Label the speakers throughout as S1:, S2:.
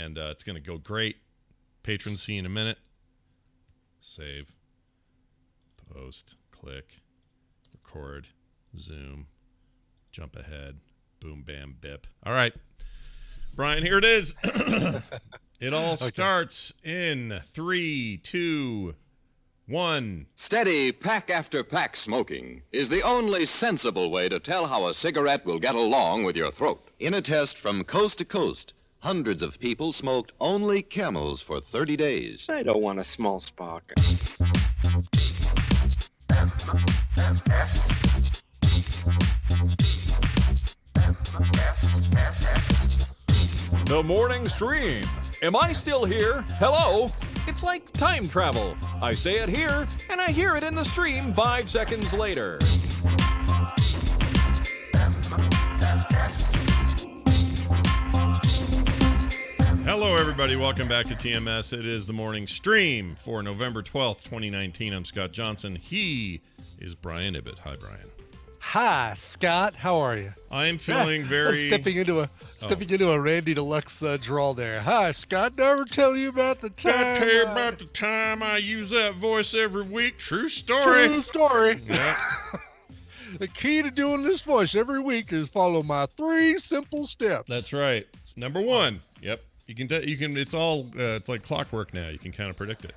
S1: and it's going to go great. Patrons, see you in a minute. Save. Post. Click. Record. Zoom. Jump ahead. Boom, bam, bip. All right. Brian, here it is. It all starts in 3, 2, 1.
S2: Steady pack after pack smoking is the only sensible way to tell how a cigarette will get along with your throat.
S3: In a test from coast to coast, hundreds of people smoked only Camels for 30 days.
S4: I don't want a small Spock.
S5: The morning stream. Am I still here? Hello? It's like time travel. I say it here, and I hear it in the stream 5 seconds later.
S1: Hello, everybody. Welcome back to TMS. It is the morning stream for November 12th, 2019. I'm Scott Johnson. He is Brian Ibbett. Hi, Brian.
S6: Hi, Scott. How are you?
S1: I'm feeling very...
S6: Stepping into a Randy Deluxe drawl there. Hi, Scott. Never tell you about the time.
S1: I tell you about the time I use that voice every week. True story.
S6: True story.
S1: Yeah.
S6: The key to doing this voice every week is follow my 3 simple steps.
S1: That's right. Number 1. Yep. You can. It's all. It's like clockwork now. You can kind of predict it.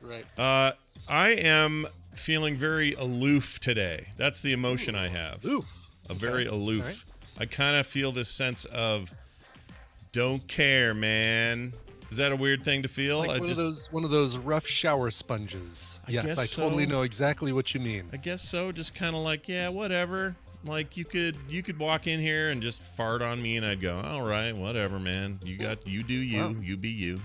S6: Right.
S1: I am feeling very aloof today. That's the emotion I have.
S6: Aloof.
S1: Very aloof.
S6: Right.
S1: I kind of feel this sense of don't care, man. Is that a weird thing to feel?
S6: Like one of those rough shower sponges. Yes, I totally know exactly what you mean.
S1: I guess so. Just kind of like, yeah, whatever. Like you could walk in here and just fart on me and I'd go, all right, whatever, man. You do you. Wow. You be you.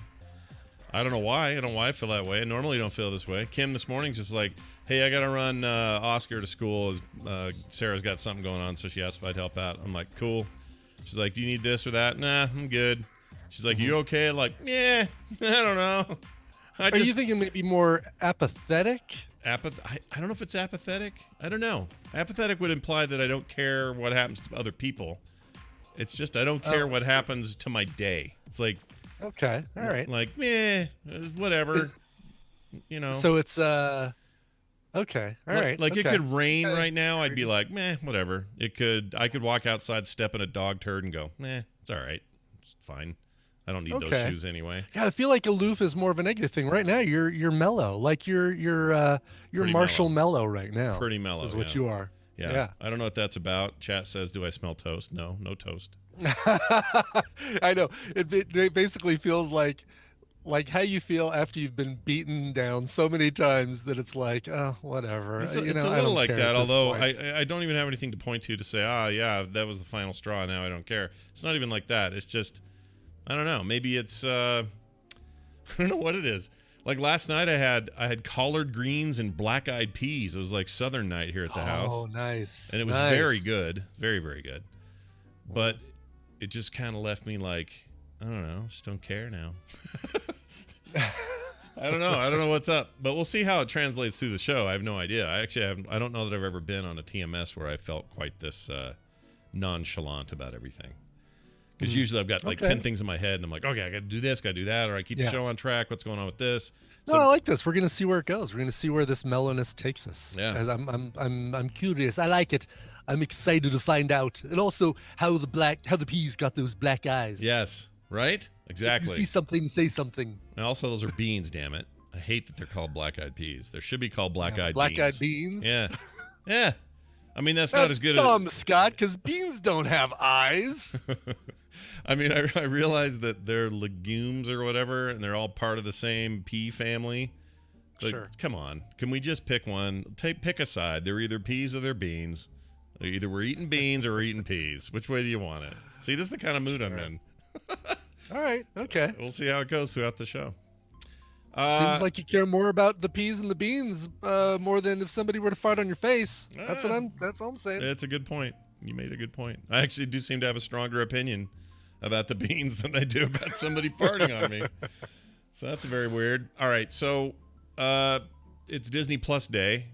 S1: I don't know why. I don't know why I feel that way. I normally don't feel this way. Kim this morning's just like, hey, I got to run Oscar to school. Sarah's got something going on, so she asked if I'd help out. I'm like, cool. She's like, do you need this or that? Nah, I'm good. She's like, you okay? I'm like, yeah, I don't know.
S6: Are you thinking maybe more apathetic?
S1: I don't know if it's apathetic. I don't know. Apathetic would imply that I don't care what happens to other people. It's just I don't care what happens to my day. It's like...
S6: Okay, all right.
S1: Like, meh, whatever. You know.
S6: So it's okay, all right.
S1: Like it could rain right now, I'd be like, meh, whatever. I could walk outside, step in a dog turd, and go, meh, it's all right, it's fine. I don't need those shoes anyway.
S6: Yeah, I feel like aloof is more of a negative thing right now. You're mellow, like you're Marshall mellow right now.
S1: Pretty mellow
S6: is what you are.
S1: Yeah. I don't know what that's about. Chat says, do I smell toast? No toast.
S6: I know. It basically feels like how you feel after you've been beaten down so many times that it's like, oh, whatever.
S1: It's a little like that, although I don't even have anything to point to say, yeah, that was the final straw, now I don't care. It's not even like that. It's just, I don't know. Maybe it's, I don't know what it is. Like last night I had collard greens and black-eyed peas. It was like Southern night here at the house.
S6: Oh, nice.
S1: And it was very good. Very, very good. But it just kind of left me like, I don't know, just don't care now. I don't know what's up, but we'll see how it translates through the show. I have no idea. I don't know that I've ever been on a TMS where I felt quite this nonchalant about everything. Because usually I've got like 10 things in my head and I'm like, okay, I got to do this, got to do that, or I keep the show on track. What's going on with this?
S6: No, I like this. We're going to see where it goes. We're going to see where this mellowness takes us.
S1: Yeah.
S6: I'm curious. I like it. I'm excited to find out. And also how the peas got those black eyes.
S1: Yes. Right? Exactly.
S6: If you see something, say something.
S1: And also, those are beans, damn it. I hate that they're called black-eyed peas. There should be called black-eyed beans.
S6: Black-eyed beans?
S1: Yeah. Yeah. I mean, that's not as good
S6: dumb, Scott, because beans don't have eyes.
S1: I mean, I realize that they're legumes or whatever, and they're all part of the same pea family. But
S6: sure.
S1: Come on. Can we just pick one? Pick a side. They're either peas or they're beans. Either we're eating beans or we're eating peas. Which way do you want it? See, this is the kind of mood I'm in.
S6: All right. Okay.
S1: We'll see how it goes throughout the show.
S6: Seems like you care more about the peas and the beans more than if somebody were to fart on your face. That's all I'm saying.
S1: It's a good point. You made a good point. I actually do seem to have a stronger opinion about the beans than I do about somebody farting on me. So that's very weird. All right. So it's Disney Plus Day.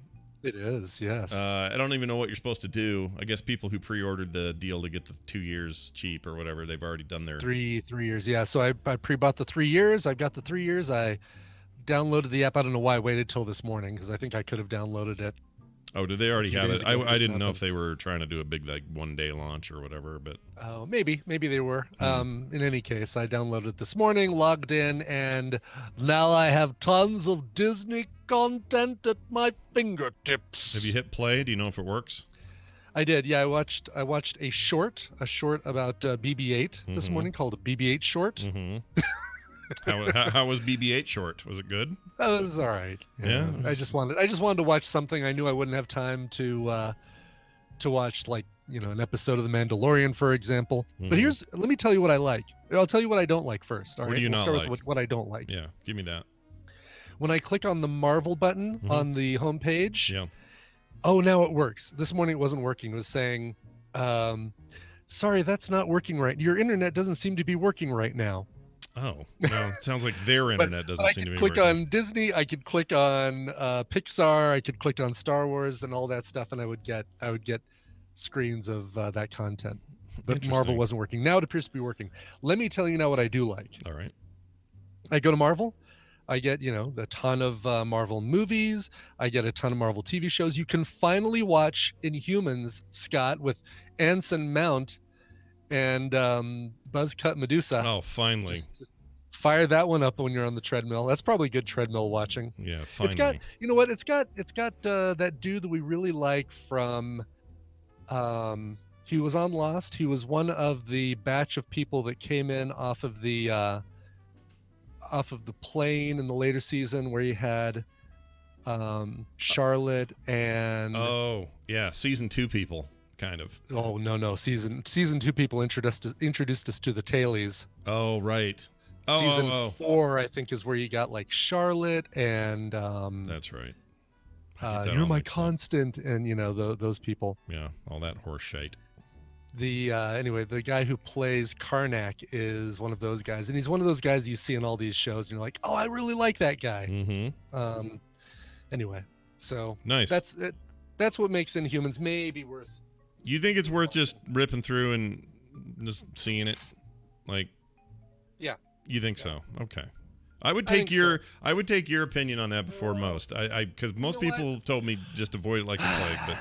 S6: It is, yes.
S1: I don't even know what you're supposed to do. I guess people who pre-ordered the deal to get the 2 years cheap or whatever, they've already done their...
S6: Three years, yeah. So I pre-bought the 3 years. I've got the 3 years. I downloaded the app. I don't know why I waited till this morning because I think I could have downloaded it.
S1: Oh, did they already have it? I
S6: Just
S1: didn't know
S6: nothing.
S1: if they were trying to do a big like 1-day launch or whatever, but
S6: Oh, maybe they were. In any case, I downloaded it this morning, logged in, and now I have tons of Disney content at my fingertips.
S1: have you hit play? Do you know if it works?
S6: I did. Yeah, I watched a short about BB-8 this morning called a BB-8 short.
S1: Mm-hmm. How was BB-8 short? Was it good?
S6: That was all right.
S1: Yeah.
S6: I just wanted to watch something I knew I wouldn't have time to watch, like, an episode of The Mandalorian, for example. But let me tell you what I like. I'll tell you what I don't like first. All right.
S1: What do you
S6: we'll
S1: not
S6: start
S1: like?
S6: with what I don't like.
S1: Yeah, give me that.
S6: When I click on the Marvel button on the homepage,
S1: Yeah.
S6: oh, now it works. This morning it wasn't working. It was saying, sorry, that's not working right. Your internet doesn't seem to be working right now.
S1: Oh, no, it sounds like their internet doesn't seem to be
S6: I could click
S1: working.
S6: on Disney, I could click on Pixar, I could click on Star Wars and all that stuff, and I would get screens of that content. But Marvel
S1: Interesting.
S6: wasn't working. Now it appears to be working. Let me tell you now what I do like.
S1: All right.
S6: I go to Marvel. I get, a ton of Marvel movies. I get a ton of Marvel TV shows. You can finally watch Inhumans, Scott, with Anson Mount and Buzzcut Medusa.
S1: Oh, finally.
S6: Just fire that one up when you're on the treadmill. That's probably good treadmill watching.
S1: Yeah, finally.
S6: It's got, you know what? It's got that dude that we really like from. He was on Lost. He was one of the batch of people that came in off of the plane in the later season where you had Charlotte and
S1: Oh, yeah, season 2 people, kind of.
S6: oh no season 2 people introduced us to the tailies.
S1: Oh, right. Oh,
S6: Season 4 I think is where you got like Charlotte and
S1: That's right. I get that
S6: You're
S1: all
S6: My
S1: mixed up.
S6: Constant and those people.
S1: Yeah, all that horse shite.
S6: Anyway, the guy who plays Karnak is one of those guys, and he's one of those guys you see in all these shows and you're like, oh, I really like that guy.
S1: Mm-hmm.
S6: Anyway, so
S1: Nice.
S6: that's it. That's what makes Inhumans maybe worth.
S1: You think it's worth just ripping through and just seeing it? Like,
S6: Yeah.
S1: you think so? Okay. I would
S6: I
S1: take
S6: think
S1: your opinion on that before most. Because most
S6: know what?
S1: people have told me just avoid it like the plague, but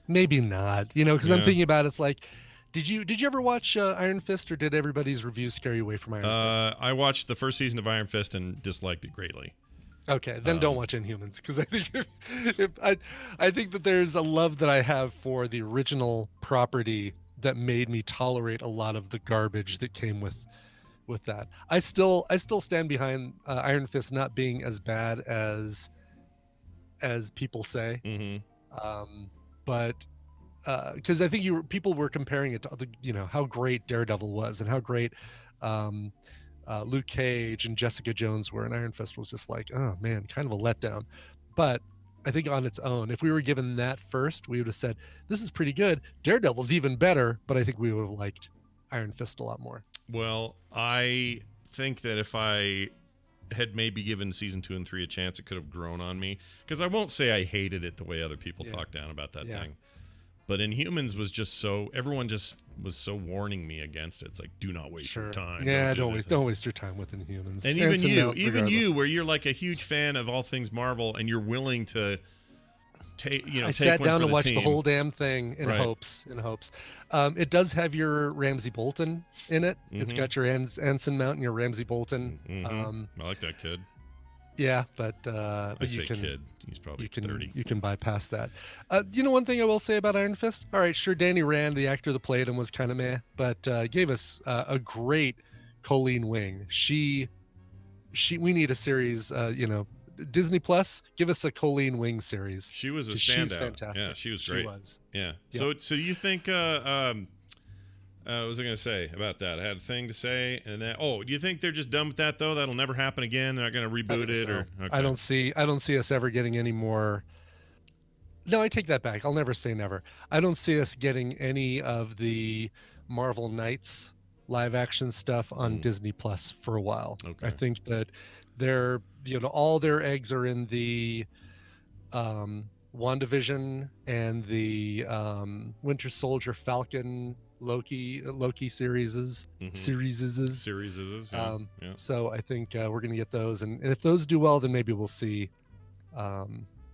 S6: Maybe not, because I'm
S1: Yeah.
S6: thinking about it's like, did you ever watch Iron Fist, or did everybody's reviews scare you away from Iron Fist?
S1: I watched the first season of Iron Fist and disliked it greatly.
S6: Okay, then don't watch Inhumans, because I think I think that there's a love that I have for the original property that made me tolerate a lot of the garbage that came with that. I still stand behind Iron Fist not being as bad as people say.
S1: Mm-hmm.
S6: But because I think people were comparing it to how great Daredevil was and how great Luke Cage and Jessica Jones were, and Iron Fist was just like, oh man, kind of a letdown. But I think on its own, if we were given that first, we would have said this is pretty good. Daredevil's even better, but I think we would have liked Iron Fist a lot more.
S1: Well, I think that if I had maybe given season 2 and 3 a chance, it could have grown on me. Because I won't say I hated it the way other people talk down about that thing. But Inhumans was just everyone just was so warning me against it. It's like, do not waste your time.
S6: Yeah,
S1: don't
S6: don't waste your time with Inhumans.
S1: And even you, where you're like a huge fan of all things Marvel, and you're willing to take
S6: I
S1: take
S6: sat
S1: one
S6: down
S1: for
S6: and
S1: the
S6: watched
S1: team.
S6: the whole damn thing in
S1: Right.
S6: hopes. It does have your Ramsey Bolton in it. It's got your Anson Mount and your Ramsey Bolton.
S1: I like that kid.
S6: Yeah, but
S1: I
S6: you
S1: say
S6: can
S1: kid. He's probably 30.
S6: you can bypass that. One thing I will say about Iron Fist. All right, sure, Danny Rand, the actor that played him, was kind of meh, but gave us a great Colleen Wing. We need a series. Disney Plus, give us a Colleen Wing series.
S1: She was a
S6: 'Cause
S1: standout.
S6: She's fantastic.
S1: Yeah, she was great.
S6: She was.
S1: Yeah.
S6: Yeah.
S1: So you think what was I going to say about that? I had a thing to say, and that. Oh, do you think they're just done with that though? That'll never happen again. They're not going to reboot it, or okay.
S6: I don't see us ever getting any more. No, I take that back. I'll never say never. I don't see us getting any of the Marvel Knights live action stuff on Disney Plus for a while.
S1: Okay.
S6: I think that they're all their eggs are in the WandaVision and the Winter Soldier, Falcon, Loki series.
S1: Yeah.
S6: So I think we're gonna get those, and if those do well, then maybe we'll see,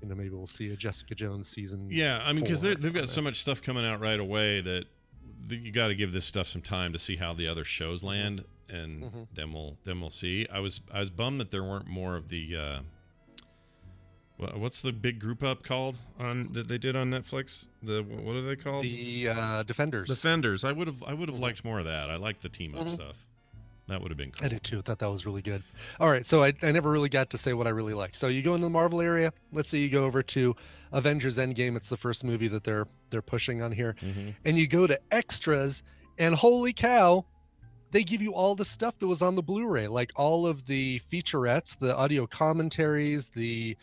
S6: maybe we'll see a Jessica Jones season.
S1: Yeah, I mean, because
S6: 4
S1: they've got
S6: from
S1: so
S6: it.
S1: much stuff coming out right away that you got to give this stuff some time to see how the other shows land, and then we'll see. I was bummed that there weren't more of the what's the big group up called on that they did on Netflix? What are they called?
S6: The Defenders.
S1: Defenders. I would have liked more of that. I like the team up stuff. That would have been cool.
S6: I did too. I thought that was really good. All right, so I never really got to say what I really like. So you go into the Marvel area. Let's say you go over to Avengers Endgame. It's the first movie that they're pushing on here, and you go to extras, and holy cow, they give you all the stuff that was on the Blu-ray, like all of the featurettes, the audio commentaries, the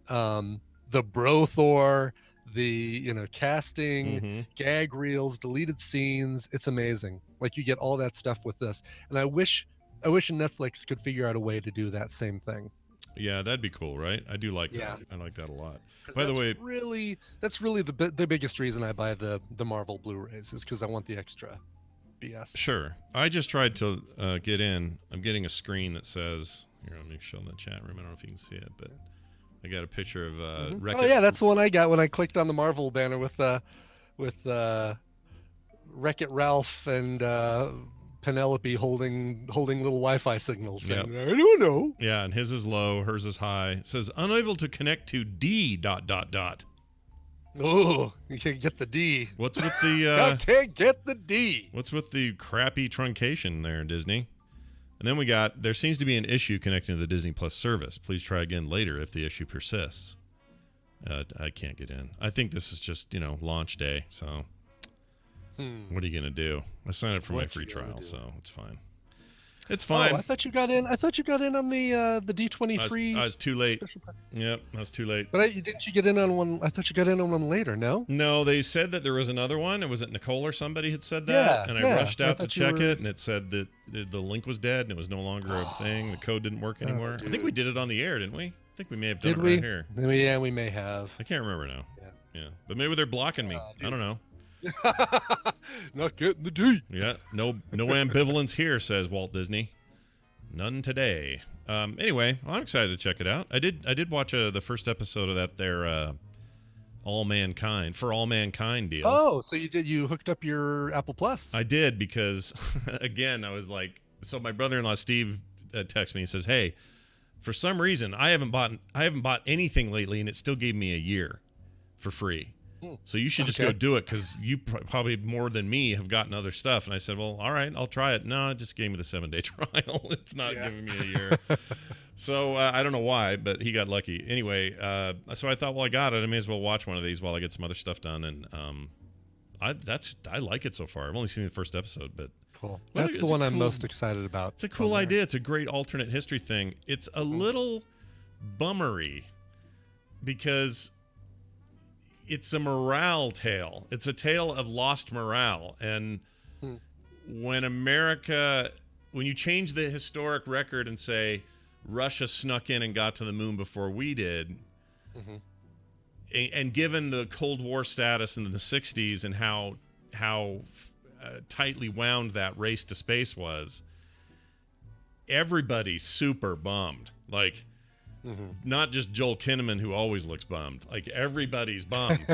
S6: Brothor, the casting, gag reels, deleted scenes. It's amazing. Like you get all that stuff with this, and I wish Netflix could figure out a way to do that same thing.
S1: Yeah, that'd be cool, right? I do like
S6: Yeah.
S1: that. I like that a lot. By the way,
S6: that's really the biggest reason I buy the Marvel Blu-rays is because I want the extra BS.
S1: sure. I just tried to get in. I'm getting a screen that says, here, let me show in the chat room. I don't know if you can see it, but I got a picture of
S6: Oh yeah, that's the one I got when I clicked on the Marvel banner with Wreck-It Ralph and Penelope holding little Wi-Fi signals.
S1: Yep.
S6: Saying, I don't know.
S1: Yeah, and his is low, hers is high. It says unable to connect to D ...
S6: Oh, you can't get the D.
S1: What's with
S6: I
S1: the
S6: can't get the D.
S1: what's with the crappy truncation there, Disney? And then we got there seems to be an issue connecting to the Disney Plus service. Please try again later if the issue persists. I can't get in. I think this is just launch day, so what are you gonna do? I signed up for my free trial, so it's fine. It's fine.
S6: Oh, I thought you got in. I thought you got in on the D23.
S1: I was too late.
S6: special price.
S1: Yep, I was too late.
S6: But didn't you get in on one? I thought you got in on one later. No.
S1: No, they said that there was another one. It was Nicole or somebody had said that, and I rushed out to check it, and it said that the link was dead and it was no longer a thing. The code didn't work anymore. I think we did it on the air, didn't we? I think we may have done it right here.
S6: Yeah, we may have.
S1: I can't remember now. Yeah, but maybe they're blocking me. I don't know.
S6: Not getting the D.
S1: Yeah, no ambivalence here, says Walt Disney. None today. Anyway, I'm excited to check it out. I did watch the first episode of that their All Mankind deal.
S6: Oh, so you hooked up your Apple Plus?
S1: I did because again I was like, so my brother-in-law Steve texts me and says, "Hey, for some reason I haven't bought anything lately, and it still gave me a year for free. So you should just go do it because you probably more than me have gotten other stuff." And I said, "Well, all right, I'll try it." No, it just gave me the 7-day trial. It's not giving me a year. So I don't know why, but he got lucky. Anyway, so I thought, well, I got it. I may as well watch one of these while I get some other stuff done. And I like it so far. I've only seen the first episode, but
S6: cool. That's the one I'm most excited about.
S1: It's a cool idea. It's a great alternate history thing. It's a little bummery because it's a morale tale. It's a tale of lost morale. And when you change the historic record and say Russia snuck in and got to the moon before we did, and given the Cold War status in the 60s and how tightly wound that race to space was, everybody's super bummed. Like, not just Joel Kinnaman, who always looks bummed. Like, everybody's bummed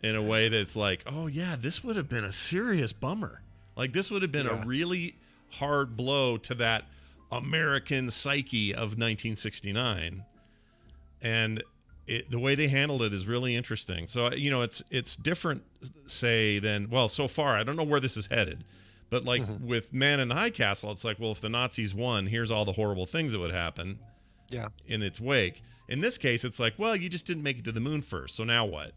S1: in a way that's like, oh, yeah, this would have been a serious bummer. Like, this would have been a really hard blow to that American psyche of 1969. And the way they handled it is really interesting. So, it's different, say, than, well, so far, I don't know where this is headed. But, like, with Man in the High Castle, it's like, well, if the Nazis won, here's all the horrible things that would happen.
S6: Yeah.
S1: In its wake. In this case, it's like, well, you just didn't make it to the moon first, so now what?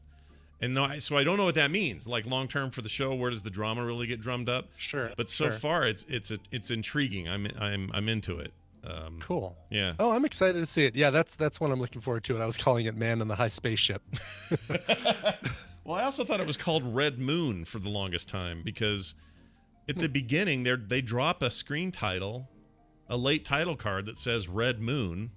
S1: And so I don't know what that means. Like, long term for the show, where does the drama really get drummed up?
S6: Sure.
S1: But so far, it's intriguing. I'm into it.
S6: Cool.
S1: Yeah.
S6: Oh, I'm excited to see it. Yeah, that's one I'm looking forward to. And I was calling it Man in the High Spaceship.
S1: Well, I also thought it was called Red Moon for the longest time because at the beginning they drop a screen title, a late title card that says Red Moon.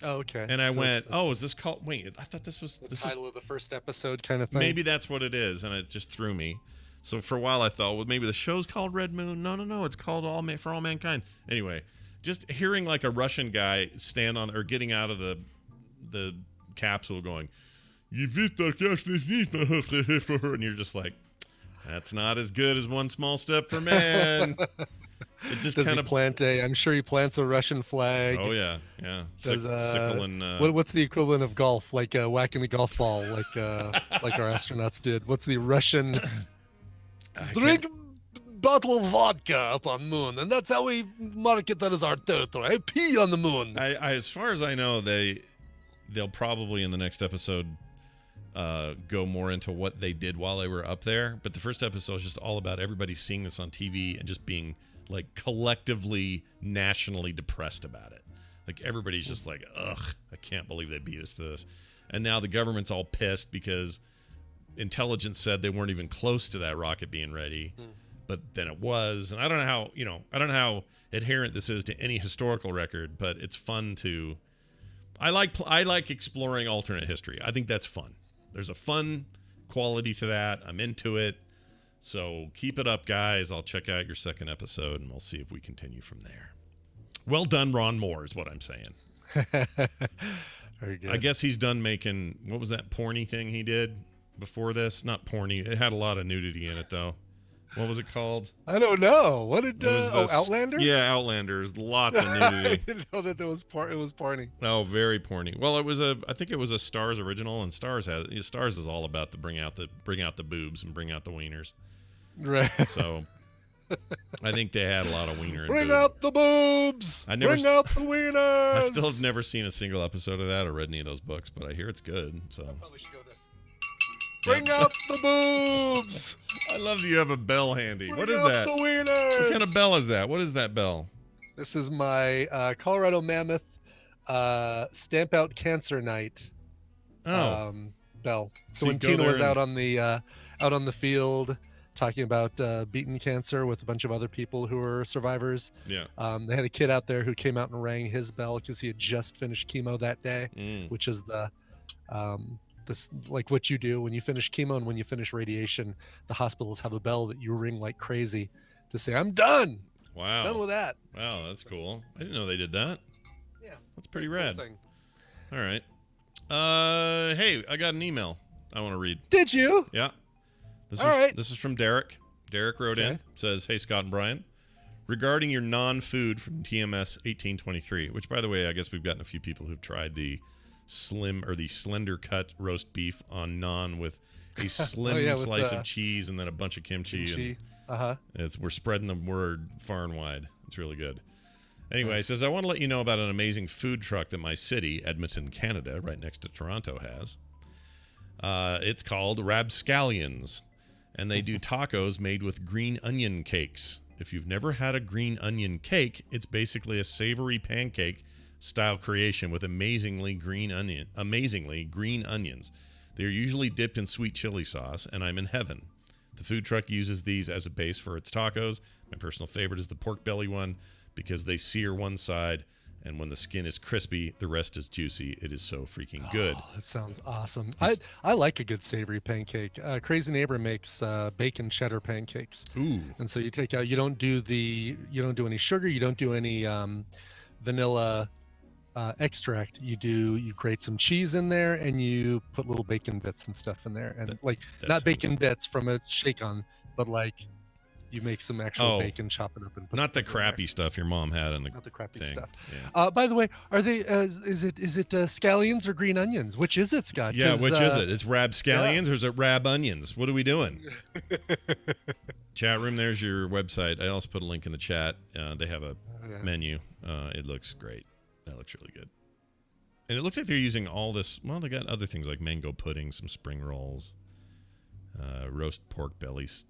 S6: Oh, okay.
S1: And I
S6: So
S1: went,
S6: it's
S1: "Oh, is this called? Wait, I thought this was
S6: the
S1: this
S6: title of the first episode kind of thing.
S1: maybe that's what it is," and it just threw me. So for a while I thought, well, maybe the show's called Red Moon. No, it's called For All Mankind. Anyway, just hearing like a Russian guy stand on or getting out of the capsule going, and you're just like, that's not as good as One Small Step for Man. It just
S6: Does
S1: kind
S6: he
S1: of
S6: plant I'm sure he plants a Russian flag.
S1: Oh yeah.
S6: Does,
S1: Sickle and
S6: what's the equivalent of golf? Like whacking a golf ball, like our astronauts did. What's the Russian? Drink bottle of vodka up on moon, and that's how we mark it. That is our territory. I pee on the moon.
S1: I as far as I know, they'll probably in the next episode go more into what they did while they were up there. But the first episode is just all about everybody seeing this on TV and just being like collectively nationally depressed about it. Like everybody's just like, ugh, I can't believe they beat us to this. And now the government's all pissed because intelligence said they weren't even close to that rocket being ready. But then it was. And I don't know how adherent this is to any historical record, but it's fun to I like exploring alternate history. I think that's fun. There's a fun quality to that. I'm into it. So keep it up, guys. I'll check out your second episode, and we'll see if we continue from there. Well done, Ron Moore, is what I'm saying.
S6: Very good.
S1: I guess he's done making, what was that porny thing he did before this? Not porny. It had a lot of nudity in it, though. What was it called?
S6: I don't know. What did Outlander?
S1: Yeah, Outlanders. Lots of nudity.
S6: I didn't know that it was porny.
S1: Oh, very porny. Well, I think it was a Stars original, and Stars is all about bring out the boobs and bring out the wieners.
S6: Right.
S1: So I think they had a lot of wiener.
S6: Bring out the boobs. Bring out the wieners.
S1: I still have never seen a single episode of that or read any of those books, but I hear it's good. So
S6: I probably should go this. Bring out the boobs.
S1: I love that you have a bell handy.
S6: Bring
S1: what is
S6: out
S1: that?
S6: The wieners.
S1: What kind of bell is that? What is that bell?
S6: This is my Colorado Mammoth Stamp Out Cancer Night bell. So when Tina was out on the field talking about beating cancer with a bunch of other people who were survivors.
S1: Yeah.
S6: They had a kid out there who came out and rang his bell because he had just finished chemo that day, which is this like what you do when you finish chemo and when you finish radiation. The hospitals have a bell that you ring like crazy to say, "I'm done."
S1: Wow.
S6: Done with that.
S1: Wow, that's cool. I didn't know they did that.
S6: Yeah.
S1: That's pretty rad.
S6: Cool thing.
S1: All right. Hey, I got an email I want to read.
S6: Did you?
S1: Yeah. This is from Derek. Derek wrote in, says, "Hey, Scott and Brian, regarding your non-food from TMS 1823," which, by the way, I guess we've gotten a few people who've tried the slender cut roast beef on naan with a slim slice of cheese and then a bunch of kimchi. We're spreading the word far and wide. It's really good. Anyway, He says, "I want to let you know about an amazing food truck that my city, Edmonton, Canada, right next to Toronto, has. It's called Rabscallions, and they do tacos made with green onion cakes. If you've never had a green onion cake, it's basically a savory pancake style creation with amazingly green onions. They're usually dipped in sweet chili sauce, and I'm in heaven. The food truck uses these as a base for its tacos. My personal favorite is the pork belly one because they sear one side, and when the skin is crispy, the rest is juicy. It is so freaking good."
S6: Oh, that sounds awesome. I like a good savory pancake. Crazy Neighbor makes bacon cheddar pancakes.
S1: Ooh.
S6: And so you take out, you don't do any sugar, you don't do any vanilla extract. You grate some cheese in there, and you put little bacon bits and stuff in there, and not bacon bits from a shake on, but like you make some actual bacon, chop it up, and put
S1: not the crappy stuff your mom had in the
S6: not the crappy
S1: thing.
S6: stuff.
S1: Yeah.
S6: By the way, are they? Is it scallions or green onions? Which is it, Scott?
S1: Yeah, which is it? It's Rabscallions or is it Rab Onions? What are we doing? Chat room, there's your website. I also put a link in the chat. They have a menu. It looks great. That looks really good. And it looks like they're using all this. Well, they got other things like mango pudding, some spring rolls, roast pork bellies.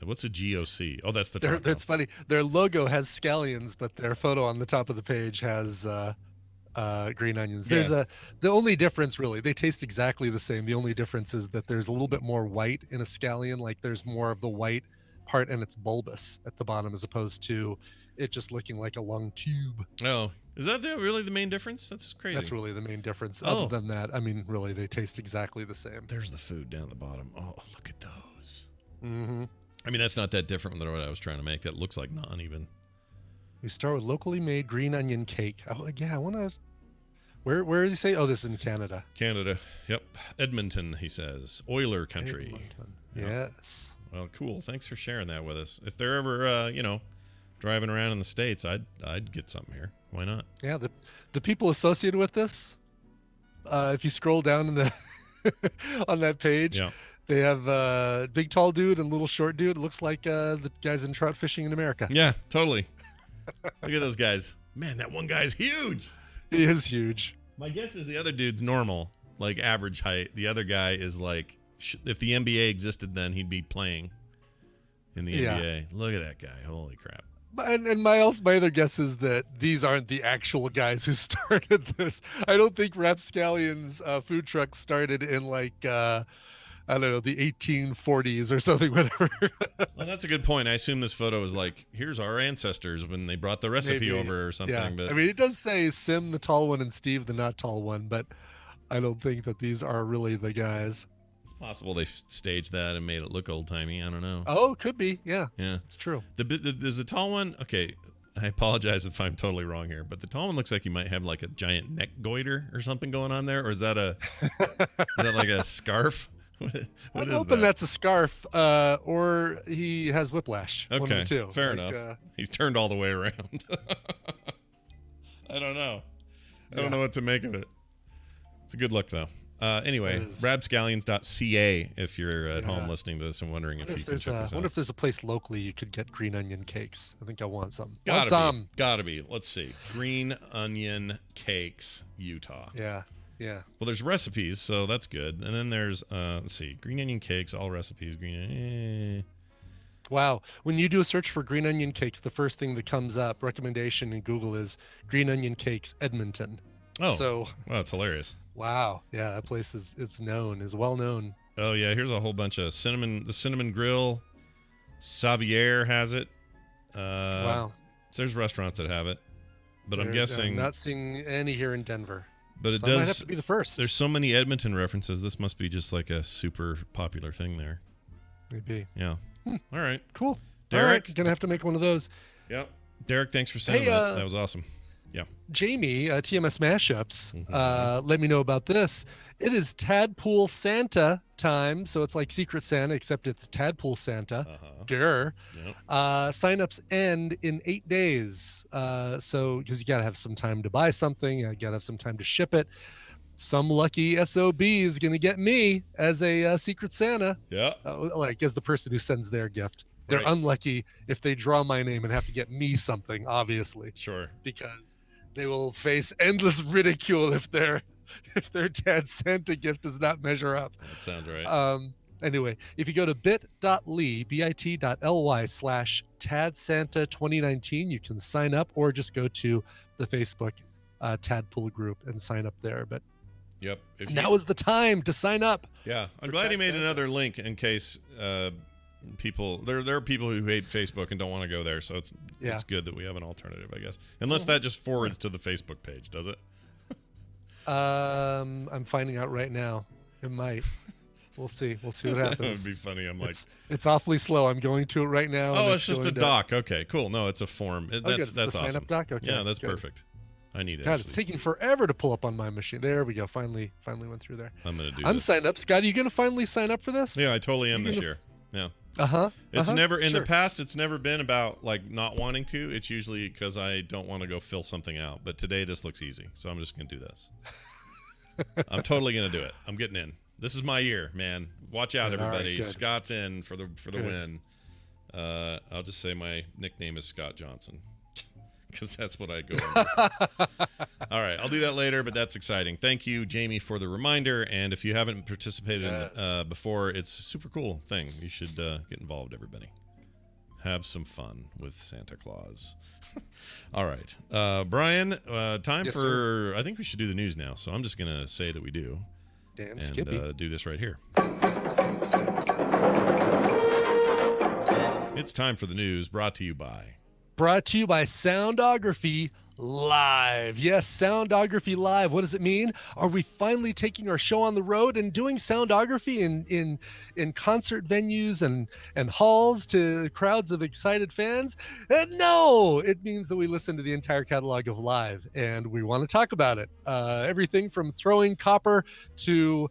S1: What's a GOC? Oh, that's the taco.
S6: That's funny. Their logo has scallions, but their photo on the top of the page has green onions. There's the only difference, really, they taste exactly the same. The only difference is that there's a little bit more white in a scallion. Like there's more of the white part, and it's bulbous at the bottom as opposed to it just looking like a long tube.
S1: Oh, Is that really the main difference? That's crazy.
S6: That's really the main difference.
S1: Oh.
S6: Other than that, I mean, really, they taste exactly the same.
S1: There's the food down the bottom. Oh, look at those.
S6: Mm-hmm.
S1: I mean, that's not that different than what I was trying to make. That looks like naan even.
S6: We start with locally made green onion cake. Oh, yeah, I want to... Where did he say? Oh, this is in Canada.
S1: Canada. Yep. Edmonton, he says. Oiler country.
S6: Edmonton.
S1: Yep.
S6: Yes.
S1: Well, cool. Thanks for sharing that with us. If they're ever, driving around in the States, I'd get something here. Why not?
S6: Yeah, the people associated with this, if you scroll down in the on that page,
S1: Yeah.
S6: they have big tall dude and little short dude. It looks like the guys in trout fishing in America.
S1: Yeah, totally. Look at those guys. Man, that one guy's huge.
S6: He is huge.
S1: My guess is the other dude's normal, like average height. The other guy is like, if the NBA existed then, he'd be playing in the NBA. Look at that guy. Holy crap.
S6: And my other guess is that these aren't the actual guys who started this. I don't think Rapscallion's food truck started in like I don't know, the 1840s or something, whatever.
S1: Well, that's a good point. I assume this photo is like, here's our ancestors when they brought the recipe
S6: Maybe.
S1: over or something.
S6: Yeah.
S1: But
S6: I mean, it does say Sim the tall one and Steve the not tall one, but I don't think that these are really the guys.
S1: it's possible they staged that and made it look old timey. I don't know.
S6: Oh, could be. Yeah,
S1: Yeah.
S6: it's true.
S1: There's the tall one. Okay, I apologize if I'm totally wrong here, but the tall one looks like he might have like a giant neck goiter or something going on there, or is that like a scarf? What
S6: I'm
S1: is
S6: hoping
S1: that?
S6: that's a scarf, or he has whiplash. One
S1: Okay,
S6: of the two.
S1: fair
S6: Like,
S1: enough. He's turned all the way around. I don't know. I don't know what to make of it. It's a good look, though. Anyway,
S6: It is.
S1: rapscallions.ca if you're at home listening to this and wondering if you can check this
S6: I wonder
S1: out.
S6: if there's a place locally you could get green onion cakes. I think I want some.
S1: Gotta be. Let's see. Green onion cakes, Utah.
S6: Yeah.
S1: Well, there's recipes, so that's good. And then there's, let's see, green onion cakes, all recipes,
S6: Wow. When you do a search for green onion cakes, the first thing that comes up, recommendation in Google, is green onion cakes Edmonton.
S1: Oh,
S6: So,
S1: wow, that's hilarious.
S6: wow. Yeah, that place is well known.
S1: Oh, yeah, here's a whole bunch of cinnamon. The Cinnamon Grill, Xavier has it.
S6: Wow.
S1: There's restaurants that have it. But I'm guessing,
S6: I'm not seeing any here in Denver.
S1: but it
S6: So I might have
S1: does,
S6: to be the first.
S1: there's so many Edmonton references. This must be just like a super popular thing there.
S6: Maybe.
S1: Yeah. All right.
S6: Cool.
S1: Derek?
S6: All right, gonna have to make one of those.
S1: Yep. Derek, thanks for sending
S6: Hey,
S1: that. That was awesome. Yeah.
S6: Jamie, TMS Mashups,
S1: Mhm.
S6: let me know about this. It is Tadpole Santa time, so it's like Secret Santa, except it's Tadpole Santa.
S1: Uh-huh.
S6: Grr.
S1: Yep.
S6: Signups end in 8 days. So, because you got to have some time to buy something, you got to have some time to ship it. Some lucky SOB is going to get me as a Secret Santa,
S1: Yeah.
S6: like as the person who sends their gift. They're
S1: Right.
S6: unlucky if they draw my name and have to get me something, obviously,
S1: Sure.
S6: because they will face endless ridicule if their Tad Santa gift does not measure up.
S1: That sounds right.
S6: Anyway, if you go to bit.ly/Tad Santa 2019, you can sign up, or just go to the Facebook Tadpole group and sign up there. But
S1: Yep.
S6: now is the time to sign up.
S1: Yeah, I'm
S6: for
S1: glad he
S6: Tad
S1: made
S6: Santa.
S1: another link in case people there are people who hate Facebook and don't want to go there, so it's good that we have an alternative, I guess. Unless that just forwards to the Facebook page, does it?
S6: I'm finding out right now. It might. We'll see. We'll see what
S1: That
S6: happens.
S1: would be funny. I'm like,
S6: It's awfully slow. I'm going to it right now.
S1: oh,
S6: and
S1: it's just a
S6: going to-
S1: doc. Okay, cool. No, it's a form.
S6: Oh, good.
S1: That's
S6: It's the
S1: awesome.
S6: sign up doc. Okay.
S1: Yeah, that's
S6: good.
S1: perfect. I need it.
S6: God, it's taking forever to pull up on my machine. There we go. Finally went through there.
S1: I'm gonna do.
S6: I'm
S1: this.
S6: signed up. Scott, are you gonna finally sign up for this?
S1: Yeah, I totally am
S6: You're
S1: this
S6: gonna-
S1: year. Yeah.
S6: It's
S1: Never in
S6: sure.
S1: the past. It's never been about like not wanting to. It's usually because I don't want to go fill something out. But today this looks easy, so I'm just gonna do this. I'm totally gonna do it. I'm getting in. This is my year, man. Watch out,
S6: Good, all right,
S1: everybody.
S6: good.
S1: Scott's in for the
S6: Good.
S1: win. I'll just say my nickname is Scott Johnson because that's what I go under. All right, I'll do that later, but that's exciting. Thank you, Jamie, for the reminder. And if you haven't participated in it before, it's a super cool thing. You should get involved, everybody. Have some fun with Santa Claus. All right. Brian, time
S6: Yes,
S1: for, I think we should do the news now. So I'm just going to say that we do.
S6: Damn
S1: And
S6: Skippy.
S1: do this right here. It's time for the news, brought to you by
S6: Brought to you by Soundography. Live. Yes, Soundography Live. What does it mean? Are we finally taking our show on the road and doing soundography in concert venues and halls to crowds of excited fans? No, it means that we listen to the entire catalog of Live, and we want to talk about it. Everything from throwing copper to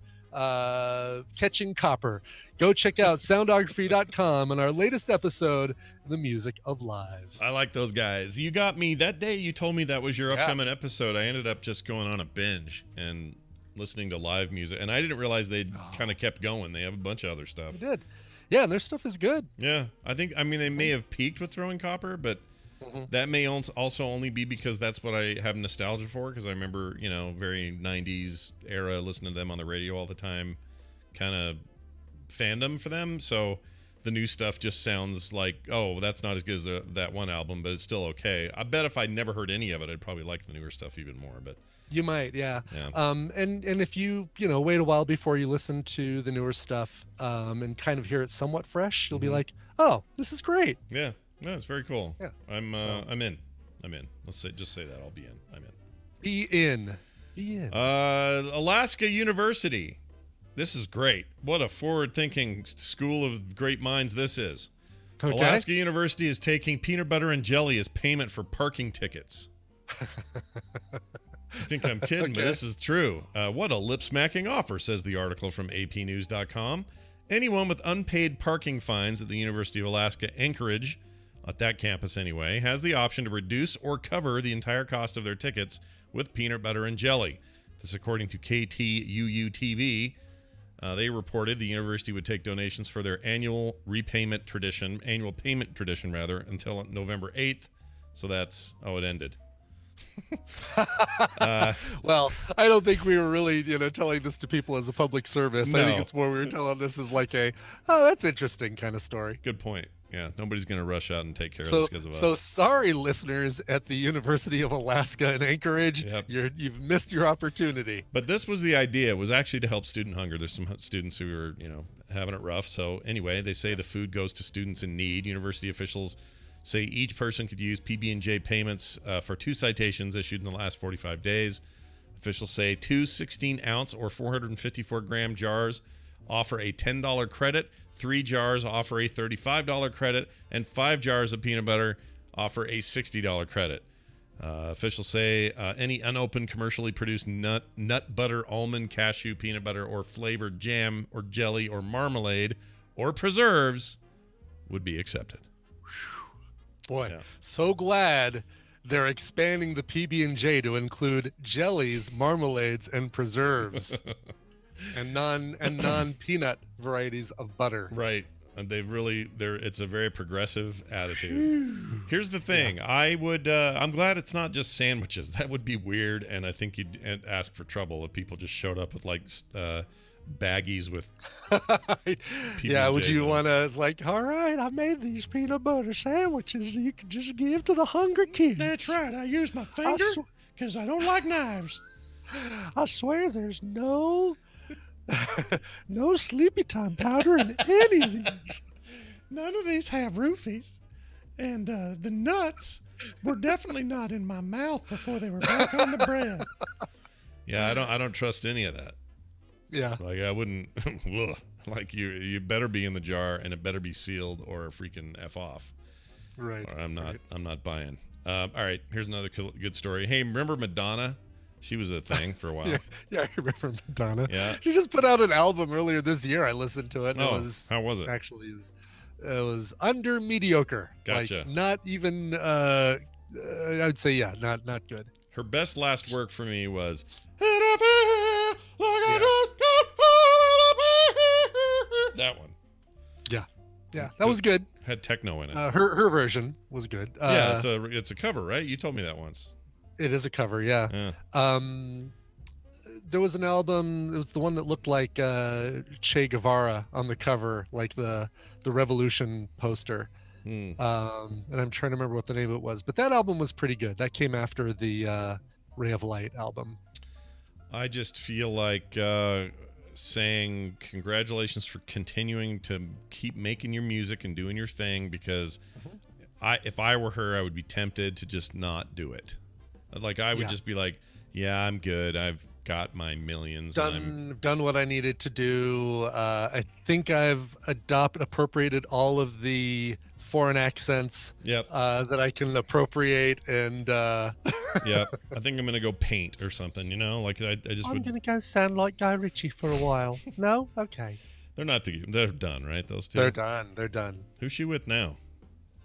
S6: catching copper. Go check out soundography.com and our latest episode, The Music of Live.
S1: I like those guys. You got me that day. You told me that was your upcoming episode. I ended up just going on a binge and listening to live music, and I didn't realize they kind of kept going. They have a bunch of other stuff.
S6: They did. Yeah, and their stuff is good.
S1: Yeah, I mean, they may have peaked with Throwing Copper, but that may also only be because that's what I have nostalgia for, because I remember, very 90s era listening to them on the radio all the time, kind of fandom for them. So the new stuff just sounds like, oh, that's not as good as that one album, but it's still okay. I bet if I never heard any of it, I'd probably like the newer stuff even more. But
S6: you might, yeah. And if you wait a while before you listen to the newer stuff, and kind of hear it somewhat fresh, you'll be like, oh, this is great.
S1: Yeah, no, it's very cool.
S6: Yeah,
S1: I'm in. Let's just say that I'll be in. I'm in.
S6: Be in.
S1: Alaska University. This is great. What a forward-thinking school of great minds this is. Okay. Alaska University is taking peanut butter and jelly as payment for parking tickets. I think I'm kidding, but this is true. What a lip-smacking offer, says the article from apnews.com. Anyone with unpaid parking fines at the University of Alaska Anchorage, at that campus anyway, has the option to reduce or cover the entire cost of their tickets with peanut butter and jelly. This according to KTUU-TV. They reported the university would take donations for their annual payment tradition, until November 8th. So that's, it ended.
S6: Well, I don't think we were really, telling this to people as a public service.
S1: No.
S6: I think it's more we were telling this as like that's interesting kind of story.
S1: Good point. Yeah, nobody's going to rush out and take care of this because of us.
S6: So sorry, listeners at the University of Alaska in Anchorage.
S1: Yep.
S6: You've missed your opportunity.
S1: But this was the idea. It was actually to help student hunger. There's some students who are, having it rough. So anyway, they say the food goes to students in need. University officials say each person could use PB&J payments for 2 citations issued in the last 45 days. Officials say 2 16-ounce or 454-gram jars offer a $10 credit. 3 jars offer a $35 credit, and 5 jars of peanut butter offer a $60 credit. Officials say any unopened commercially produced nut butter, almond, cashew, peanut butter, or flavored jam or jelly or marmalade or preserves would be accepted.
S6: Boy, so glad they're expanding the PB&J to include jellies, marmalades, and preserves. and non-peanut varieties of butter.
S1: Right. And it's a very progressive attitude. Here's the thing. I'm glad it's not just sandwiches. That would be weird, and I think you'd ask for trouble if people just showed up with baggies with
S6: Yeah, would you want to, it's like, all right, I made these peanut butter sandwiches you can just give to the hungry kids.
S4: That's right. I use my finger because I don't like knives.
S6: I swear there's no sleepy time powder in any of these.
S4: None of these have roofies. And the nuts were definitely not in my mouth before they were back on the bread.
S1: Yeah, I don't trust any of that.
S6: Yeah.
S1: Like I wouldn't like you better be in the jar and it better be sealed or freaking F off.
S6: Right.
S1: Or I'm not buying. All right, here's another good story. Hey, remember Madonna? She was a thing for a while.
S6: Yeah, I remember Madonna.
S1: Yeah.
S6: She just put out an album earlier this year. I listened to it. And
S1: how was it?
S6: Actually, it was under mediocre.
S1: Gotcha.
S6: Like, not even, I would say, not good.
S1: Her best last work for me was, that one.
S6: Yeah, that was good.
S1: Had techno in it.
S6: Her version was good.
S1: Yeah, it's a cover, right? You told me that once.
S6: It is a cover, yeah. There was an album. It was the one that looked like Che Guevara on the cover, like the Revolution poster. And I'm trying to remember what the name of it was. But that album was pretty good. That came after the Ray of Light album.
S1: I just feel like saying congratulations for continuing to keep making your music and doing your thing, because if I were her, I would be tempted to just not do it. Like I would
S6: Yeah.
S1: just be like, yeah, I'm good. I've got my millions. And
S6: Done what I needed to do. I think I've appropriated all of the foreign accents
S1: Yep.
S6: that I can appropriate, and
S1: Yep. I think I'm gonna go paint or something. Like I just
S6: I'm
S1: would.
S6: gonna go sound like Guy Ritchie for a while. No, okay.
S1: They're not together. They're done, right? Those two.
S6: They're done. They're done.
S1: Who's she with now?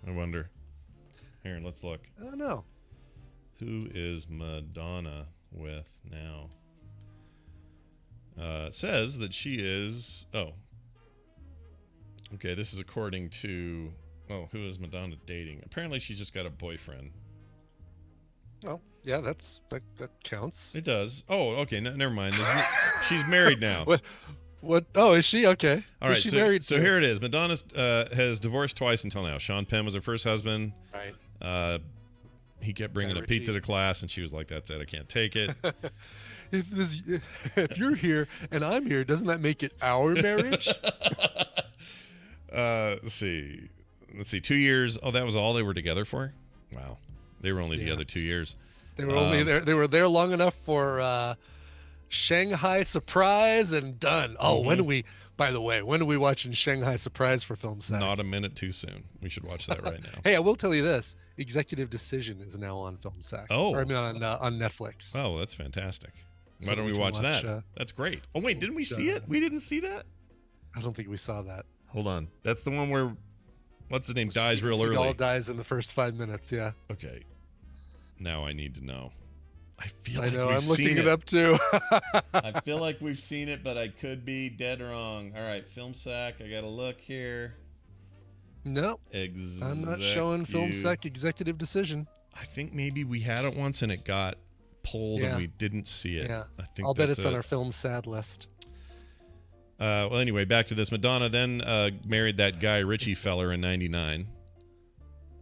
S1: I wonder. Here, let's look.
S6: I don't know.
S1: Who is Madonna with now? It says that she is. Oh. Okay, this is according to. Oh, who is Madonna dating? Apparently, she's just got a boyfriend.
S6: Well, yeah, that counts.
S1: It does. Oh, okay. Never mind. She's married now.
S6: What? Oh, is she okay?
S1: All right.
S6: Who's she
S1: So,
S6: married
S1: so
S6: to?
S1: here it is. Madonna has divorced twice until now. Sean Penn was her first husband.
S6: Right.
S1: He kept bringing
S6: Guy
S1: a pizza
S6: Ritchie.
S1: to class, and she was like, "That's it. I can't take it."
S6: If you're here and I'm here, doesn't that make it our marriage?
S1: Let's see. 2 years. Oh, that was all they were together for? Wow. They were only together 2 years.
S6: They were only there. They were there long enough for Shanghai Surprise and done. Oh, By the way, when are we watching Shanghai Surprise for Film Sack?
S1: Not a minute too soon. We should watch that right now.
S6: Hey, I will tell you this: Executive Decision is now on Film Sack.
S1: Oh.
S6: Or, I mean on Netflix.
S1: Oh, that's fantastic. Why
S6: So
S1: don't
S6: we
S1: we
S6: can
S1: watch
S6: watch,
S1: that? That's great. Oh, wait. Didn't we see it? We didn't see that?
S6: I don't think we saw that.
S1: Hold on. That's the one where, what's his name, dies real
S6: Seagal
S1: early.
S6: dies in the first 5 minutes. Yeah.
S1: Okay. Now I need to know. I feel
S6: I
S1: like
S6: know.
S1: we've
S6: I'm looking
S1: seen
S6: it up too.
S1: I feel like we've seen it, but I could be dead wrong. All right, Film Sack. I got to look here.
S6: No, I'm not showing Film Sack Executive Decision.
S1: I think maybe we had it once and it got pulled and we didn't see it.
S6: Yeah.
S1: I think
S6: I'll bet
S1: that's
S6: it's on our Film Sad list.
S1: Well, anyway, back to this. Madonna then married that Guy Ritchie feller in '99.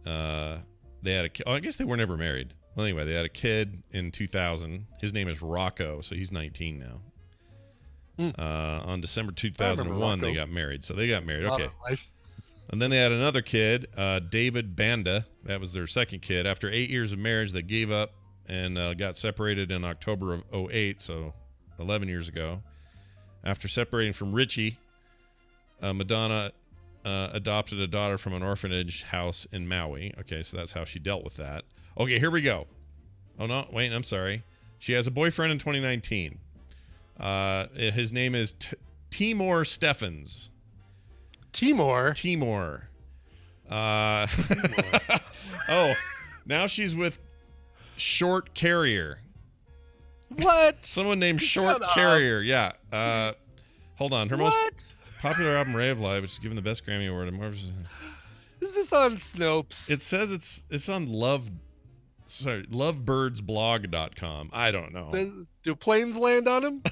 S1: They had I guess they were never married. Well, anyway, they had a kid in 2000. His name is Rocco, so he's 19 now. On December 2001, they got married. So they got married. Okay. And then they had another kid, David Banda. That was their second kid. After 8 years of marriage, they gave up and got separated in October of 2008, so 11 years ago. After separating from Ritchie, Madonna adopted a daughter from an orphanage house in Maui. Okay, so that's how she dealt with that. Okay, here we go. Oh, no, wait, I'm sorry. She has a boyfriend in 2019. His name is Timur Steffens.
S6: Timur?
S1: Timur. Oh, now she's with Short Carrier.
S6: What?
S1: Someone named Short Carrier. Yeah. Hold on. Her most popular album, Ray of Light, which is given the best Grammy Award.
S6: Is this on Snopes?
S1: It says it's on lovebirdsblog.com. I don't know.
S6: Do planes land on him?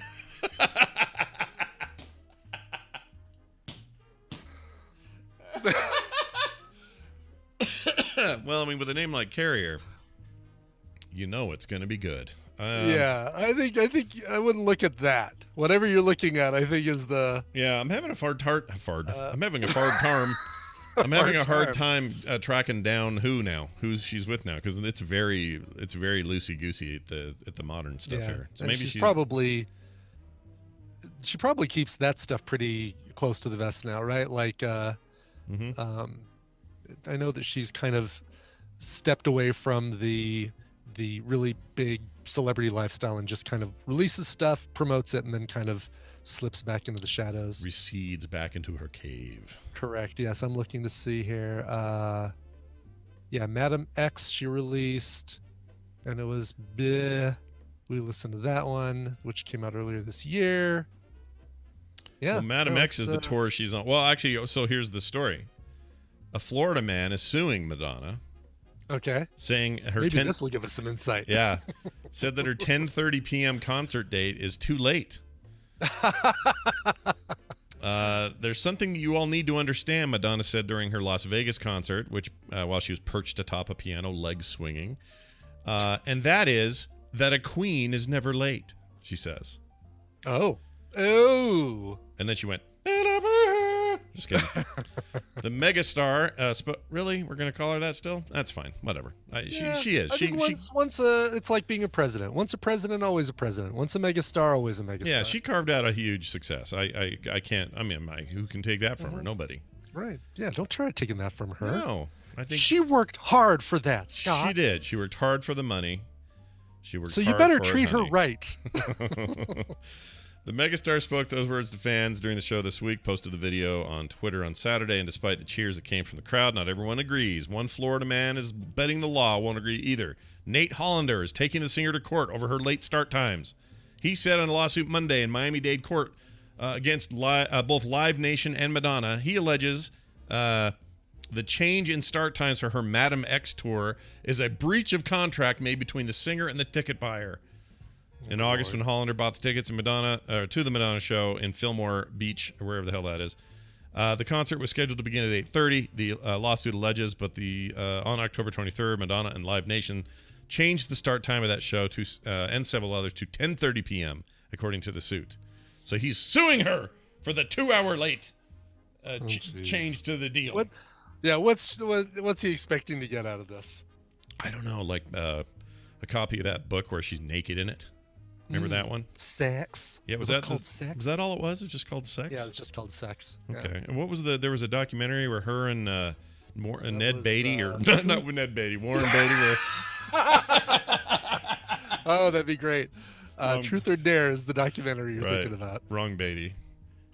S1: Well, I mean, with a name like Carrier, you know it's going to be good.
S6: Yeah, I think I wouldn't look at that. Whatever you're looking at, I think is the.
S1: Yeah, I'm having a I'm having a hard time tracking down who she's with now, because it's very loosey goosey at the modern stuff here. So maybe she probably
S6: keeps that stuff pretty close to the vest now, right? Like, I know that she's kind of stepped away from the really big celebrity lifestyle and just kind of releases stuff, promotes it, and then kind of slips back into the shadows.
S1: Recedes back into her cave.
S6: Correct. Yes, I'm looking to see here. Madam X she released, and it was bleh. We listened to that one, which came out earlier this year. Yeah.
S1: Well, Madam X is the tour she's on. Well, actually, so here's the story. A Florida man is suing Madonna.
S6: Okay.
S1: Saying her
S6: maybe this will give us some insight.
S1: Yeah. Said that her 10:30 p.m. concert date is too late. There's something you all need to understand, Madonna said during her Las Vegas concert, which while she was perched atop a piano, legs swinging. And that is that a queen is never late, she says.
S6: Oh.
S1: And then she went, Just kidding. The megastar. Really? We're going to call her that still? That's fine. Whatever. She is.
S6: I think it's like being a president. Once a president, always a president. Once a megastar, always a megastar.
S1: Yeah, she carved out a huge success. I can't. I mean, who can take that from her? Nobody.
S6: Right. Yeah, don't try taking that from her.
S1: No. I think
S6: she worked hard for that, Scott.
S1: She did. She worked hard for the money. She worked
S6: so
S1: hard
S6: you better
S1: for
S6: treat her right.
S1: The megastar spoke those words to fans during the show this week, posted the video on Twitter on Saturday, and despite the cheers that came from the crowd, not everyone agrees. One Florida man is betting the law won't agree either. Nate Hollander is taking the singer to court over her late start times. He said in a lawsuit Monday in Miami-Dade court against both Live Nation and Madonna, he alleges the change in start times for her Madam X tour is a breach of contract made between the singer and the ticket buyer. In August, when Hollander bought the tickets to the Madonna show in Fillmore Beach, or wherever the hell that is, the concert was scheduled to begin at 8:30. The lawsuit alleges, but on October 23rd, Madonna and Live Nation changed the start time of that show to and several others to 10:30 p.m. according to the suit. So he's suing her for the 2-hour late change to the deal.
S6: What's he expecting to get out of this?
S1: I don't know, like a copy of that book where she's naked in it. Remember that one?
S6: Sex.
S1: Yeah, was that called Sex? Was that all it was? It was just called Sex?
S6: Yeah, it was just called Sex.
S1: Okay.
S6: Yeah.
S1: And what was there was a documentary where her and Ned Beatty, or not with Ned Beatty, Warren Beatty were.
S6: Oh, that'd be great. Truth or Dare is the documentary you're thinking about.
S1: Wrong Beatty.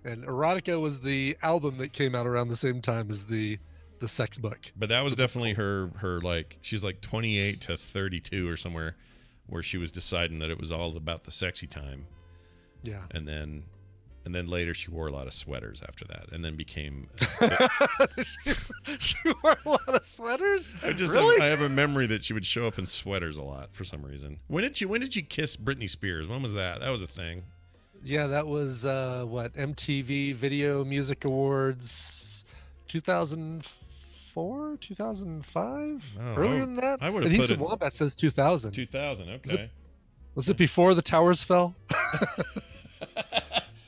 S6: And Erotica was the album that came out around the same time as the sex book.
S1: But that was definitely her like, she's like 28 to 32 or somewhere, where she was deciding that it was all about the sexy time.
S6: Yeah.
S1: And then later she wore a lot of sweaters after that, and then became
S6: she wore a lot of sweaters?
S1: I have a memory that she would show up in sweaters a lot for some reason. When did you kiss Britney Spears? When was that? That was a thing.
S6: Yeah, that was MTV Video Music Awards 2004, 2005? Earlier than that?
S1: I would have put it.
S6: Wombat says 2000.
S1: 2000, okay.
S6: Was it before the towers fell?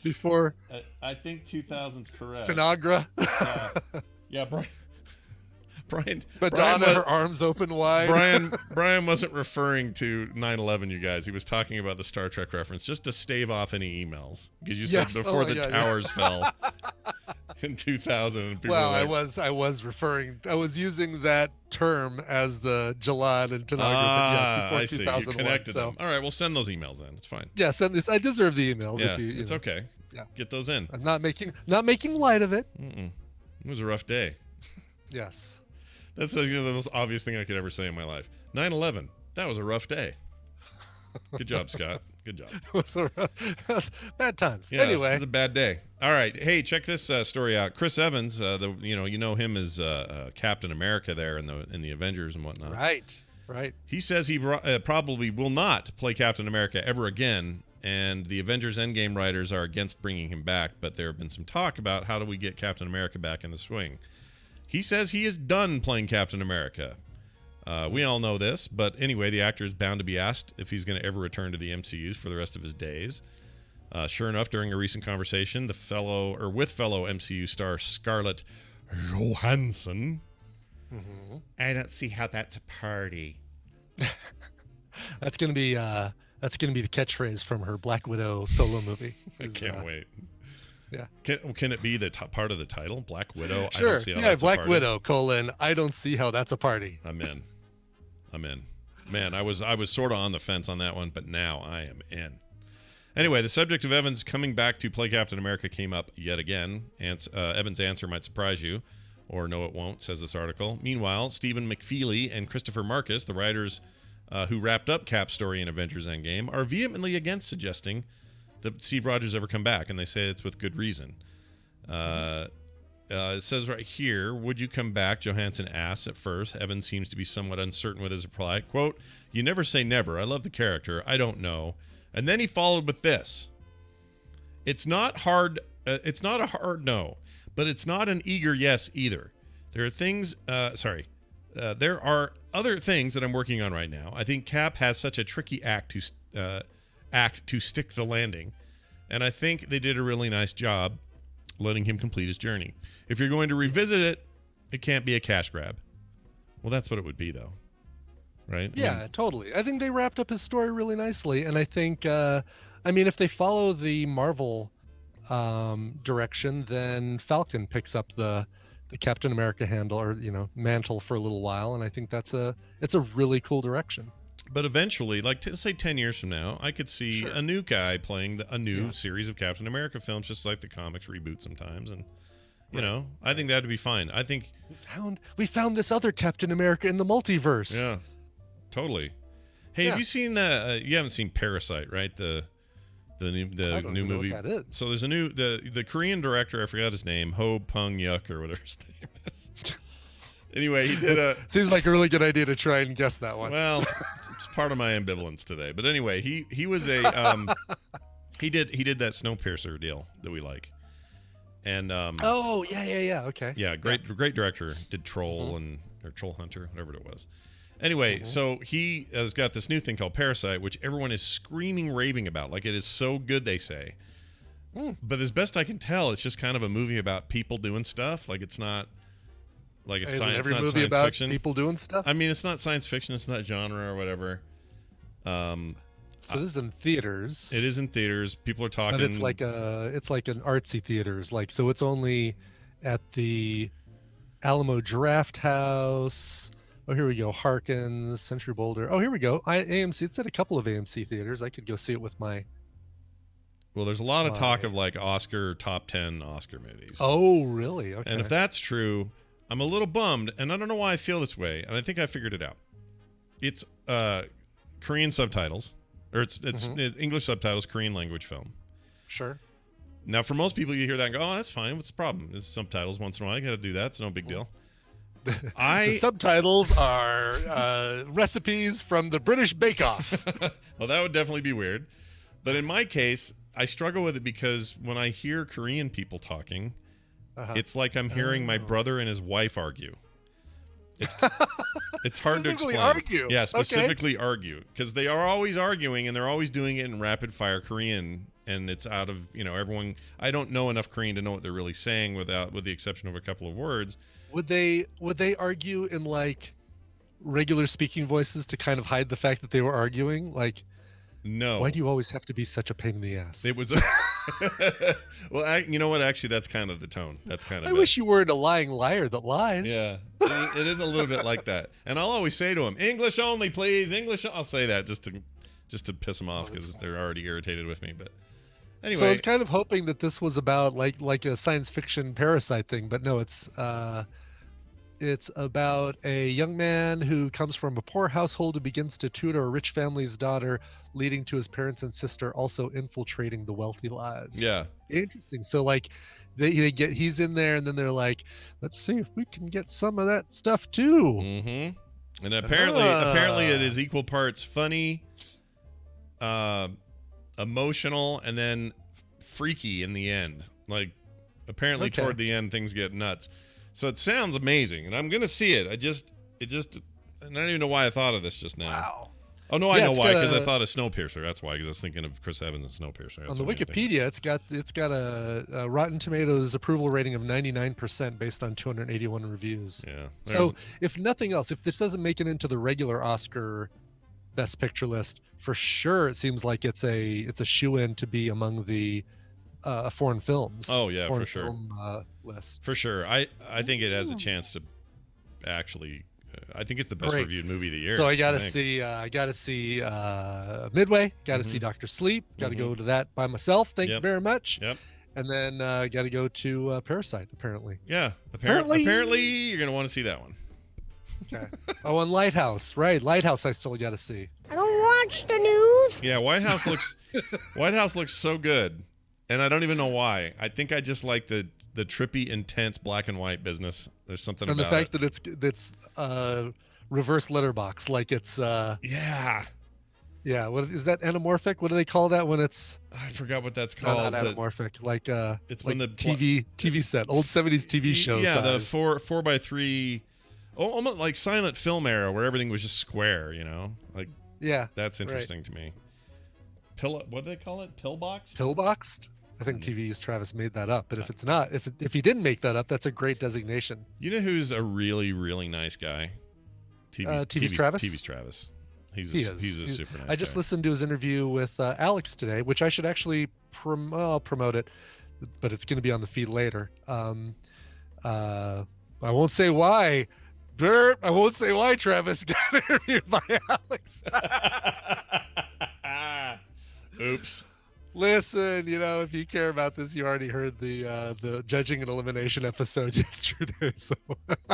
S6: Before?
S1: I think 2000's correct.
S6: Tanagra?
S1: Yeah, Brian.
S6: Madonna, her arms open wide.
S1: Brian wasn't referring to 9/11, you guys. He was talking about the Star Trek reference, just to stave off any emails, because you said before the towers fell in 2000. And
S6: well, I was using that term as the Jalad and Tanagra.
S1: I
S6: before
S1: see.
S6: 2001.
S1: You connected them. All right, well, send those emails then. It's fine.
S6: Yeah, send this. I deserve the emails.
S1: Yeah,
S6: if you
S1: it's
S6: know.
S1: okay.
S6: Yeah,
S1: get those in.
S6: I'm not making light of it.
S1: It was a rough day.
S6: Yes.
S1: That's the most obvious thing I could ever say in my life. 9/11. That was a rough day. Good job, Scott. Good job.
S6: It was bad times.
S1: Yeah,
S6: anyway,
S1: it was a bad day. All right. Hey, check this story out. Chris Evans, you know him as Captain America there in the Avengers and whatnot.
S6: Right.
S1: He says he probably will not play Captain America ever again, and the Avengers Endgame writers are against bringing him back. But there have been some talk about how do we get Captain America back in the swing. He says he is done playing Captain America. We all know this, but anyway, the actor is bound to be asked if he's going to ever return to the MCU for the rest of his days. Sure enough, during a recent conversation, with fellow MCU star Scarlett Johansson, I don't see how that's a party.
S6: That's gonna be the catchphrase from her Black Widow solo movie.
S1: I can't wait.
S6: Yeah.
S1: Can it be the part of the title, Black Widow?
S6: Sure.
S1: I don't see how that's
S6: Black
S1: a party.
S6: Widow, I don't see how that's a party.
S1: I'm in. Man, I was sort of on the fence on that one, but now I am in. Anyway, the subject of Evans coming back to play Captain America came up yet again. Evans' answer might surprise you, or no, it won't, says this article. Meanwhile, Stephen McFeely and Christopher Marcus, the writers who wrapped up Cap's story in Avengers Endgame, are vehemently against suggesting that Steve Rogers ever come back, and they say it's with good reason. It says right here, would you come back? Johansson asks at first. Evans seems to be somewhat uncertain with his reply. Quote, you never say never. I love the character. I don't know. And then he followed with this. It's not hard. It's not a hard no, but it's not an eager yes either. There are things, there are other things that I'm working on right now. I think Cap has such a tricky act to stick the landing, and I think they did a really nice job letting him complete his journey. If you're going to revisit it, it can't be a cash grab. Well, that's what it would be, though. Right?
S6: Yeah, totally. I think they wrapped up his story really nicely. And I think, if they follow the Marvel direction, then Falcon picks up the Captain America handle or, mantle for a little while. And I think it's a really cool direction.
S1: But eventually, like say 10 years from now, I could see a new guy playing a new series of Captain America films, just like the comics reboot sometimes. And, I think that would be fine. I think
S6: we found this other Captain America in the multiverse.
S1: Yeah, totally. Hey, have you seen you haven't seen Parasite, right? The new movie.
S6: What that is.
S1: So there's a new the Korean director. I forgot his name. Ho Pung Yuk or whatever his name is. Anyway, he did
S6: seems like a really good idea to try and guess that one.
S1: Well, it's part of my ambivalence today. But anyway, he was a he did that Snowpiercer deal that we like. And
S6: okay.
S1: Yeah, great director. Did Troll or Troll Hunter, whatever it was. Anyway, so he has got this new thing called Parasite, which everyone is screaming, raving about. Like, it is so good, they say. But as best I can tell, it's just kind of a movie about people doing stuff. Like, it's not like it's science.
S6: Every movie
S1: science
S6: about
S1: fiction.
S6: People doing stuff.
S1: I mean, it's not science fiction. It's not genre or whatever.
S6: So this is in theaters.
S1: It is in theaters. People are talking.
S6: And it's like an artsy theaters. Like, so it's only at the Alamo Draft House. Oh, here we go. Harkins, Century Boulder. Oh, here we go. AMC. It's at a couple of AMC theaters. I could go see it with my.
S1: Well, there's a lot of talk of like top 10 Oscar movies.
S6: Oh, really? Okay.
S1: And if that's true, I'm a little bummed, and I don't know why I feel this way, and I think I figured it out. It's Korean subtitles, or it's English subtitles, Korean language film.
S6: Sure.
S1: Now, for most people, you hear that and go, "Oh, that's fine. What's the problem? It's subtitles once in a while. You got to do that. It's no big deal."
S6: The subtitles are recipes from the British Bake Off.
S1: Well, that would definitely be weird. But in my case, I struggle with it because when I hear Korean people talking, it's like I'm hearing my brother and his wife argue. It's hard to explain.
S6: Argue.
S1: Yeah, specifically argue, because they are always arguing and they're always doing it in rapid fire Korean, and it's out of everyone. I don't know enough Korean to know what they're really saying with the exception of a couple of words.
S6: Would they argue in like regular speaking voices to kind of hide the fact that they were arguing? Like,
S1: no.
S6: Why do you always have to be such a pain in the ass?
S1: It was. Well, you know what? Actually, that's kind of the tone. That's kind of.
S6: I wish you weren't a lying liar that lies.
S1: Yeah, it is a little bit like that. And I'll always say to them, "English only, please. English." I'll say that just to piss them off because they're already irritated with me. But anyway,
S6: so I was kind of hoping that this was about like a science fiction Parasite thing, but no, it's about a young man who comes from a poor household who begins to tutor a rich family's daughter, leading to his parents and sister also infiltrating the wealthy lives.
S1: Yeah.
S6: Interesting. So like he's in there and then they're like, let's see if we can get some of that stuff too.
S1: Mm-hmm. And apparently it is equal parts funny, emotional, and then freaky in the end. Like apparently toward the end things get nuts. So it sounds amazing, and I'm gonna see it. I don't even know why I thought of this just now.
S6: Wow.
S1: Oh no, I know why, because I thought of Snowpiercer. That's why, because I was thinking of Chris Evans and Snowpiercer.
S6: On the Wikipedia, it's got a Rotten Tomatoes approval rating of 99% based on 281 reviews.
S1: Yeah.
S6: So if nothing else, if this doesn't make it into the regular Oscar Best Picture list, for sure it seems like it's a shoe-in to be among the foreign films.
S1: Oh yeah,
S6: foreign
S1: for sure.
S6: Film, list.
S1: For sure. I think it has a chance to actually. I think it's the best reviewed movie of the year.
S6: So I gotta see Midway. Got to see Dr. Sleep. Got to go to that by myself. Thank you very much.
S1: Yep.
S6: And then got to go to Parasite. Apparently.
S1: Yeah. Apparently, you're gonna want to see that one.
S6: Okay. Oh, and Lighthouse. Right. Lighthouse. I still got to see.
S4: I don't watch the news.
S1: Yeah. White House looks so good, and I don't even know why. I think I just like the trippy, intense black and white business. There's something
S6: and
S1: about
S6: the fact
S1: it.
S6: that it's reverse letterbox, like it's
S1: yeah.
S6: What is that, anamorphic? What do they call that when it's?
S1: I forgot what that's called.
S6: Not anamorphic. Like
S1: it's
S6: like
S1: when the
S6: TV set, old 70s TV show.
S1: Yeah,
S6: size.
S1: the 4x3, almost like silent film era where everything was just square. Like
S6: yeah,
S1: that's interesting to me. What do they call it? Pillboxed.
S6: Pillboxed. I think TV's Travis made that up, but if it's not, if he didn't make that up, that's a great designation.
S1: You know who's a really, really nice guy?
S6: TV's Travis?
S1: TV's Travis. He's a super nice guy.
S6: I just listened to his interview with Alex today, which I should actually promote it, but it's going to be on the feed later. I won't say why. Bert, I won't say why Travis got interviewed by Alex.
S1: Oops.
S6: Listen, if you care about this, you already heard the judging and elimination episode yesterday. So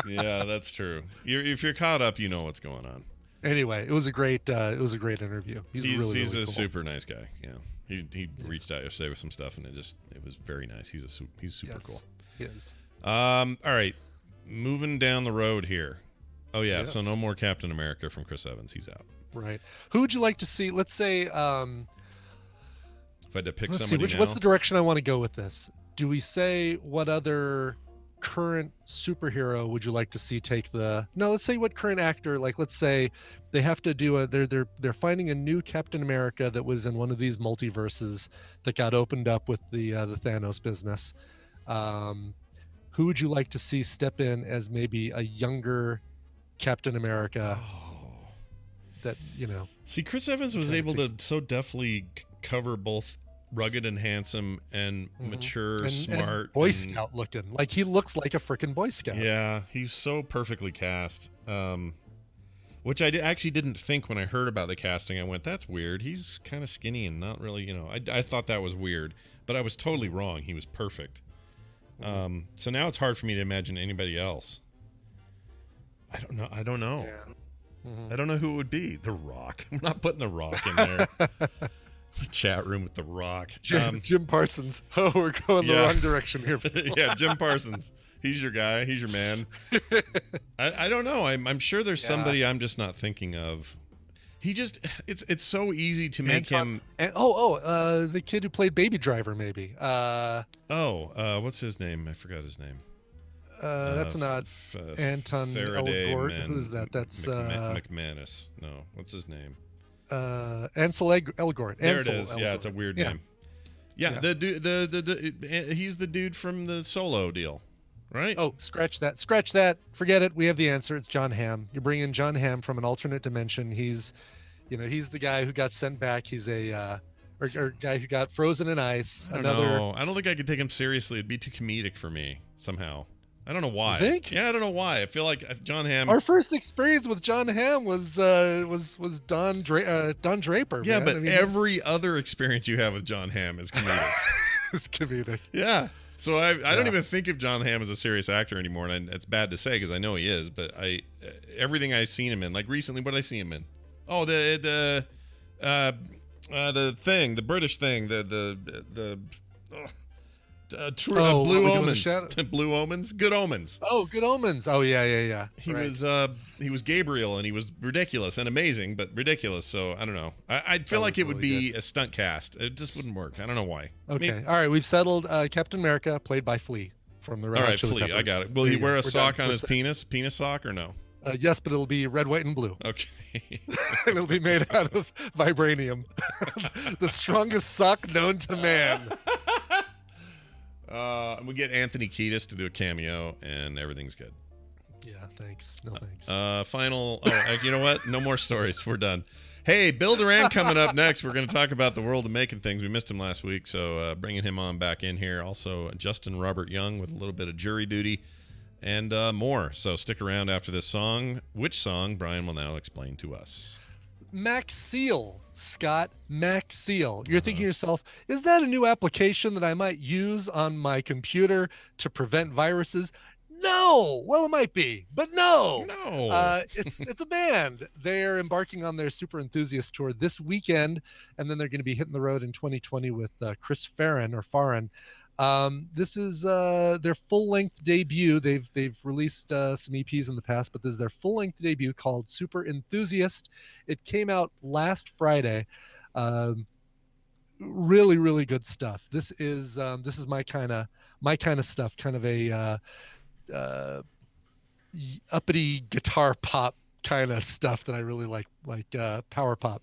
S1: yeah, that's true. If you're caught up, you know what's going on.
S6: Anyway, it was a great interview. He's
S1: a
S6: cool.
S1: super nice guy. Yeah, he reached out yesterday with some stuff, and it was very nice. He's super cool.
S6: He is.
S1: All right, moving down the road here. Oh yeah,
S6: Yes.
S1: So no more Captain America from Chris Evans. He's out.
S6: Right. Who would you like to see? Let's say.
S1: If I had to pick
S6: Let's see,
S1: somebody now,
S6: what's the direction I want to go with this? Do we say what other current superhero would you like to see take the? No, let's say what current actor. Like, let's say they have to do they're finding a new Captain America that was in one of these multiverses that got opened up with the Thanos business. Who would you like to see step in as maybe a younger Captain America? That
S1: See, Chris Evans was able to so deftly cover both rugged and handsome and mature,
S6: and
S1: smart,
S6: Boy Scout looking. Like, he looks like a freaking Boy Scout.
S1: Yeah, he's so perfectly cast. Which I actually didn't think when I heard about the casting. I went, that's weird. He's kind of skinny and not really, I thought that was weird, but I was totally wrong. He was perfect. So now it's hard for me to imagine anybody else. I don't know.
S6: Yeah.
S1: I don't know who it would be. The Rock. I'm not putting The Rock in there. The chat room with The Rock.
S6: Jim Parsons. Oh, we're going the wrong direction here.
S1: Yeah, Jim Parsons. He's your guy. He's your man. I don't know. I'm sure there's somebody I'm just not thinking of. It's so easy to make him.
S6: The kid who played Baby Driver, maybe.
S1: What's his name? I forgot his name.
S6: That's not Anton Elgort. Who's that? That's
S1: McManus. No, what's his name?
S6: Ansel Elgort.
S1: There
S6: Ansel
S1: it is.
S6: Elgort.
S1: Yeah, it's a weird name. Yeah, the dude. He's the dude from the Solo deal, right?
S6: Oh, scratch that. Forget it. We have the answer. It's John Hamm. You bring in John Hamm from an alternate dimension. He's the guy who got sent back. He's a or guy who got frozen in ice.
S1: I don't think I could take him seriously. It'd be too comedic for me somehow. I don't know why.
S6: You think?
S1: Yeah, I don't know why. I feel like if John Hamm.
S6: Our first experience with John Hamm was Don Draper.
S1: Yeah,
S6: man.
S1: but every other experience you have with John Hamm is comedic.
S6: It's comedic.
S1: Yeah. So I don't even think of John Hamm as a serious actor anymore, and it's bad to say because I know he is. But everything I've seen him in, like recently, what did I see him in? Oh, the thing, the British thing, Blue Omens. Blue Omens? Good Omens.
S6: Oh, Good Omens. Oh, yeah.
S1: He was Gabriel, and he was ridiculous and amazing, but ridiculous. So I don't know. I feel like it would be a stunt cast. It just wouldn't work. I don't know why.
S6: Okay. All right. We've settled Captain America, played by Flea from the Red Hot Chili Peppers.
S1: I got it. Will he wear a sock on his penis sock or no?
S6: Yes, but it'll be red, white, and blue.
S1: Okay.
S6: It'll be made out of vibranium. The strongest sock known to man.
S1: And we get Anthony Kiedis to do a cameo, and everything's good.
S6: Yeah, thanks. No thanks.
S1: Final. You know what? No more stories. We're done. Hey, Bill Duran coming up next. We're going to talk about the world of making things. We missed him last week, so bringing him on back in here. Also, Justin Robert Young with a little bit of jury duty and more. So stick around after this song. Which song Brian will now explain to us.
S6: Max Seal, Scott. Max Seal. You're thinking to yourself, is that a new application that I might use on my computer to prevent viruses? No. Well, it might be, but no. It's a band. They're embarking on their Super Enthusiast tour this weekend, and then they're going to be hitting the road in 2020 with Chris Farren. This is their full-length debut. They've released some EPs in the past, but this is their full-length debut called Super Enthusiast. It came out last Friday. Really, really good stuff. This is my kind of stuff. Kind of a uppity guitar pop kind of stuff that I really like power pop.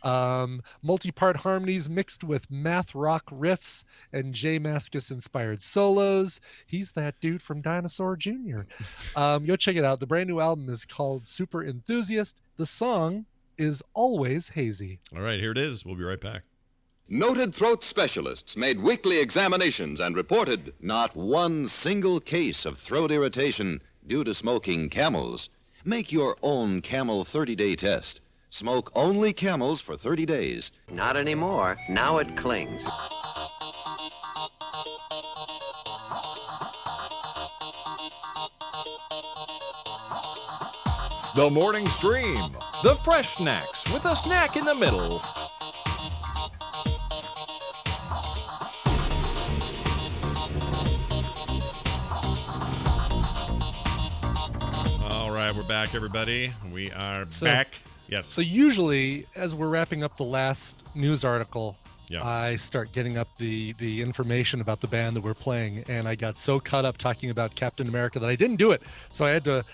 S6: Multi-part harmonies mixed with math rock riffs and J Mascis inspired solos. He's that dude from Dinosaur Jr. Go check it out. The brand new album is called Super Enthusiast. The song is Always Hazy.
S1: All right, here it is. We'll be right back.
S2: Noted throat specialists made weekly examinations and reported
S3: Not one single case of throat irritation due to smoking Camels. Make your own Camel 30-day test. Smoke only Camels for 30 days.
S7: Not anymore. Now it clings.
S5: The morning stream. The fresh snacks with a snack in the middle.
S1: All right, we're back, everybody. We are back. Yes.
S6: So usually, as we're wrapping up the last news article,
S1: Yeah.
S6: I start getting up the information about the band that we're playing, and I got so caught up talking about Captain America that I didn't do it. So I had to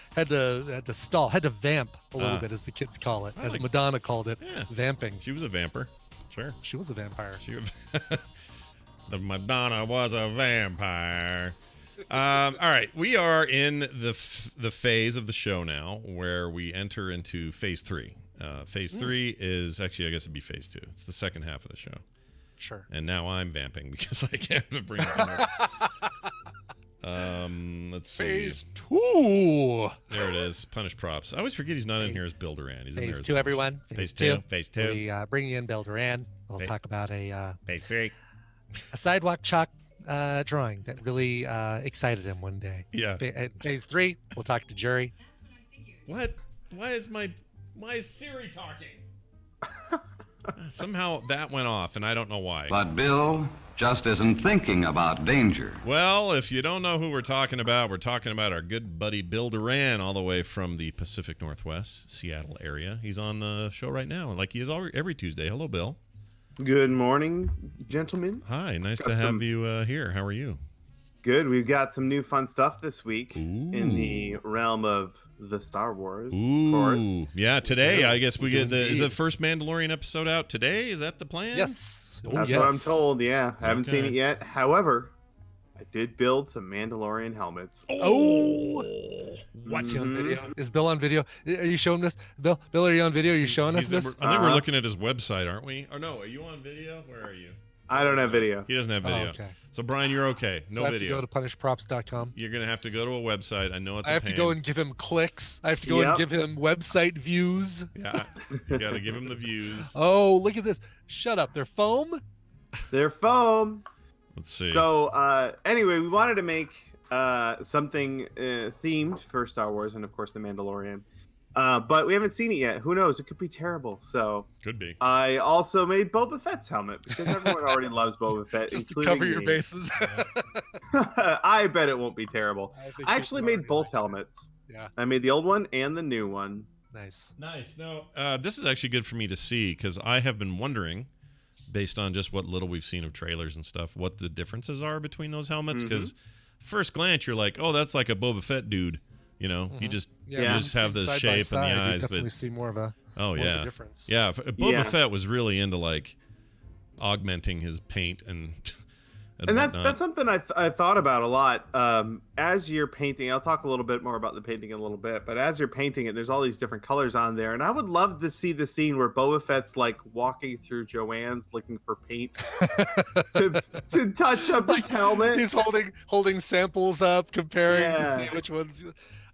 S6: stall, had to vamp a little bit, as the kids call it, as Madonna called it, vamping.
S1: She was a vamper. Sure.
S6: She was a vampire.
S1: The Madonna was a vampire. All right, we are in the phase of the show now where we enter into phase 3. Phase 3 is actually, I guess it'd be phase 2. It's the second half of the show.
S6: Sure.
S1: And now I'm vamping because I can't bring it up. Let's see.
S6: Phase 2.
S1: There it is. Punish props. I always forget he's not in here as Bill Duran. He's in there
S6: Phase
S1: as
S6: 2, everyone.
S1: Phase 2. Phase 2.
S6: We bring in Bill Duran. We'll talk about a
S1: Phase 3.
S6: sidewalk chalk drawing that really excited him one day.
S1: Yeah.
S6: At phase 3, we'll talk to Jury.
S1: What? Why is my Siri talking? Somehow that went off, and I don't know why.
S8: But Bill just isn't thinking about danger.
S1: Well, if you don't know who we're talking about our good buddy Bill Duran, all the way from the Pacific Northwest, Seattle area. He's on the show right now, like he is every Tuesday. Hello, Bill.
S9: Good morning, gentlemen.
S1: Hi, nice to have you here. How are you?
S9: Good. We've got some new fun stuff this week in the realm of the Star Wars. Of course.
S1: Yeah, today I guess we get is the first Mandalorian episode out today? Is that the plan?
S6: Yes.
S9: That's what I'm told. Yeah, I haven't seen it yet. However, I did build some Mandalorian helmets.
S6: Oh, what's on video? Is Bill on video? Are you showing this? Bill, are you on video? Are you showing us this?
S1: I think we're looking at his website, aren't we? Or no, are you on video? Where are you?
S9: I don't have video.
S1: He doesn't have video.
S6: Oh, okay.
S1: So Brian, you're okay. No
S6: so I have
S1: video.
S6: to go to punishprops.com.
S1: You're gonna have to go to a website. I know it's.
S6: I have to go and give him clicks. I have to go and give him website views.
S1: Yeah, you got to give him the views.
S6: Oh, look at this! Shut up. They're foam.
S9: They're foam.
S1: Let's see.
S9: So anyway, we wanted to make something themed for Star Wars and of course the Mandalorian. But we haven't seen it yet. Who knows? It could be terrible. So
S1: could be.
S9: I also made Boba Fett's helmet because everyone already loves Boba Fett,
S6: Just to
S9: including
S6: cover your
S9: me.
S6: bases.
S9: I bet it won't be terrible. I actually made both helmets.
S6: Yeah.
S9: I made the old one and the new one.
S6: Nice.
S1: No, this is actually good for me to see because I have been wondering, based on just what little we've seen of trailers and stuff, what the differences are between those helmets. Because first glance, you're like, oh, that's like a Boba Fett dude. You know, you just have the
S6: Side
S1: shape
S6: by
S1: and the
S6: side, you
S1: eyes,
S6: definitely
S1: but
S6: see more of a difference.
S1: Yeah, Boba Fett was really into like augmenting his paint and
S9: that's something I thought about a lot. As you're painting, I'll talk a little bit more about the painting in a little bit, but as you're painting it, there's all these different colors on there, and I would love to see the scene where Boba Fett's like walking through Joanne's looking for paint to touch up his helmet.
S6: He's holding samples up, comparing to see which ones.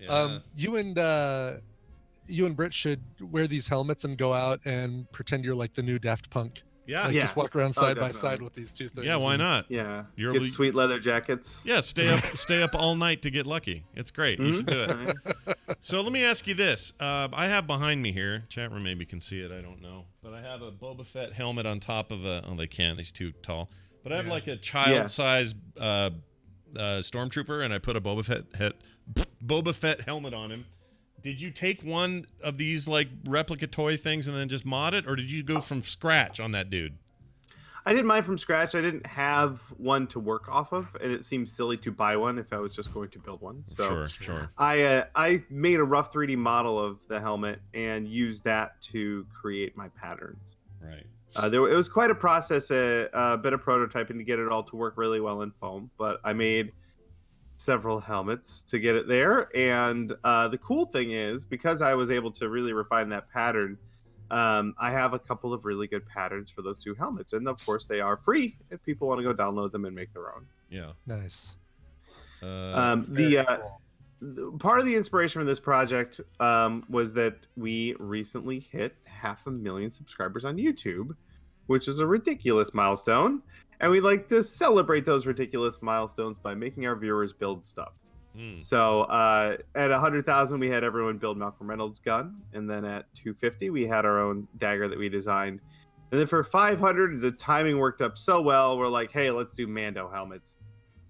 S1: Yeah.
S6: You and Britt should wear these helmets and go out and pretend you're like the new Daft Punk.
S1: Yeah,
S6: like just walk around side by side with these two things.
S1: Yeah, why not?
S9: Yeah, get sweet leather jackets.
S1: Yeah, stay up all night to get lucky. It's great. You should do it. So let me ask you this: I have behind me here, chat room maybe can see it. I don't know, but I have a Boba Fett helmet on top of a. Oh, they can't. He's too tall. But I have like a child-sized stormtrooper, and I put a Boba Fett helmet on him. Did you take one of these like replica toy things and then just mod it, or did you go from scratch on that dude?
S9: I did mine from scratch. I didn't have one to work off of, and it seemed silly to buy one if I was just going to build one. So
S1: Sure.
S9: I made a rough 3D model of the helmet and used that to create my patterns.
S1: Right.
S9: It was quite a process, a bit of prototyping to get it all to work really well in foam. But I made several helmets to get it there. And the cool thing is, because I was able to really refine that pattern, I have a couple of really good patterns for those 2 helmets. And of course, they are free if people want to go download them and make their own.
S1: Yeah.
S6: Nice.
S9: Part of the inspiration for this project was that we recently hit 500,000 subscribers on YouTube, which is a ridiculous milestone. And we like to celebrate those ridiculous milestones by making our viewers build stuff. So at 100,000, we had everyone build Malcolm Reynolds' gun. And then at 250, we had our own dagger that we designed. And then for 500, the timing worked up so well. We're like, hey, let's do Mando helmets.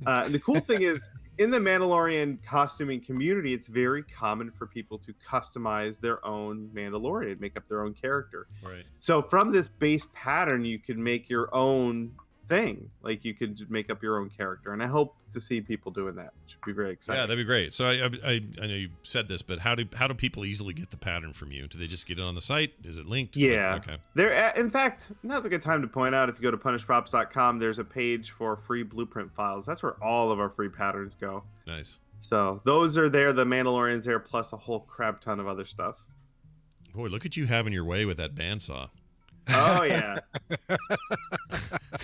S9: And the cool thing is, in the Mandalorian costuming community, it's very common for people to customize their own Mandalorian, make up their own character.
S1: Right.
S9: So from this base pattern, you can make your own thing. Like, you could make up your own character. And I hope to see people doing that. It should be very exciting.
S1: Yeah, that'd be great. So I know you said this, but how do people easily get the pattern from you? Do they just get it on the site? Is it linked?
S9: Yeah.
S1: Okay.
S9: In fact, now's a good time to point out, if you go to punishprops.com, there's a page for free blueprint files. That's where all of our free patterns go.
S1: Nice.
S9: So those are there, the Mandalorian's there, plus a whole crap ton of other stuff.
S1: Boy, look at you having your way with that bandsaw.
S9: Oh, yeah.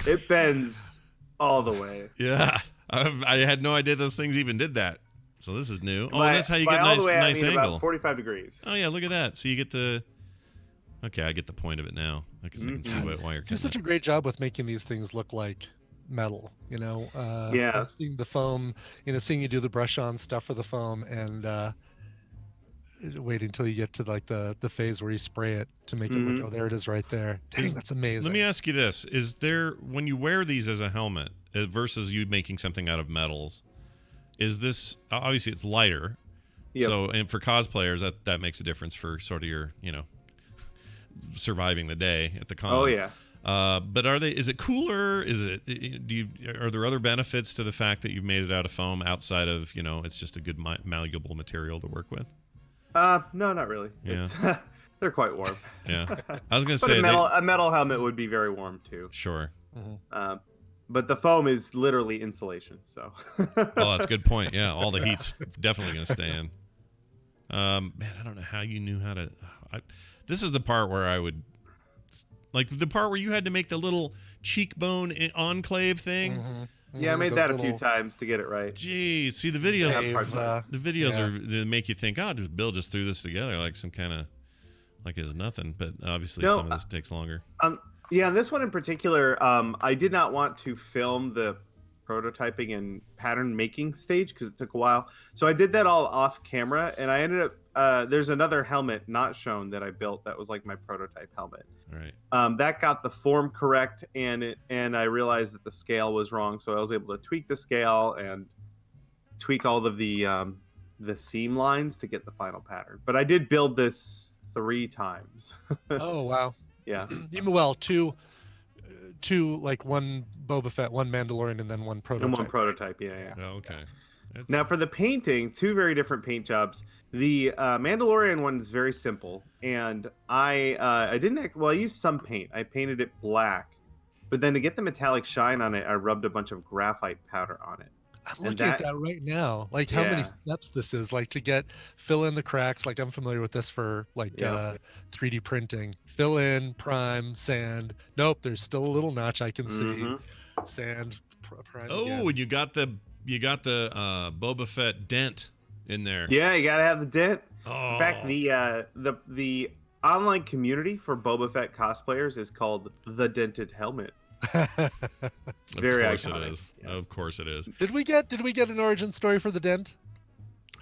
S9: It bends all the way.
S1: Yeah. I had no idea those things even did that. So this is new. That's how you get nice angle.
S9: About 45 degrees.
S1: Oh, yeah, look at that. So you get the... Okay, I get the point of it now. Because I can see why you're
S6: do such a great job with making these things look like metal,
S9: Yeah.
S6: Seeing the foam, seeing you do the brush on stuff for the foam, and waiting until you get to like the phase where you spray it to make it look, oh, there it is right there. Dang, that's amazing.
S1: Let me ask you this. Is there, when you wear these as a helmet versus you making something out of metals, is this, obviously it's lighter.
S9: Yep.
S1: So, and for cosplayers, that makes a difference for sort of your, surviving the day at the con.
S9: Oh, yeah.
S1: But is it cooler? Are there other benefits to the fact that you've made it out of foam outside of, it's just a good malleable material to work with?
S9: No, not really.
S1: Yeah.
S9: They're quite warm.
S1: Yeah. I was going to say
S9: a metal helmet would be very warm too.
S1: Sure.
S9: But the foam is literally insulation, so.
S1: Oh, that's a good point. Yeah, all the heat's definitely going to stay in. Man, I don't know how you knew how to. This is the part where I would, like the part where you had to make the little cheekbone enclave thing.
S9: Yeah, I made that a few times to get it right.
S1: Geez, see the videos. The videos
S6: yeah.
S1: they make you think, oh, Bill just threw this together like some kind of, like it's nothing. But obviously, some of this takes longer.
S9: Yeah, and this one in particular, I did not want to film the prototyping and pattern making stage because it took a while. So I did that all off camera, and I ended up there's another helmet not shown that I built that was like my prototype helmet.
S1: Right.
S9: That got the form correct, and I realized that the scale was wrong, so I was able to tweak the scale and tweak all of the seam lines to get the final pattern. But I did build this 3 times.
S6: Oh wow.
S9: Yeah.
S6: Well, two, like one Boba Fett, one Mandalorian, and then one prototype.
S9: And one prototype, yeah.
S1: Oh, okay.
S9: Now for the painting, 2 very different paint jobs. The Mandalorian one is very simple, and I used some paint. I painted it black, but then to get the metallic shine on it, I rubbed a bunch of graphite powder on it.
S6: I'm looking at that right now. Like how many steps this is, like to fill in the cracks. Like I'm familiar with this for 3D printing. Fill in, prime, sand. Nope, there's still a little notch I can see. Sand, prime.
S1: Oh,
S6: again.
S1: and you got the Boba Fett dent in there.
S9: Yeah, you gotta have the dent.
S1: Oh.
S9: In fact, the online community for Boba Fett cosplayers is called The Dented Helmet. Very
S1: of course
S9: iconic.
S1: It is.
S9: Yes.
S1: Of course it is.
S6: Did we get an origin story for the dent?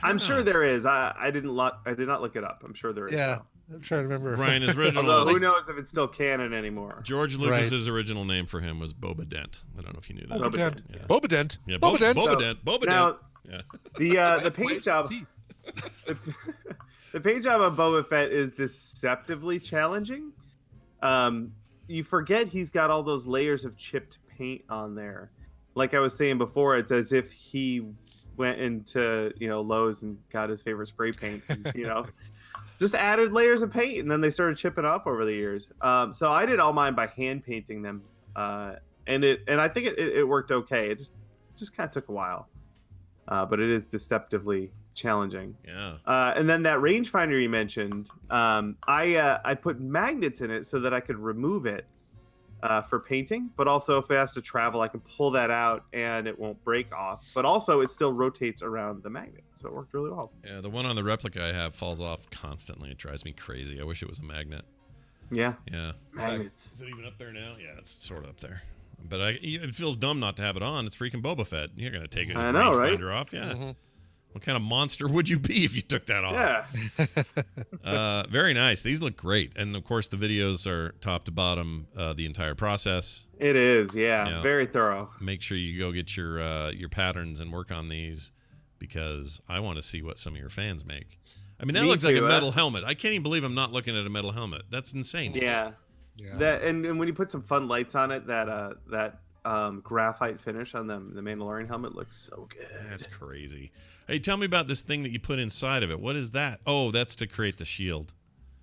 S9: I'm sure there is. I did not look it up. I'm sure there is.
S6: Yeah,
S9: now.
S6: I'm trying to remember.
S1: Brian, his original.
S9: Although who knows if it's still canon anymore?
S1: George Lucas's original name for him was Boba Dent. I don't know if you knew that.
S6: Boba Dent.
S1: Yeah.
S6: Boba Dent.
S1: Yeah,
S6: Boba Dent.
S1: Boba Dent. Boba
S9: Now,
S1: Dent. Yeah.
S9: the paint job. The paint job on Boba Fett is deceptively challenging. You forget he's got all those layers of chipped paint on there. Like I was saying before, it's as if he went into Lowe's and got his favorite spray paint. And, just added layers of paint, and then they started chipping off over the years. So I did all mine by hand painting them, and I think it worked okay. It just kind of took a while, but it is deceptively challenging.
S1: Yeah.
S9: And then that rangefinder you mentioned, I put magnets in it so that I could remove it for painting, but also if it has to travel, I can pull that out and it won't break off. But also, it still rotates around the magnet, so it worked really well.
S1: Yeah, the one on the replica I have falls off constantly. It drives me crazy. I wish it was a magnet.
S9: Yeah.
S1: Yeah.
S9: Magnets.
S1: Is it even up there now? Yeah, it's sort of up there. But it feels dumb not to have it on. It's freaking Boba Fett. You're gonna take it
S9: I know, right?
S1: off. Yeah. Mm-hmm. What kind of monster would you be if you took that off?
S9: Yeah.
S1: Very nice. These look great. And, of course, the videos are top to bottom, the entire process.
S9: It is, yeah. Very thorough.
S1: Make sure you go get your patterns and work on these because I want to see what some of your fans make. I mean, that looks like a metal helmet. I can't even believe I'm not looking at a metal helmet. That's insane.
S9: Yeah. That and when you put some fun lights on it, that graphite finish on the Mandalorian helmet looks so good.
S1: That's crazy. Hey, tell me about this thing that you put inside of it. What is that? Oh, that's to create the shield.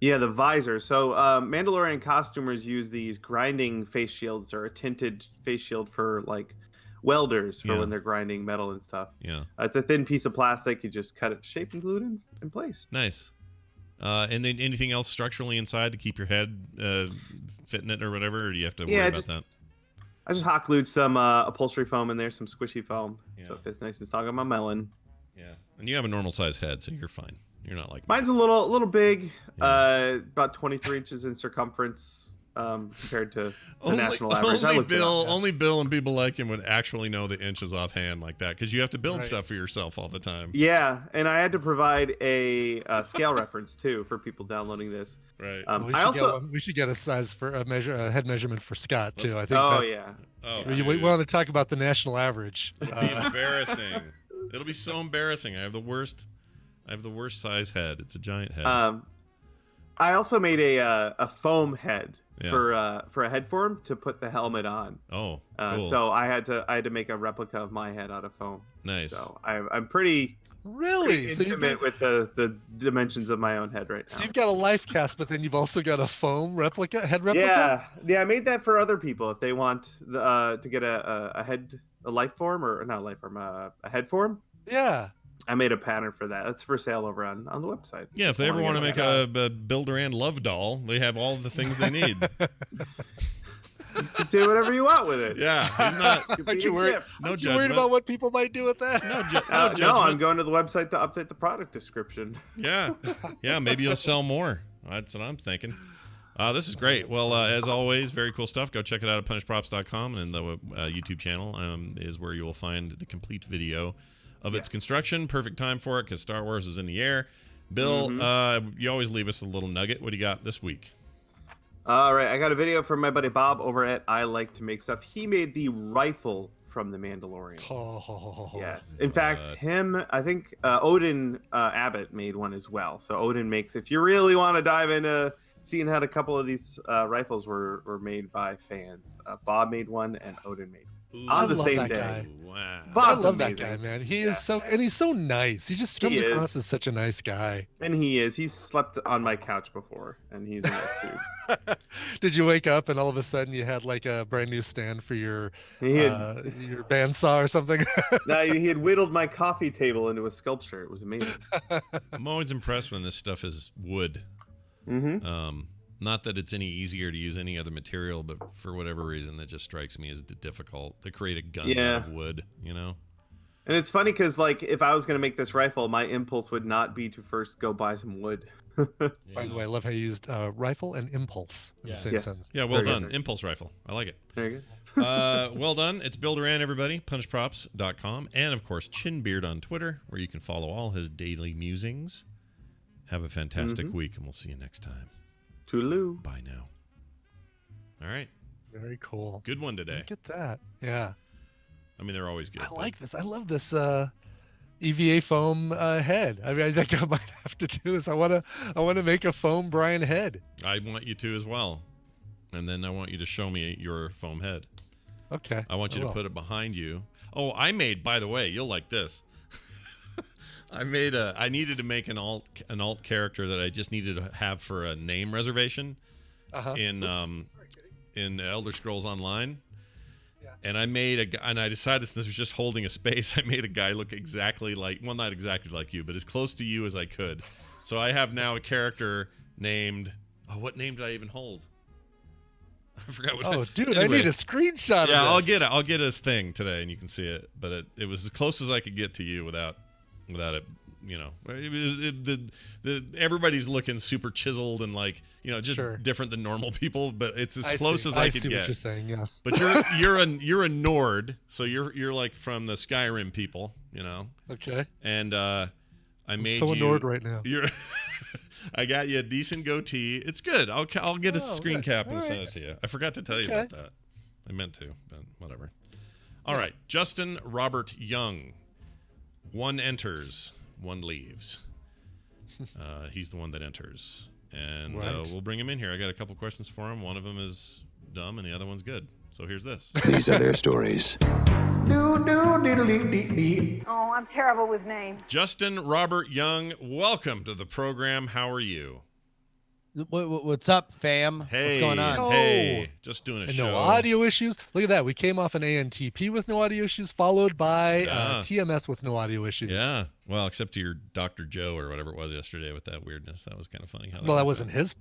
S9: Yeah, the visor. So Mandalorian costumers use these grinding face shields or a tinted face shield for like welders for when they're grinding metal and stuff.
S1: Yeah.
S9: It's a thin piece of plastic. You just cut it, shape, and glue it in place.
S1: Nice. And then anything else structurally inside to keep your head fitting it or whatever, or do you have to worry about that?
S9: I just hot glued some upholstery foam in there, some squishy foam, so it fits nice and snug on my melon.
S1: Yeah, and you have a normal size head, so you're fine. You're not like
S9: mine's a little big, about 23 inches in circumference compared to the national average.
S1: Only Bill and people like him would actually know the inches offhand like that because you have to build stuff for yourself all the time.
S9: Yeah, and I had to provide a scale reference too for people downloading this.
S1: Right.
S6: We should get a size for a head measurement for Scott too. I think.
S9: We
S6: want to talk about the national average.
S1: It'd be embarrassing. It'll be so embarrassing. I have the worst size head. It's a giant head.
S9: I also made a foam head for a head form to put the helmet on.
S1: Oh, cool.
S9: So I had to make a replica of my head out of foam.
S1: Nice.
S9: So I'm pretty intimate with the dimensions of my own head right now.
S6: So you've got a life cast, but then you've also got a foam head replica.
S9: Yeah. I made that for other people if they want to get a life form or not a life form, a head form.
S6: Yeah.
S9: I made a pattern for that. That's for sale over on the website.
S1: Yeah, if they ever want to make a Builder and Love doll, they have all the things they need.
S9: You can do whatever you want with it.
S1: Yeah, he's not.
S6: Aren't you worried?
S1: No
S6: judgment. You worried about what people might do with that?
S1: No judgment.
S9: No, I'm going to the website to update the product description.
S1: Yeah, maybe you'll sell more. That's what I'm thinking. This is great. Well, as always, very cool stuff. Go check it out at punishprops.com, and the YouTube channel is where you will find the complete video of its construction. Perfect time for it because Star Wars is in the air. Bill, you always leave us a little nugget. What do you got this week?
S9: All right, I got a video from my buddy Bob over at I Like to Make Stuff. He made the rifle from The Mandalorian. Yes. In fact, I think Odin Abbott made one as well. So Odin makes, if you really want to dive into seeing how a couple of these rifles were made by fans, Bob made one and Odin made one. On the same day.
S6: Guy.
S1: Wow.
S6: Bob's I love amazing. That guy, man. He is and he's so nice. He just comes across as such a nice guy.
S9: And he is. He's slept on my couch before, and he's a nice dude.
S6: Did you wake up and all of a sudden you had like a brand new stand for your bandsaw or something?
S9: No, he had whittled my coffee table into a sculpture. It was amazing.
S1: I'm always impressed when this stuff is wood.
S9: Mm-hmm.
S1: Not that it's any easier to use any other material, but for whatever reason, that just strikes me as difficult to create a gun out of wood, you know?
S9: And it's funny because, like, if I was going to make this rifle, my impulse would not be to first go buy some wood.
S6: By the way, I love how you used rifle and impulse in the same sentence.
S1: Yeah, well done. Impulse rifle. I like it.
S9: Very good.
S1: Well done. It's Bill Duran, everybody. punishprops.com. And, of course, Chinbeard on Twitter, where you can follow all his daily musings. Have a fantastic week, and we'll see you next time.
S9: Toodaloo.
S1: Bye now. All right.
S6: Very cool.
S1: Good one today.
S6: Look at that. Yeah.
S1: I mean, they're always good.
S6: I like this. I love this EVA foam head. I mean, I think I might have to do this. I want to make a foam Brian head.
S1: I want you to as well. And then I want you to show me your foam head.
S6: Okay.
S1: I want you to put it behind you. Oh, by the way, you'll like this. I needed to make an alt character that I just needed to have for a name reservation in Elder Scrolls Online. And I decided, since it was just holding a space, I made a guy look exactly like, well, not exactly like you, but as close to you as I could. So I have now a character named, what name did I even hold? I forgot what.
S6: Dude,
S1: anyway,
S6: I need a screenshot of this.
S1: I'll get his thing today, and you can see it. But it was as close as I could get to you without it. Everybody's looking super chiseled and just different than normal people. But it's as close as I could
S6: see
S1: get.
S6: What you're saying, yes.
S1: But you're a Nord, so you're like from the Skyrim people,
S6: Okay.
S1: And I made
S6: I'm so
S1: you
S6: Nord right now.
S1: I got you a decent goatee. It's good. I'll get a screen cap and send it to you. I forgot to tell you about that. I meant to, but whatever. All right. Justin Robert Young. One enters, one leaves. He's the one that enters. And we'll bring him in here. I got a couple questions for him. One of them is dumb and the other one's good. So here's this.
S10: These are their stories.
S11: Oh, I'm terrible with names.
S1: Justin Robert Young, welcome to the program. How are you?
S12: What's up, fam?
S1: Hey,
S12: what's going on?
S1: Hey, just doing a show.
S6: No audio issues. Look at that. We came off an ANTP with no audio issues, followed by TMS with no audio issues.
S1: Yeah. Well, except to your Dr. Joe or whatever it was yesterday with that weirdness. That was kind of funny.
S6: That wasn't his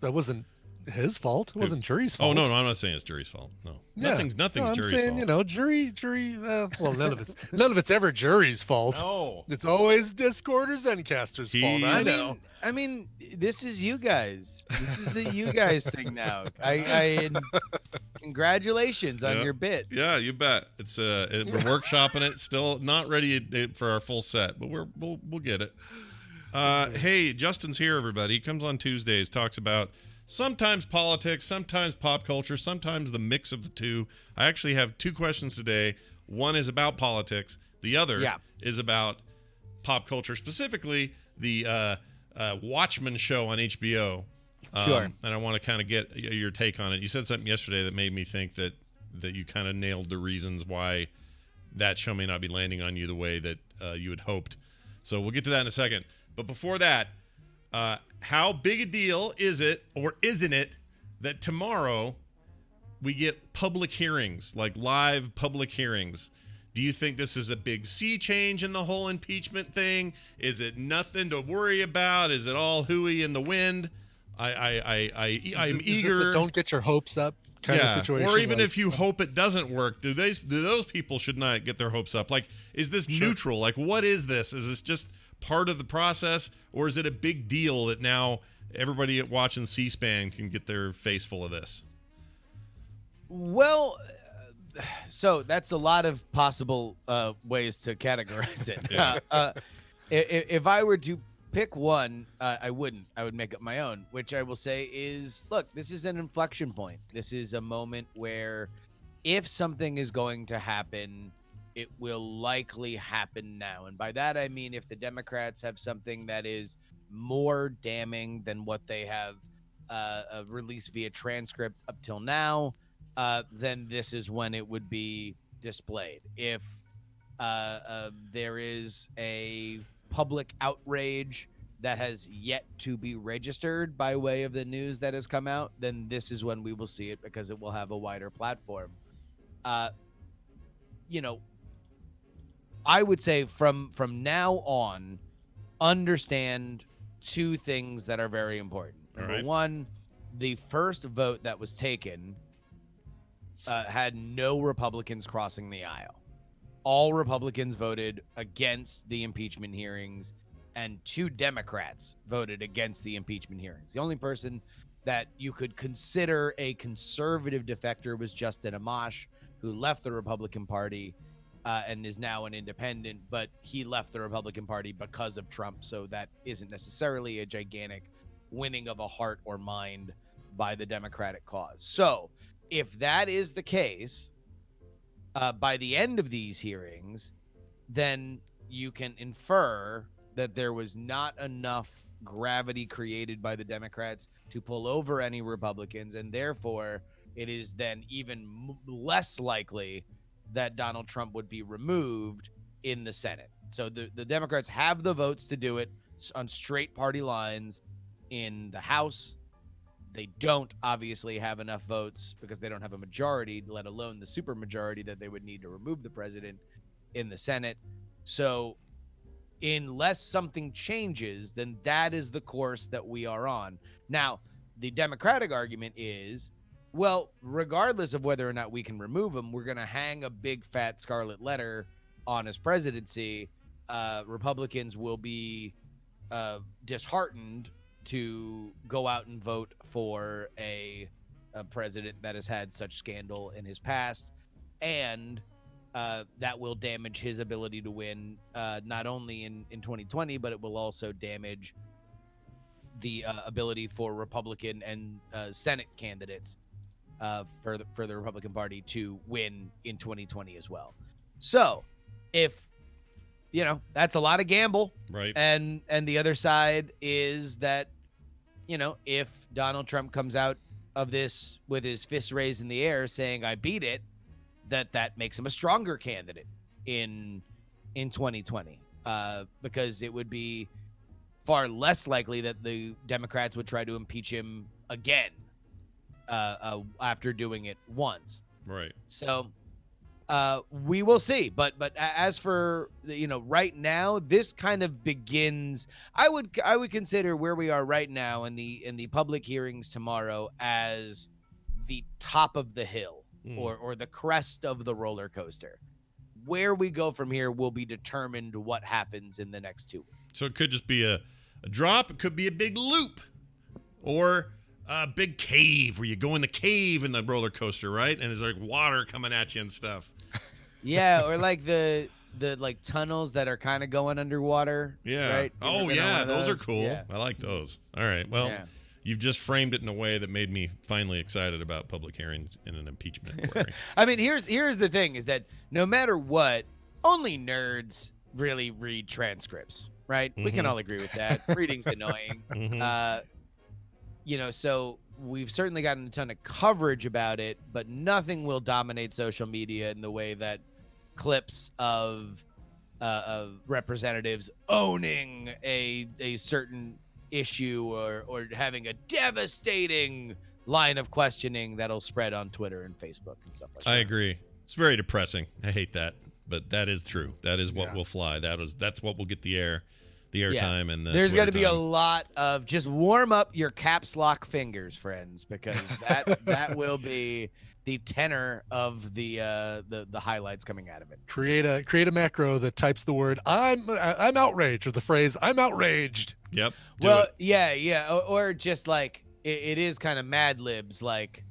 S6: fault. It wasn't jury's fault.
S1: Oh no, I'm not saying it's jury's fault. No, nothing's
S6: I'm
S1: jury's
S6: saying,
S1: fault.
S6: Jury. Well, none of it's ever jury's fault.
S1: No,
S6: it's always Discord or Zencaster's fault. I know.
S12: I mean, this is you guys. This is a you guys thing now. Congratulations on your bit.
S1: Yeah, you bet. It's we're workshopping it. Still not ready for our full set, but we'll get it. Hey, Justin's here, everybody. He comes on Tuesdays, talks about sometimes politics, sometimes pop culture, sometimes the mix of the two. I actually have two questions today. One is about politics. The other is about pop culture, specifically the Watchmen show on HBO.
S12: Sure.
S1: And I want to kind of get your take on it. You said something yesterday that made me think that you kind of nailed the reasons why that show may not be landing on you the way that you had hoped. So we'll get to that in a second. But before that, how big a deal is it, or isn't it, that tomorrow we get public hearings, like live public hearings? Do you think this is a big sea change in the whole impeachment thing? Is it nothing to worry about? Is it all hooey in the wind? I'm eager.
S6: This a don't get your hopes up kind of situation.
S1: Or even if you hope it doesn't work, do those people should not get their hopes up? Like, is this neutral? Like, what is this? Is this just part of the process, or is it a big deal that now everybody watching C-SPAN can get their face full of this?
S12: Well, so that's a lot of possible ways to categorize it.
S1: Yeah.
S12: If I were to pick one, I wouldn't. I would make up my own, which I will say is, look, this is an inflection point. This is a moment where if something is going to happen, it will likely happen now. And by that, I mean, if the Democrats have something that is more damning than what they have released via transcript up till now, then this is when it would be displayed. If there is a public outrage that has yet to be registered by way of the news that has come out, then this is when we will see it, because it will have a wider platform. I would say from now on, understand two things that are very important. Number one, the first vote that was taken had no Republicans crossing the aisle. All Republicans voted against the impeachment hearings, and 2 Democrats voted against the impeachment hearings. The only person that you could consider a conservative defector was Justin Amash, who left the Republican Party and is now an independent, but he left the Republican Party because of Trump, so that isn't necessarily a gigantic winning of a heart or mind by the Democratic cause. So if that is the case, by the end of these hearings, then you can infer that there was not enough gravity created by the Democrats to pull over any Republicans, and therefore it is then even less likely that Donald Trump would be removed in the Senate. So the Democrats have the votes to do it on straight party lines in the House. They don't obviously have enough votes because they don't have a majority, let alone the supermajority that they would need to remove the president in the Senate. So unless something changes, then that is the course that we are on. Now, the Democratic argument is, well, regardless of whether or not we can remove him, we're going to hang a big fat scarlet letter on his presidency. Republicans will be disheartened to go out and vote for a president that has had such scandal in his past, and that will damage his ability to win, not only in 2020, but it will also damage the ability for Republican and Senate candidates for the Republican Party to win in 2020 as well. So if that's a lot of gamble,
S1: right?
S12: And the other side is that, if Donald Trump comes out of this with his fists raised in the air saying I beat it, that makes him a stronger candidate in 2020, because it would be far less likely that the Democrats would try to impeach him again after doing it once.
S1: Right.
S12: So we will see. But as for right now, this kind of begins. I would consider where we are right now in the public hearings tomorrow as the top of the hill, or the crest of the roller coaster. Where we go from here will be determined what happens in the next 2 weeks.
S1: So it could just be a drop. It could be a big loop, or a big cave where you go in the cave in the roller coaster, right? And there's like water coming at you and stuff.
S12: Yeah, or like the like tunnels that are kind of going underwater.
S1: Yeah.
S12: Right?
S1: Oh yeah, those are cool.
S12: Yeah.
S1: I like those. All right. Well, you've just framed it in a way that made me finally excited about public hearings in an impeachment inquiry.
S12: I mean, here's the thing: is that no matter what, only nerds really read transcripts, right? We can all agree with that. Reading's annoying. So we've certainly gotten a ton of coverage about it, but nothing will dominate social media in the way that clips of representatives owning a certain issue or having a devastating line of questioning that'll spread on Twitter and Facebook and stuff like that.
S1: I agree. It's very depressing. I hate that, but that is true. That is what will fly. That's what will get the airtime, and
S12: there's
S1: going
S12: to be a lot of just warm up your caps lock fingers, friends, because that will be the tenor of the highlights coming out of it.
S6: Create a macro that types the word I'm outraged, or the phrase I'm outraged.
S1: Yep.
S12: Yeah, or just like it is kind of Mad Libs, like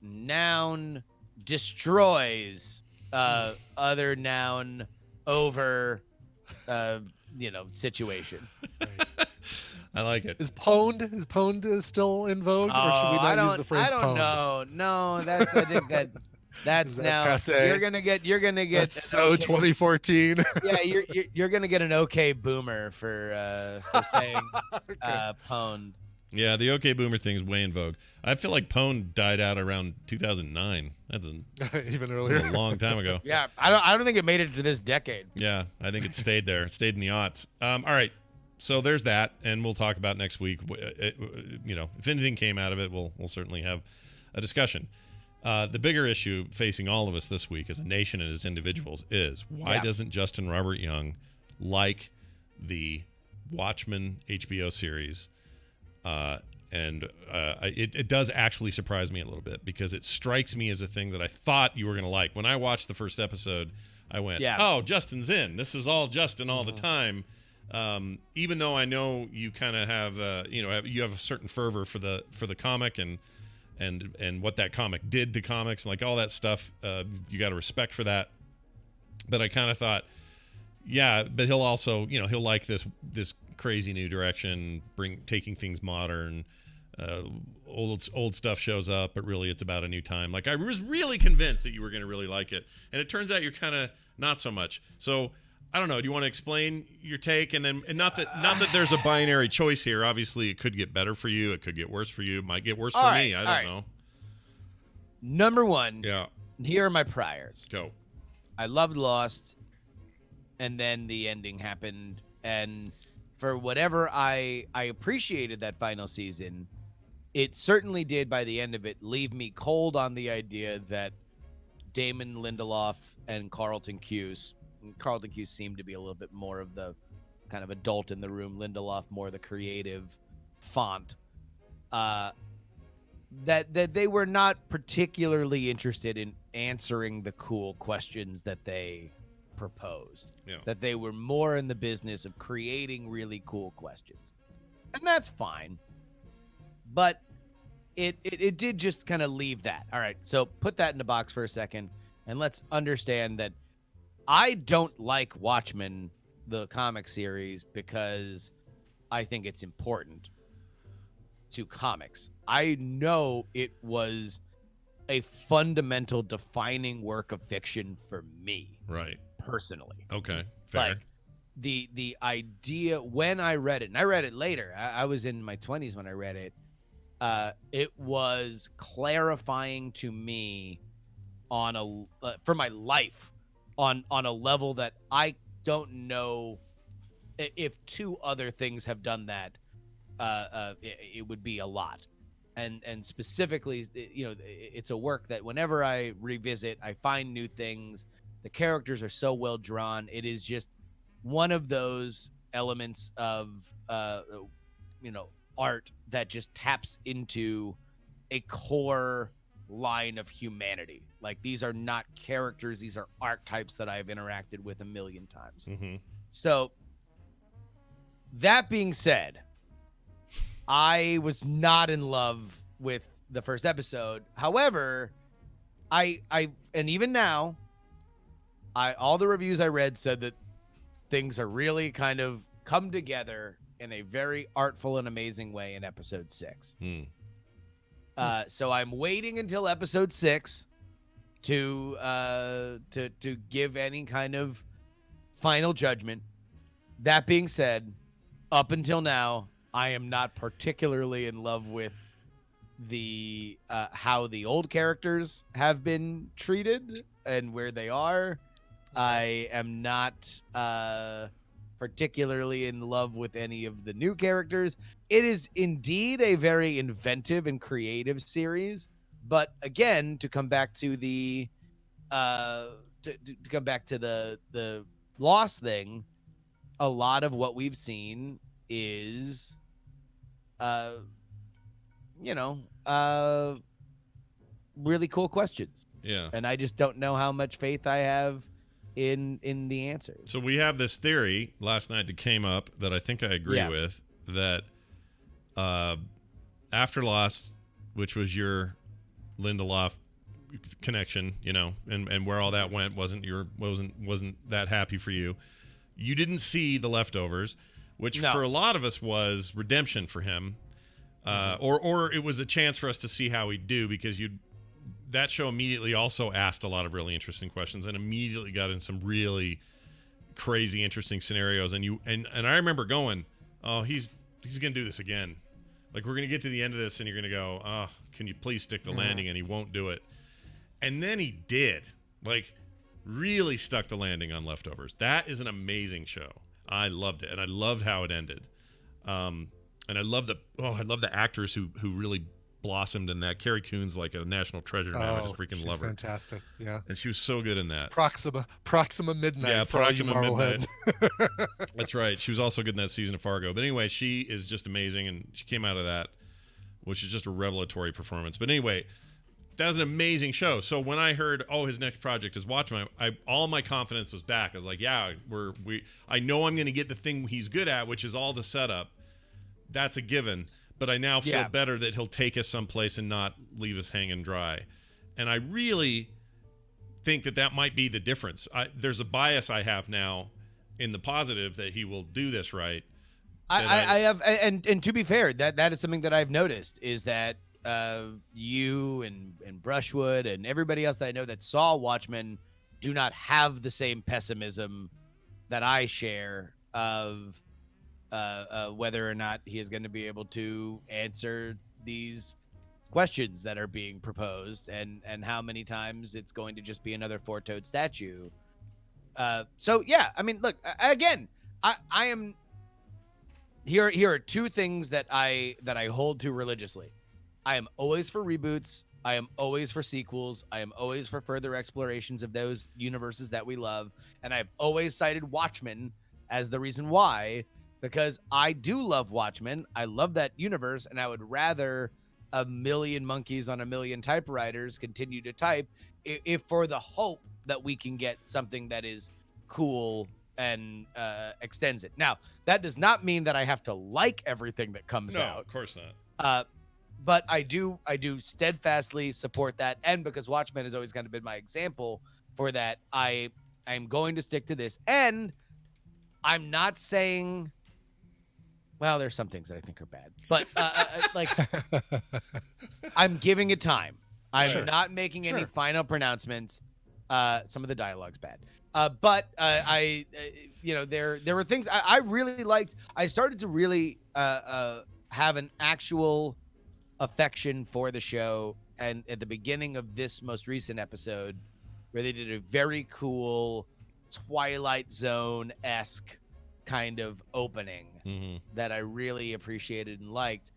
S12: noun destroys other noun over situation.
S1: I like it.
S6: Is pwned still in vogue, or should we not use the phrase pwned?
S12: I don't know. No, I think that's now
S6: passe?
S12: you're gonna get
S6: That's so 2014.
S12: Yeah, you're gonna get an okay boomer for saying pwned.
S1: Yeah, the OK Boomer thing's way in vogue. I feel like pwned died out around 2009. That's
S6: even earlier,
S1: a long time ago.
S12: Yeah, I don't think it made it to this decade.
S1: Yeah, I think it stayed there. It stayed in the aughts. All right, so there's that, and we'll talk about next week. If anything came out of it, we'll certainly have a discussion. The bigger issue facing all of us this week as a nation and as individuals is why doesn't Justin Robert Young like the Watchmen HBO series? It does actually surprise me a little bit, because it strikes me as a thing that I thought you were going to like. When I watched the first episode, I went, oh, Justin's in. This is all Justin all the time. Even though I know you kind of have, you have a certain fervor for the comic and what that comic did to comics and like all that stuff. You got to respect for that. But I kind of thought, but he'll also, he'll like this crazy new direction, taking things modern. Old stuff shows up, but really it's about a new time. Like, I was really convinced that you were going to really like it, and it turns out you're kind of not so much. So I don't know. Do you want to explain your take? And not that there's a binary choice here. Obviously, it could get better for you. It could get worse for you. It might get worse for me. I don't know.
S12: Number one.
S1: Yeah.
S12: Here are my priors.
S1: Go.
S12: I loved Lost. and then the ending happened. And for whatever I appreciated that final season, it certainly did by the end of it leave me cold on the idea that Damon Lindelof and Carlton Cuse seemed to be a little bit more of the kind of adult in the room, Lindelof more the creative font, that they were not particularly interested in answering the cool questions that they proposed.
S1: Yeah.
S12: That they were more in the business of creating really cool questions. And that's fine. But it did just kind of leave that. All right, so put that in the box for a second, and let's understand that I don't like Watchmen, the comic series, because I think it's important to comics. I know it was a fundamental defining work of fiction for me.
S1: Right.
S12: Personally.
S1: Okay, fair.
S12: Like, the idea when I read it, and I read it later. I was in my 20s when I read it. It was clarifying to me on for my life on a level that I don't know if two other things have done that. It would be a lot. And specifically, it's a work that whenever I revisit, I find new things. The characters are so well drawn. It is just one of those elements of art that just taps into a core line of humanity. Like, these are not characters, these are archetypes that I've interacted with a million times.
S1: Mm-hmm.
S12: So that being said, I was not in love with the first episode. However, I and even now, all the reviews I read said that things are really kind of come together in a very artful and amazing way in episode 6. So I'm waiting until episode 6 to give any kind of final judgment. That being said, up until now, I am not particularly in love with the how the old characters have been treated and where they are. I am not particularly in love with any of the new characters. It is indeed a very inventive and creative series, but again, to come back to the the Lost thing, a lot of what we've seen is really cool questions.
S1: Yeah.
S12: And I just don't know how much faith I have in the answers.
S1: So we have this theory last night that came up that I think I agree with, that after Lost, which was your Lindelof connection, and where all that went wasn't that happy for you. You didn't see The Leftovers, which for a lot of us was redemption for him. Or it was a chance for us to see how he'd do, because that show immediately also asked a lot of really interesting questions and immediately got in some really crazy, interesting scenarios. And I remember going, oh, he's going to do this again. Like, we're going to get to the end of this and you're going to go, oh, can you please stick the landing? And he won't do it. And then he did. Like, really stuck the landing on Leftovers. That is an amazing show. I loved it. And I loved how it ended. And I love the actors who really blossomed in that. Carrie Coon's like a national treasure now. I just freaking love her.
S6: Fantastic. Yeah.
S1: And she was so good in that.
S6: Proxima Midnight.
S1: Yeah, Proxima Midnight.
S6: Heads.
S1: That's right. She was also good in that season of Fargo. But anyway, she is just amazing, and she came out of that, which is just a revelatory performance. But anyway, that was an amazing show. So when I heard, his next project is Watchmen, all my confidence was back. I was like, yeah, I know I'm going to get the thing he's good at, which is all the setup. That's a given. But I now feel better that he'll take us someplace and not leave us hanging dry. And I really think that might be the difference. There's a bias I have now in the positive that he will do this right.
S12: I have, and to be fair, that is something that I've noticed, is that you and Brushwood and everybody else that I know that saw Watchmen do not have the same pessimism that I share of whether or not he is going to be able to answer these questions that are being proposed, and how many times it's going to just be another four-toed statue. So yeah, I mean, look, again, I am here are two things that I hold to religiously. I am always for reboots. I am always for sequels. I am always for further explorations of those universes that we love. And I've always cited Watchmen as the reason why, because I do love Watchmen. I love that universe, and I would rather a million monkeys on a million typewriters continue to type if for the hope that we can get something that is cool and extends it. Now, that does not mean that I have to like everything that comes out.
S1: No, of course not.
S12: But I do steadfastly support that, and because Watchmen has always kind of been my example for that, I'm going to stick to this. And I'm not saying, well, there's some things that I think are bad, but like I'm giving it time. I'm not making any final pronouncements. Some of the dialogue's bad. But there were things I really liked. I started to really have an actual affection for the show, and at the beginning of this most recent episode, where they did a very cool Twilight Zone-esque kind of opening that I really appreciated and liked.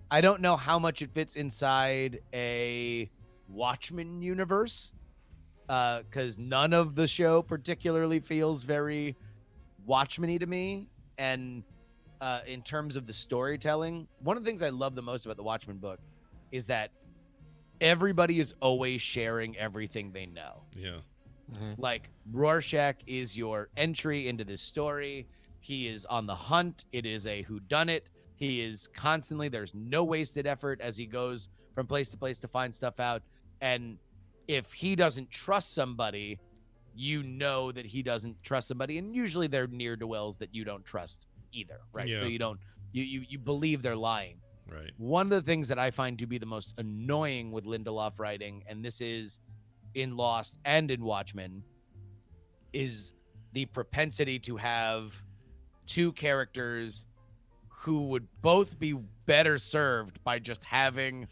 S12: I don't know how much it fits inside a Watchmen universe, because none of the show particularly feels very Watchmen-y to me. And in terms of the storytelling, one of the things I love the most about the Watchmen book is that everybody is always sharing everything they know.
S1: Yeah.
S12: Like, Rorschach is your entry into this story. He is on the hunt. It is a whodunit. He is constantly, there's no wasted effort as he goes from place to place to find stuff out. And if he doesn't trust somebody, you know that he doesn't trust somebody. And usually they're ne'er-do-wells that you don't trust either, right?
S1: Yeah.
S12: So you believe they're lying.
S1: Right.
S12: One of the things that I find to be the most annoying with Lindelof writing, and this is in Lost and in Watchmen, is the propensity to have two characters who would both be better served by just having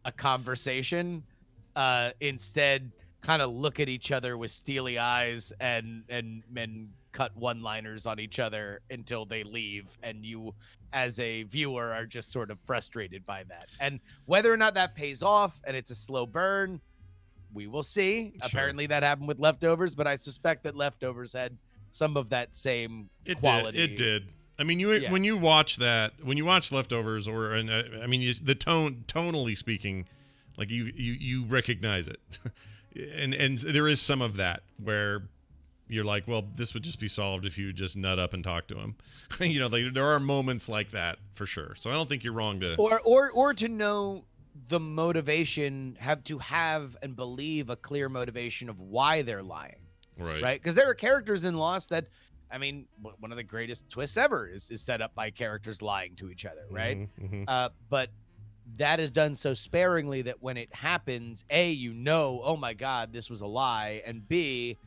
S12: a conversation, instead kind of look at each other with steely eyes and cut one-liners on each other until they leave, and you as a viewer are just sort of frustrated by that. And whether or not that pays off and it's a slow burn, we will see. Sure. Apparently that happened with Leftovers, but I suspect that Leftovers had some of that same quality.
S1: It did. I mean, when you watch Leftovers, tonally speaking, like you recognize it, and there is some of that where you're like, well, this would just be solved if you just nut up and talk to him. There are moments like that for sure. So I don't think you're wrong to
S12: or to know the motivation, have and believe a clear motivation of why they're lying. Right. Because there are characters in Lost that, I mean, one of the greatest twists ever is set up by characters lying to each other. Right. But that is done so sparingly that when it happens, A, oh my God, this was a lie. And B,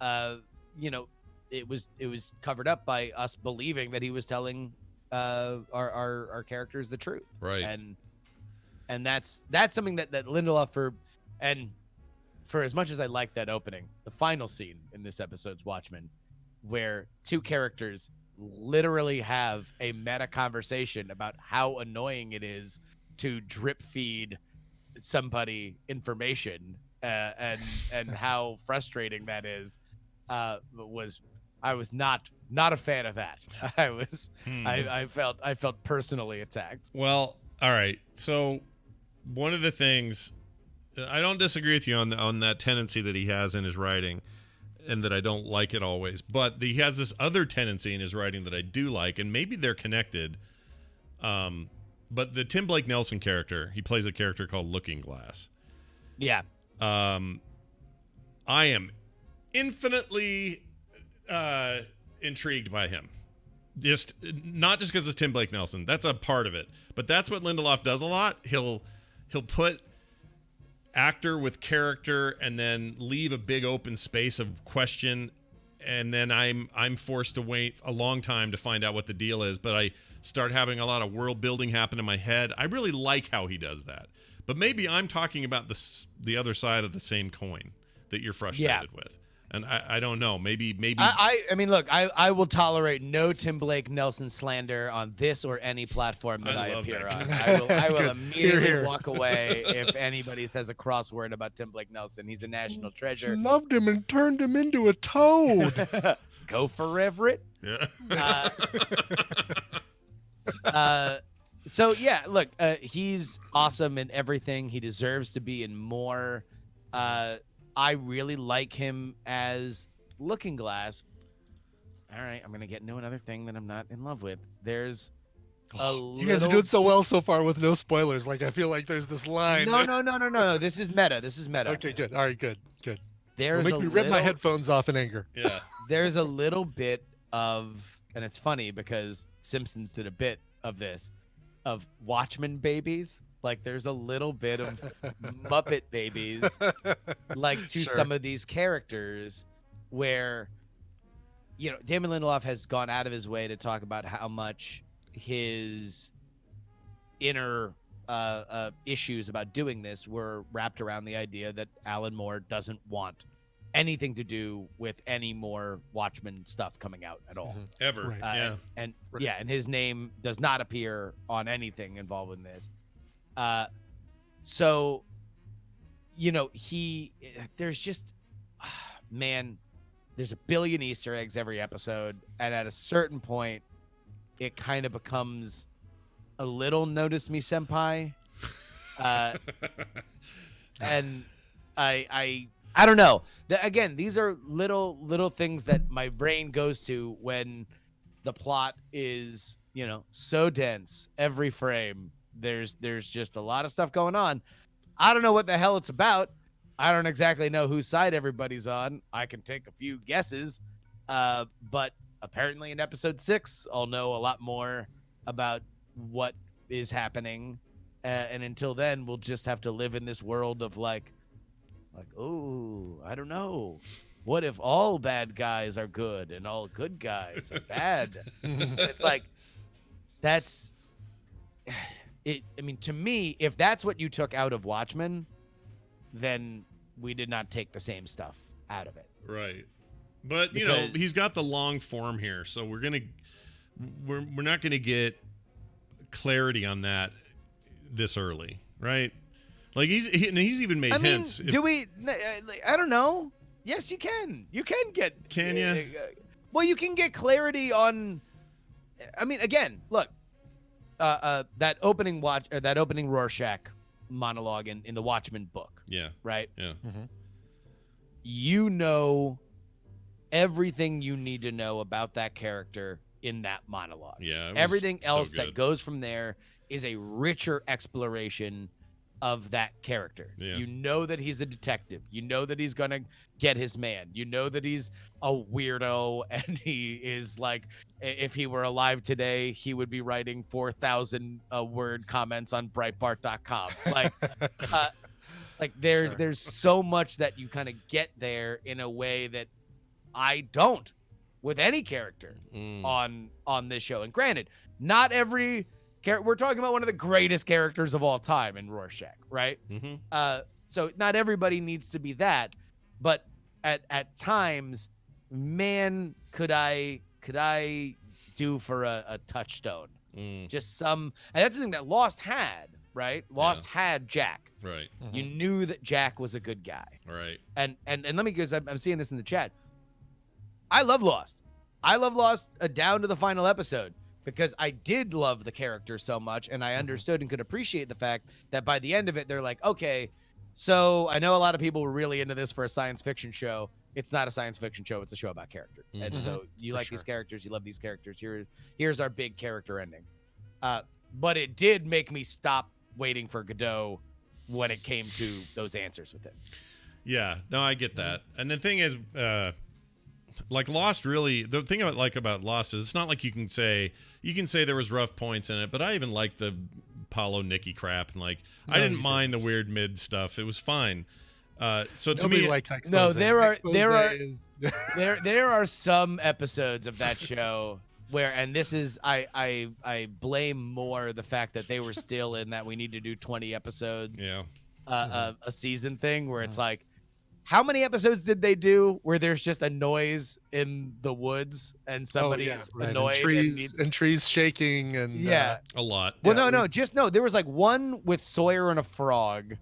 S12: it was covered up by us believing that he was telling our characters the truth.
S1: Right.
S12: And that's something that Lindelof for as much as I like that opening, the final scene in this episode's Watchmen, where two characters literally have a meta conversation about how annoying it is to drip feed somebody information, and how frustrating that is, I was not a fan of that. I felt personally attacked.
S1: Well, all right. So one of the things, I don't disagree with you on that tendency that he has in his writing, and that I don't like it always. But he has this other tendency in his writing that I do like, and maybe they're connected. But the Tim Blake Nelson character, he plays a character called Looking Glass.
S12: Yeah.
S1: I am infinitely intrigued by him. Not just because it's Tim Blake Nelson. That's a part of it. But that's what Lindelof does a lot. He'll put actor with character and then leave a big open space of question, and then I'm forced to wait a long time to find out what the deal is, but I start having a lot of world building happen in my head. I really like how he does that. But maybe I'm talking about the other side of the same coin that you're frustrated with. And I don't know. Maybe.
S12: I mean, look, I will tolerate no Tim Blake Nelson slander on this or any platform that I appear on. I will immediately walk away if anybody says a crossword about Tim Blake Nelson. He's a national treasure.
S6: Loved him and turned him into a toad.
S12: Go for Everett.
S1: Yeah.
S12: So yeah, look, he's awesome in everything. He deserves to be in more. I really like him as Looking Glass. All right, I'm gonna get into another thing that I'm not in love with. There's
S6: you guys are doing so well so far with no spoilers. Like I feel like there's this line.
S12: No. This is meta.
S6: Okay, good. All right, good.
S12: There's
S6: make me rip my headphones off in anger.
S1: Yeah.
S12: There's a little bit of, and it's funny because Simpsons did a bit of this, of Watchmen babies. Like there's a little bit of Muppet babies, like to some of these characters, where, you know, Damon Lindelof has gone out of his way to talk about how much his inner issues about doing this were wrapped around the idea that Alan Moore doesn't want anything to do with any more Watchmen stuff coming out at all.
S1: Ever.
S6: Right.
S12: And his name does not appear on anything involved in this. So, you know, there's just, man, there's a billion Easter eggs every episode. And at a certain point, it kind of becomes a little Notice Me Senpai. And I don't know. Again, these are little things that my brain goes to when the plot is, you know, so dense every frame. There's just a lot of stuff going on. I don't know what the hell it's about. I don't exactly know whose side everybody's on. I can take a few guesses. But apparently in episode 6, I'll know a lot more about what is happening. And until then, we'll just have to live in this world of like, oh, I don't know. What if all bad guys are good and all good guys are bad? It's like, that's it. I mean, to me, if that's what you took out of Watchmen, then we did not take the same stuff out of it.
S1: Right. But, you know, he's got the long form here, so we're not going to get clarity on that this early, right? Like he's even made hints.
S12: Do we? I don't know. Yes, you can. You can get.
S1: Can you?
S12: Well, you can get clarity on. I mean, again, look. That opening Rorschach monologue in the Watchmen book.
S1: Yeah.
S12: Right.
S1: Yeah.
S12: Mm-hmm. You know everything you need to know about that character in that monologue.
S1: Yeah.
S12: Everything else that goes from there is a richer exploration of that character.
S1: Yeah.
S12: You know that he's a detective. You know that he's gonna get his man. You know that he's a weirdo, and he is like, if he were alive today, he would be writing 4,000 word comments on Breitbart.com. Like, there's so much that you kind of get there in a way that I don't with any character on this show. And granted, not every we're talking about one of the greatest characters of all time in Rorschach, right?
S1: Mm-hmm.
S12: So not everybody needs to be that, but at times, man, could I do for a touchstone? Just some, and that's the thing that Lost had, right? Lost had Jack.
S1: Right.
S12: Mm-hmm. You knew that Jack was a good guy.
S1: Right.
S12: And let me, because I'm seeing this in the chat. I love Lost. I love Lost down to the final episode, because I did love the character so much, and I understood and could appreciate the fact that by the end of it, they're like, okay, so I know a lot of people were really into this for a science fiction show. It's not a science fiction show. It's a show about character. Mm-hmm. And so you like these characters. You love these characters. Here's our big character ending. But it did make me stop waiting for Godot when it came to those answers with him.
S1: Yeah, no, I get that. And the thing is, like Lost, really, the thing I like about Lost is it's not like you can say there was rough points in it, but I even like the Paulo Nikki crap, and like I didn't mind the weird mid stuff. It was fine. So to me,
S12: no, there are some episodes of that show where, and this is I blame more the fact that they were still in that we need to do 20 episodes, a season thing, where it's like, how many episodes did they do where there's just a noise in the woods and somebody's annoyed
S6: and trees shaking and
S12: a
S1: lot.
S12: Well, no. There was like one with Sawyer and a frog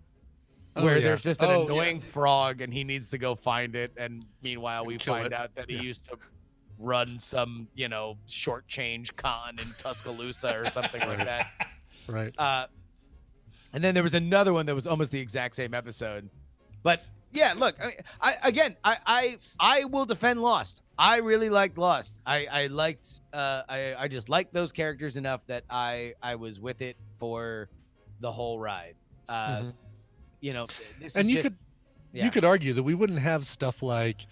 S12: where there's just an annoying frog and he needs to go find it. And meanwhile, we find out that he used to run some, shortchange con in Tuscaloosa or something like that.
S6: Right.
S12: And then there was another one that was almost the exact same episode. But yeah, look, I will defend Lost. I really liked Lost. I just liked those characters enough that I was with it for the whole ride. This
S6: and
S12: is
S6: you could argue that we wouldn't have stuff like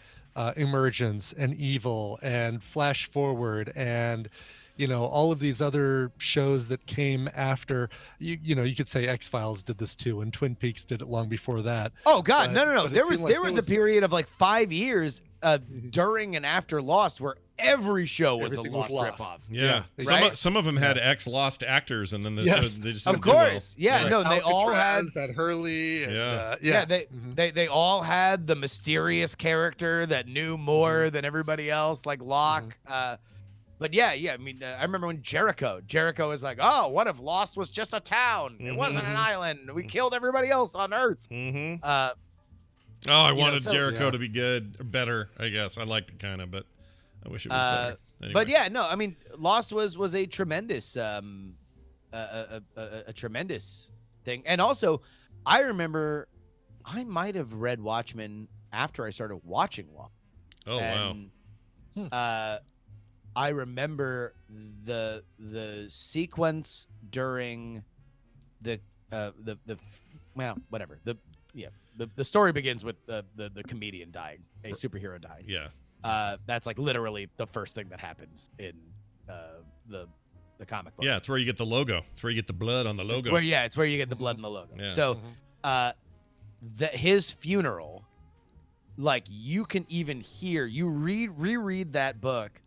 S6: Emergence and Evil and Flash Forward and all of these other shows that came after. You could say X-Files did this too, and Twin Peaks did it long before that.
S12: Oh God, no. There was a period of like 5 years during and after Lost where every show was a Lost ripoff.
S1: Yeah.
S12: Right?
S1: Some of them had ex-Lost actors, and then they just
S12: of course, yeah. No, they all had
S6: Hurley. And,
S12: they all had the mysterious character that knew more than everybody else, like Locke. But yeah. I mean, I remember when Jericho was like, "Oh, what if Lost was just a town? It wasn't an island. We killed everybody else on Earth."
S1: I wanted Jericho to be good, or better. I guess I liked it kind of, but I wish it was better. Anyway.
S12: But yeah, no. I mean, Lost was a tremendous, a tremendous thing. And also, I remember I might have read Watchmen after I started watching Lost.
S1: Oh
S12: wow. I remember the sequence during the story begins with the comedian dying, a superhero dying.
S1: Yeah.
S12: That's like literally the first thing that happens in the comic book.
S1: Yeah, it's where you get the logo. It's where you get the blood on the logo.
S12: It's where you get the blood on the logo.
S1: Yeah.
S12: So his funeral, like you can even hear, you reread that book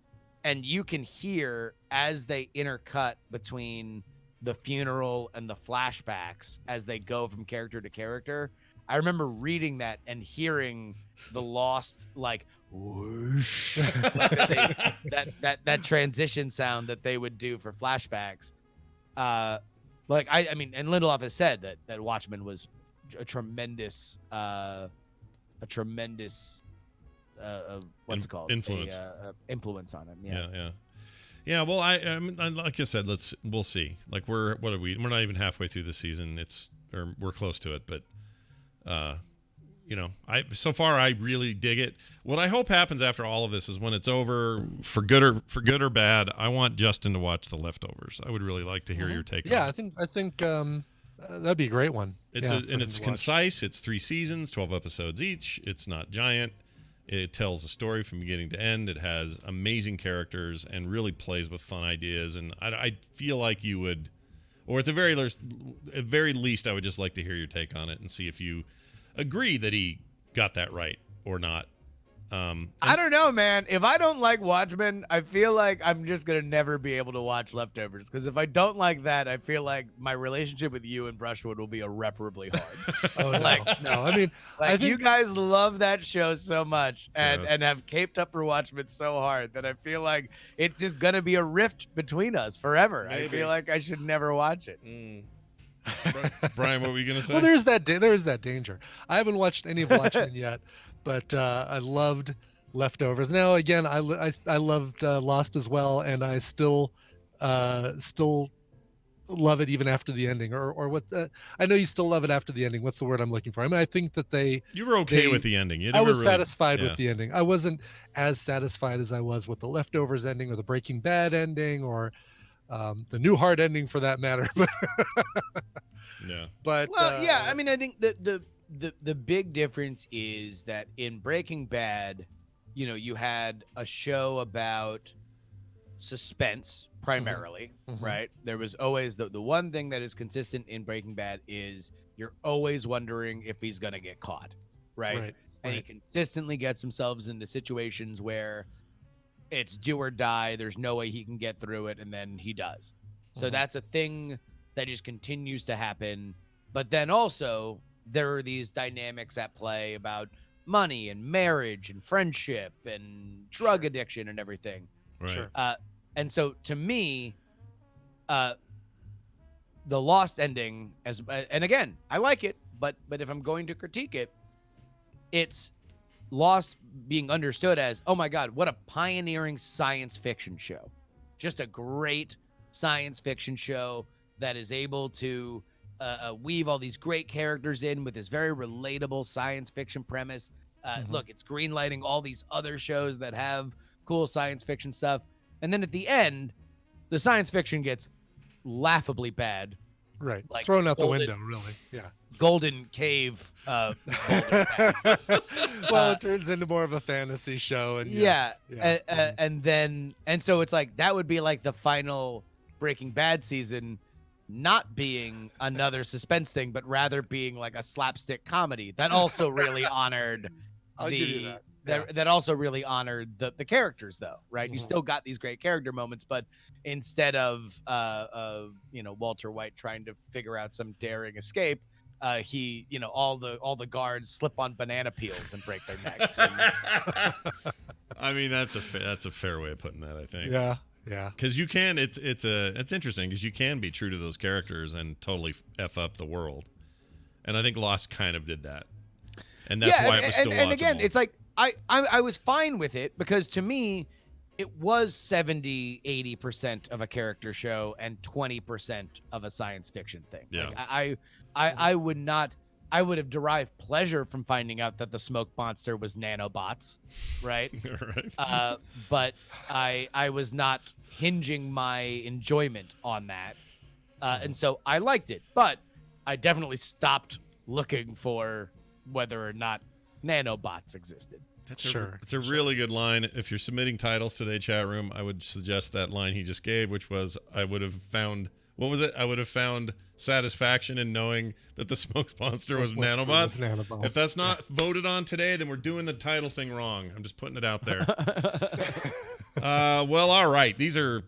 S12: and you can hear as they intercut between the funeral and the flashbacks as they go from character to character. I remember reading that and hearing the Lost like whoosh, like that transition sound that they would do for flashbacks. I mean, and Lindelof has said that Watchmen was a tremendous what's it called?
S1: Influence.
S12: Influence on him.
S1: Yeah. Well, I mean, like I said, we'll see. Like we're not even halfway through the season. We're close to it, but so far I really dig it. What I hope happens after all of this is when it's over, for good or bad, I want Justin to watch The Leftovers. I would really like to hear your take on it.
S6: Yeah, I think that'd be a great one.
S1: It's concise. It's 3 seasons, 12 episodes each. It's not giant. It tells a story from beginning to end. It has amazing characters and really plays with fun ideas. And I feel like you would, or at the very least, I would just like to hear your take on it and see if you agree that he got that right or not.
S12: I don't know, man. If I don't like Watchmen, I feel like I'm just gonna never be able to watch Leftovers. Because if I don't like that, I feel like my relationship with you and Brushwood will be irreparably hard.
S6: No. I mean,
S12: like
S6: I think
S12: you guys love that show so much and have caped up for Watchmen so hard that I feel like it's just gonna be a rift between us forever. Maybe. I feel like I should never watch it.
S1: Brian, what were you gonna say?
S6: Well, there is that danger. I haven't watched any of Watchmen yet, but I loved Leftovers. Now, again, I loved Lost as well, and I still love it even after the ending. Or what? I know you still love it after the ending. What's the word I'm looking for? I mean, I think that
S1: you were okay with the ending.
S6: I was satisfied with the ending. I wasn't as satisfied as I was with the Leftovers ending or the Breaking Bad ending or the Newhart ending for that matter. But
S12: I mean, I think that the big difference is that in Breaking Bad, you had a show about suspense primarily, right? There was always the one thing that is consistent in Breaking Bad is you're always wondering if he's gonna get caught, right? And he consistently gets himself into situations where it's do or die. There's no way he can get through it, and then he does. So that's a thing that just continues to happen. But then also there are these dynamics at play about money and marriage and friendship and drug addiction and everything.
S1: Right.
S6: Sure.
S12: And so to me, the Lost ending, and again, I like it, but if I'm going to critique it, it's Lost being understood as, oh my God, what a pioneering science fiction show. Just a great science fiction show that is able to weave all these great characters in with this very relatable science fiction premise. Look, it's greenlighting all these other shows that have cool science fiction stuff. And then at the end, the science fiction gets laughably bad.
S6: Right.
S12: Like
S6: Thrown out the window, really. Yeah.
S12: Golden Cave.
S6: Well, it turns into more of a fantasy show. And
S12: and so it's like, that would be like the final Breaking Bad season, not being another suspense thing, but rather being like a slapstick comedy that also really honored that also really honored the characters, though, right? You still got these great character moments, but instead of Walter White trying to figure out some daring escape, he all the guards slip on banana peels and break their necks.
S1: I mean, that's a fair way of putting that, I think.
S6: Yeah.
S1: Because you can, it's interesting because you can be true to those characters and totally f up the world, and I think Lost kind of did that, and that's why it was still watchable.
S12: And again, it's like I was fine with it because to me, it was 70-80% of a character show and 20% of a science fiction thing.
S1: Yeah.
S12: Like I would have derived pleasure from finding out that the smoke monster was nanobots, right?
S1: Right.
S12: But I was not hinging my enjoyment on that. And so I liked it, but I definitely stopped looking for whether or not nanobots existed.
S1: It's a really good line. If you're submitting titles today, chat room, I would suggest that line he just gave, which was, I would have found satisfaction in knowing that the smoke monster was nanobots. If that's not voted on today, then we're doing the title thing wrong. I'm just putting it out there. Well, all right. These are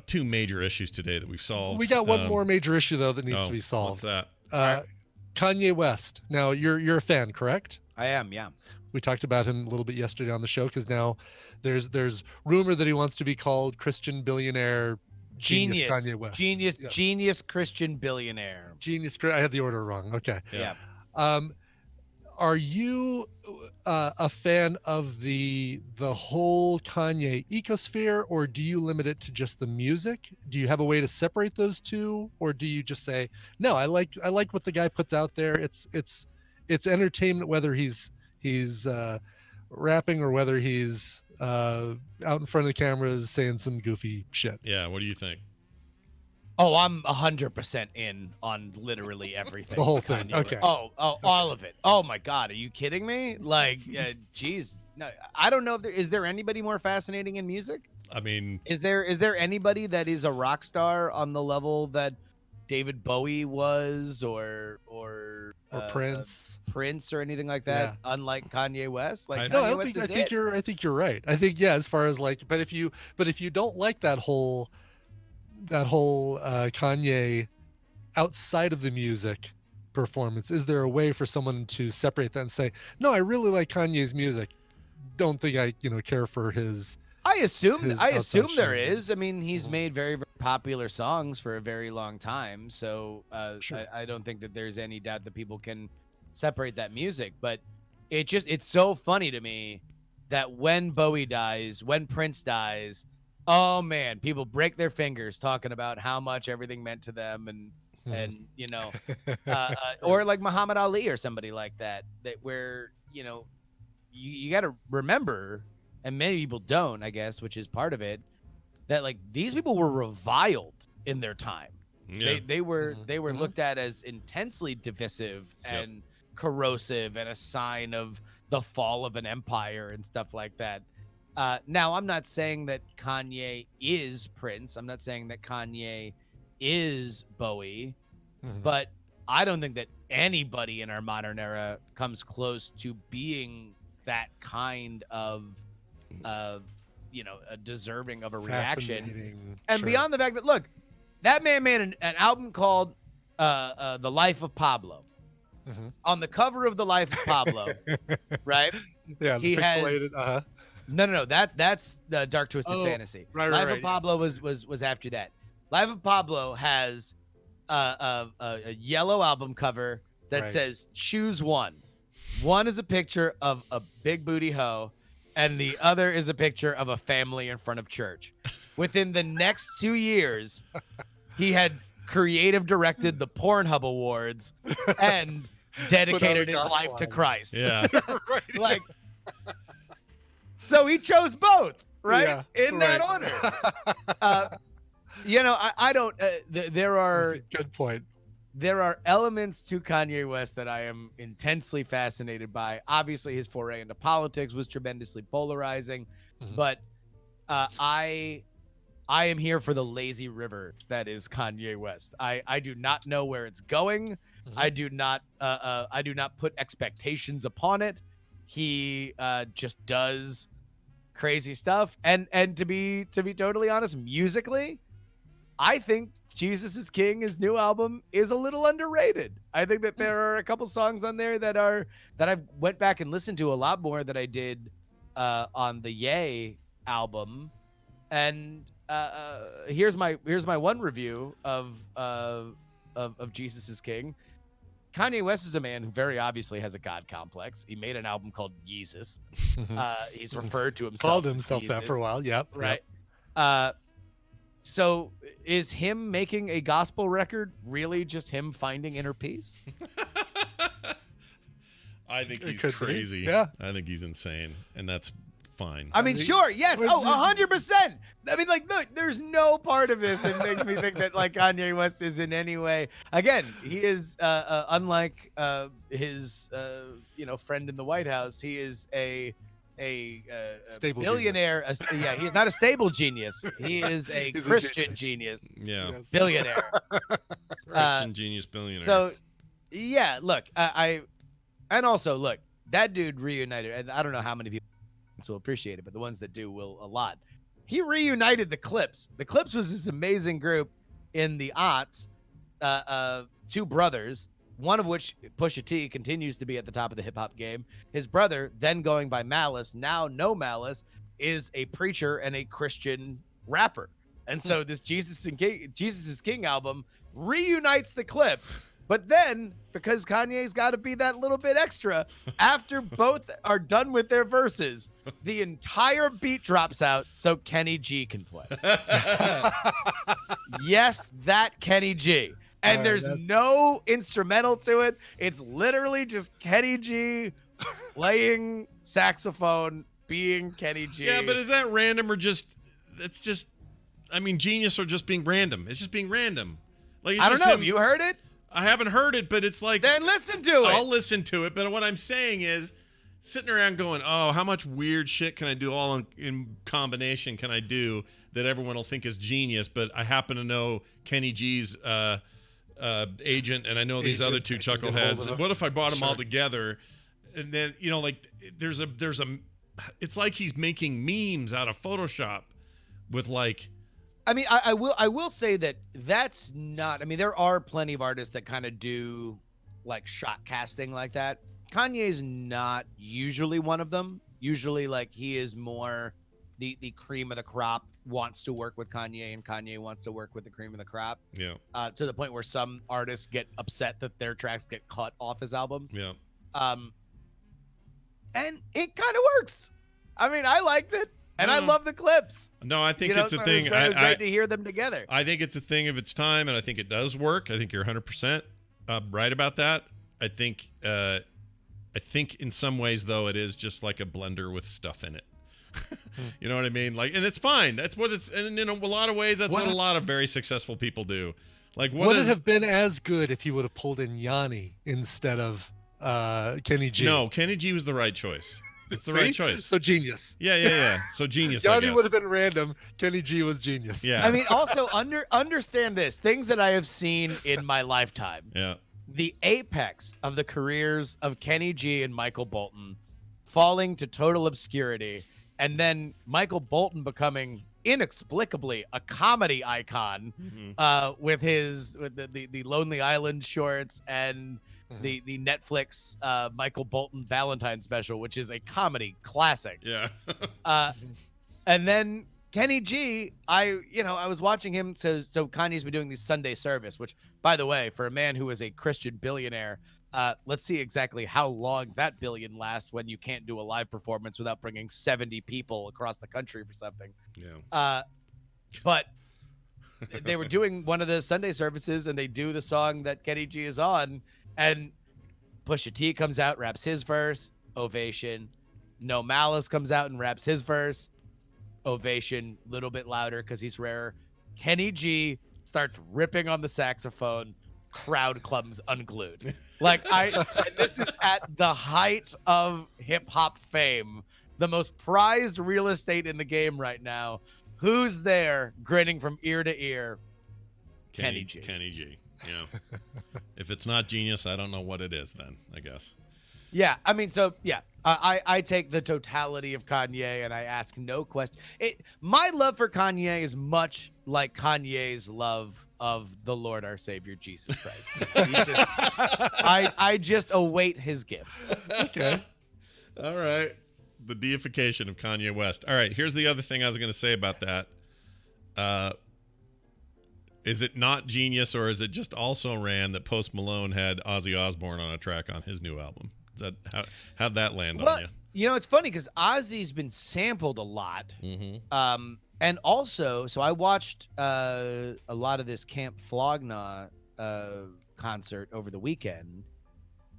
S1: two major issues today that we've solved.
S6: We got one more major issue though that needs to be solved.
S1: What's that?
S6: Kanye West. Now you're a fan, correct?
S12: I am, yeah.
S6: We talked about him a little bit yesterday on the show because now there's rumor that he wants to be called Christian billionaire genius Kanye West.
S12: Genius Christian billionaire.
S6: Genius. I had the order wrong. Okay.
S12: Yeah.
S6: Are you a fan of the whole Kanye ecosphere, or do you limit it to just the music? Do you have a way to separate those two, or do you just say, no, I like what the guy puts out there. It's entertainment, whether he's rapping or whether he's out in front of the cameras saying some goofy shit.
S1: Yeah. What do you think?
S12: Oh, I'm 100% in on literally everything.
S6: The whole thing. Okay.
S12: Oh, all of it. Oh my God, are you kidding me? Like, geez, no, I don't know if is there anybody more fascinating in music?
S1: I mean,
S12: is there anybody that is a rock star on the level that David Bowie was, or
S6: Prince
S12: or anything like that?
S6: Yeah.
S12: Unlike Kanye West, like
S6: I think you're right. I think as far as like, but if you don't like that whole Kanye outside of the music performance, is there a way for someone to separate that and say, no, I really like Kanye's music, don't think I care for his
S12: I assume there
S6: show.
S12: is. I mean, he's made very, very popular songs for a very long time, so
S6: Sure.
S12: I don't think that there's any doubt that people can separate that music. But it's so funny to me that when Bowie dies, when Prince dies, oh man, people break their fingers talking about how much everything meant to them, and or like Muhammad Ali or somebody like that where you got to remember. And many people don't, I guess, which is part of it, that like these people were reviled in their time.
S1: Yeah.
S12: They were looked at as intensely divisive and corrosive and a sign of the fall of an empire and stuff like that. Now, I'm not saying that Kanye is Prince. I'm not saying that Kanye is Bowie, but I don't think that anybody in our modern era comes close to being that kind of deserving of a reaction. And beyond the fact that, look, that man made an album called The Life of Pablo. On the cover of the Life of Pablo, right?
S6: Yeah,
S12: he
S6: pixelated.
S12: has. No. That's the Dark Twisted Fantasy.
S6: Right,
S12: Life
S6: right,
S12: of Pablo was after that. Life of Pablo has a yellow album cover that says "Choose one." One is a picture of a big booty hoe, and the other is a picture of a family in front of church. Within the next 2 years, he had creative directed the Pornhub Awards and dedicated his life to Christ.
S1: Yeah.
S12: Like, so he chose both, right?
S6: Yeah,
S12: In that order. I don't. There are
S6: good point.
S12: There are elements to Kanye West that I am intensely fascinated by. Obviously, his foray into politics was tremendously polarizing, but I am here for the lazy river that is Kanye West. I do not know where it's going. I do not put expectations upon it. He just does crazy stuff. And to be totally honest, musically, I think Jesus is King, his new album, is a little underrated. I think that there are a couple songs on there that I went back and listened to a lot more than I did on the Ye album. And here's my one review of Jesus is King. Kanye West is a man who very obviously has a God complex. He made an album called Yeezus. He's referred to himself.
S6: Called himself
S12: as
S6: that for a while. Yep.
S12: Right. So is him making a gospel record really just him finding inner peace?
S1: I think he's
S6: could be.
S1: crazy.
S6: Yeah.
S1: I think he's insane, and that's fine.
S12: I mean, sure, yes. Oh, 100%. I mean, like, look, there's no part of this that makes me think that, like, Kanye West is in any way. Again, he is, unlike his, friend in the White House, he is a
S6: stable
S12: billionaire. He's not a stable genius. He is a Christian genius.
S1: Yeah.
S12: Billionaire.
S1: Christian genius billionaire.
S12: So, yeah, look, and also, look, that dude reunited, and I don't know how many people will appreciate it, but the ones that do will a lot. He reunited the Clips. The Clips was this amazing group in the aughts, two brothers, one of which, Pusha T, continues to be at the top of the hip-hop game. His brother, then going by Malice, now No Malice, is a preacher and a Christian rapper. And so this Jesus is King album reunites the Clips. But then, because Kanye's got to be that little bit extra, after both are done with their verses, the entire beat drops out so Kenny G can play. Yes, that Kenny G. And there's no instrumental to it. It's literally just Kenny G playing saxophone, being Kenny G.
S1: Yeah, but is that random or just, it's just, I mean, genius or just being random? It's just being random. Like,
S12: I don't know. Have you heard it?
S1: I haven't heard it, but it's like...
S12: Then listen to it.
S1: I'll listen to it, but what I'm saying is, sitting around going, oh, how much weird shit can I do all in combination can I do that everyone will think is genius, but I happen to know Kenny G's agent, and I know these other two chuckleheads. And what if I brought them all together? And then, like, there's a... It's like he's making memes out of Photoshop with, like...
S12: I mean, I will say that that's not. I mean, there are plenty of artists that kind of do like shot casting like that. Kanye's not usually one of them. Usually, like, he is more the cream of the crop. Wants to work with Kanye, and Kanye wants to work with the cream of the crop.
S1: Yeah.
S12: To the point where some artists get upset that their tracks get cut off his albums.
S1: Yeah.
S12: And it kind of works. I mean, I liked it. And I love the Clips.
S1: No, I think it's a thing.
S12: It was great to hear them together.
S1: I think it's a thing of its time, and I think it does work. I think you're 100% right about that. I think in some ways, though, it is just like a blender with stuff in it. You know what I mean? Like, and it's fine. That's what it's. And in a lot of ways, that's what a lot of very successful people do. Like,
S6: would it have been as good if you would have pulled in Yanni instead of Kenny G?
S1: No, Kenny G was the right choice. It's the right choice.
S6: So genius.
S1: Yeah. So genius.
S6: Yanni would have been random. Kenny G was genius.
S1: Yeah.
S12: I mean, also understand this. Things that I have seen in my lifetime.
S1: Yeah.
S12: The apex of the careers of Kenny G and Michael Bolton falling to total obscurity, and then Michael Bolton becoming inexplicably a comedy icon with the Lonely Island shorts and the Netflix Michael Bolton Valentine special, which is a comedy classic.
S1: Yeah.
S12: And then Kenny G, I was watching him. So Kanye's been doing these Sunday service, which, by the way, for a man who is a Christian billionaire, let's see exactly how long that billion lasts when you can't do a live performance without bringing 70 people across the country for something.
S1: Yeah.
S12: But they were doing one of the Sunday services, and they do the song that Kenny G is on, and Pusha T comes out, raps his verse, ovation. No Malice comes out and raps his verse, ovation, little bit louder because he's rarer. Kenny G starts ripping on the saxophone, crowd comes unglued. Like, and this is at the height of hip hop fame, the most prized real estate in the game right now. Who's there grinning from ear to ear? Kenny G.
S1: Kenny G. Yeah. If it's not genius, I don't know what it is then, I guess.
S12: Yeah, I mean, so, yeah. I take the totality of Kanye and I ask no question. My love for Kanye is much like Kanye's love of the Lord our Savior Jesus Christ. I just await his gifts.
S1: Okay. All right. The deification of Kanye West. All right, here's the other thing I was going to say about that. Is it not genius, or is it just also ran that Post Malone had Ozzy Osbourne on a track on his new album? Is that how'd that land on you?
S12: You know, it's funny because Ozzy's been sampled a lot.
S1: Mm-hmm.
S12: And also, so I watched a lot of this Camp Flogna concert over the weekend,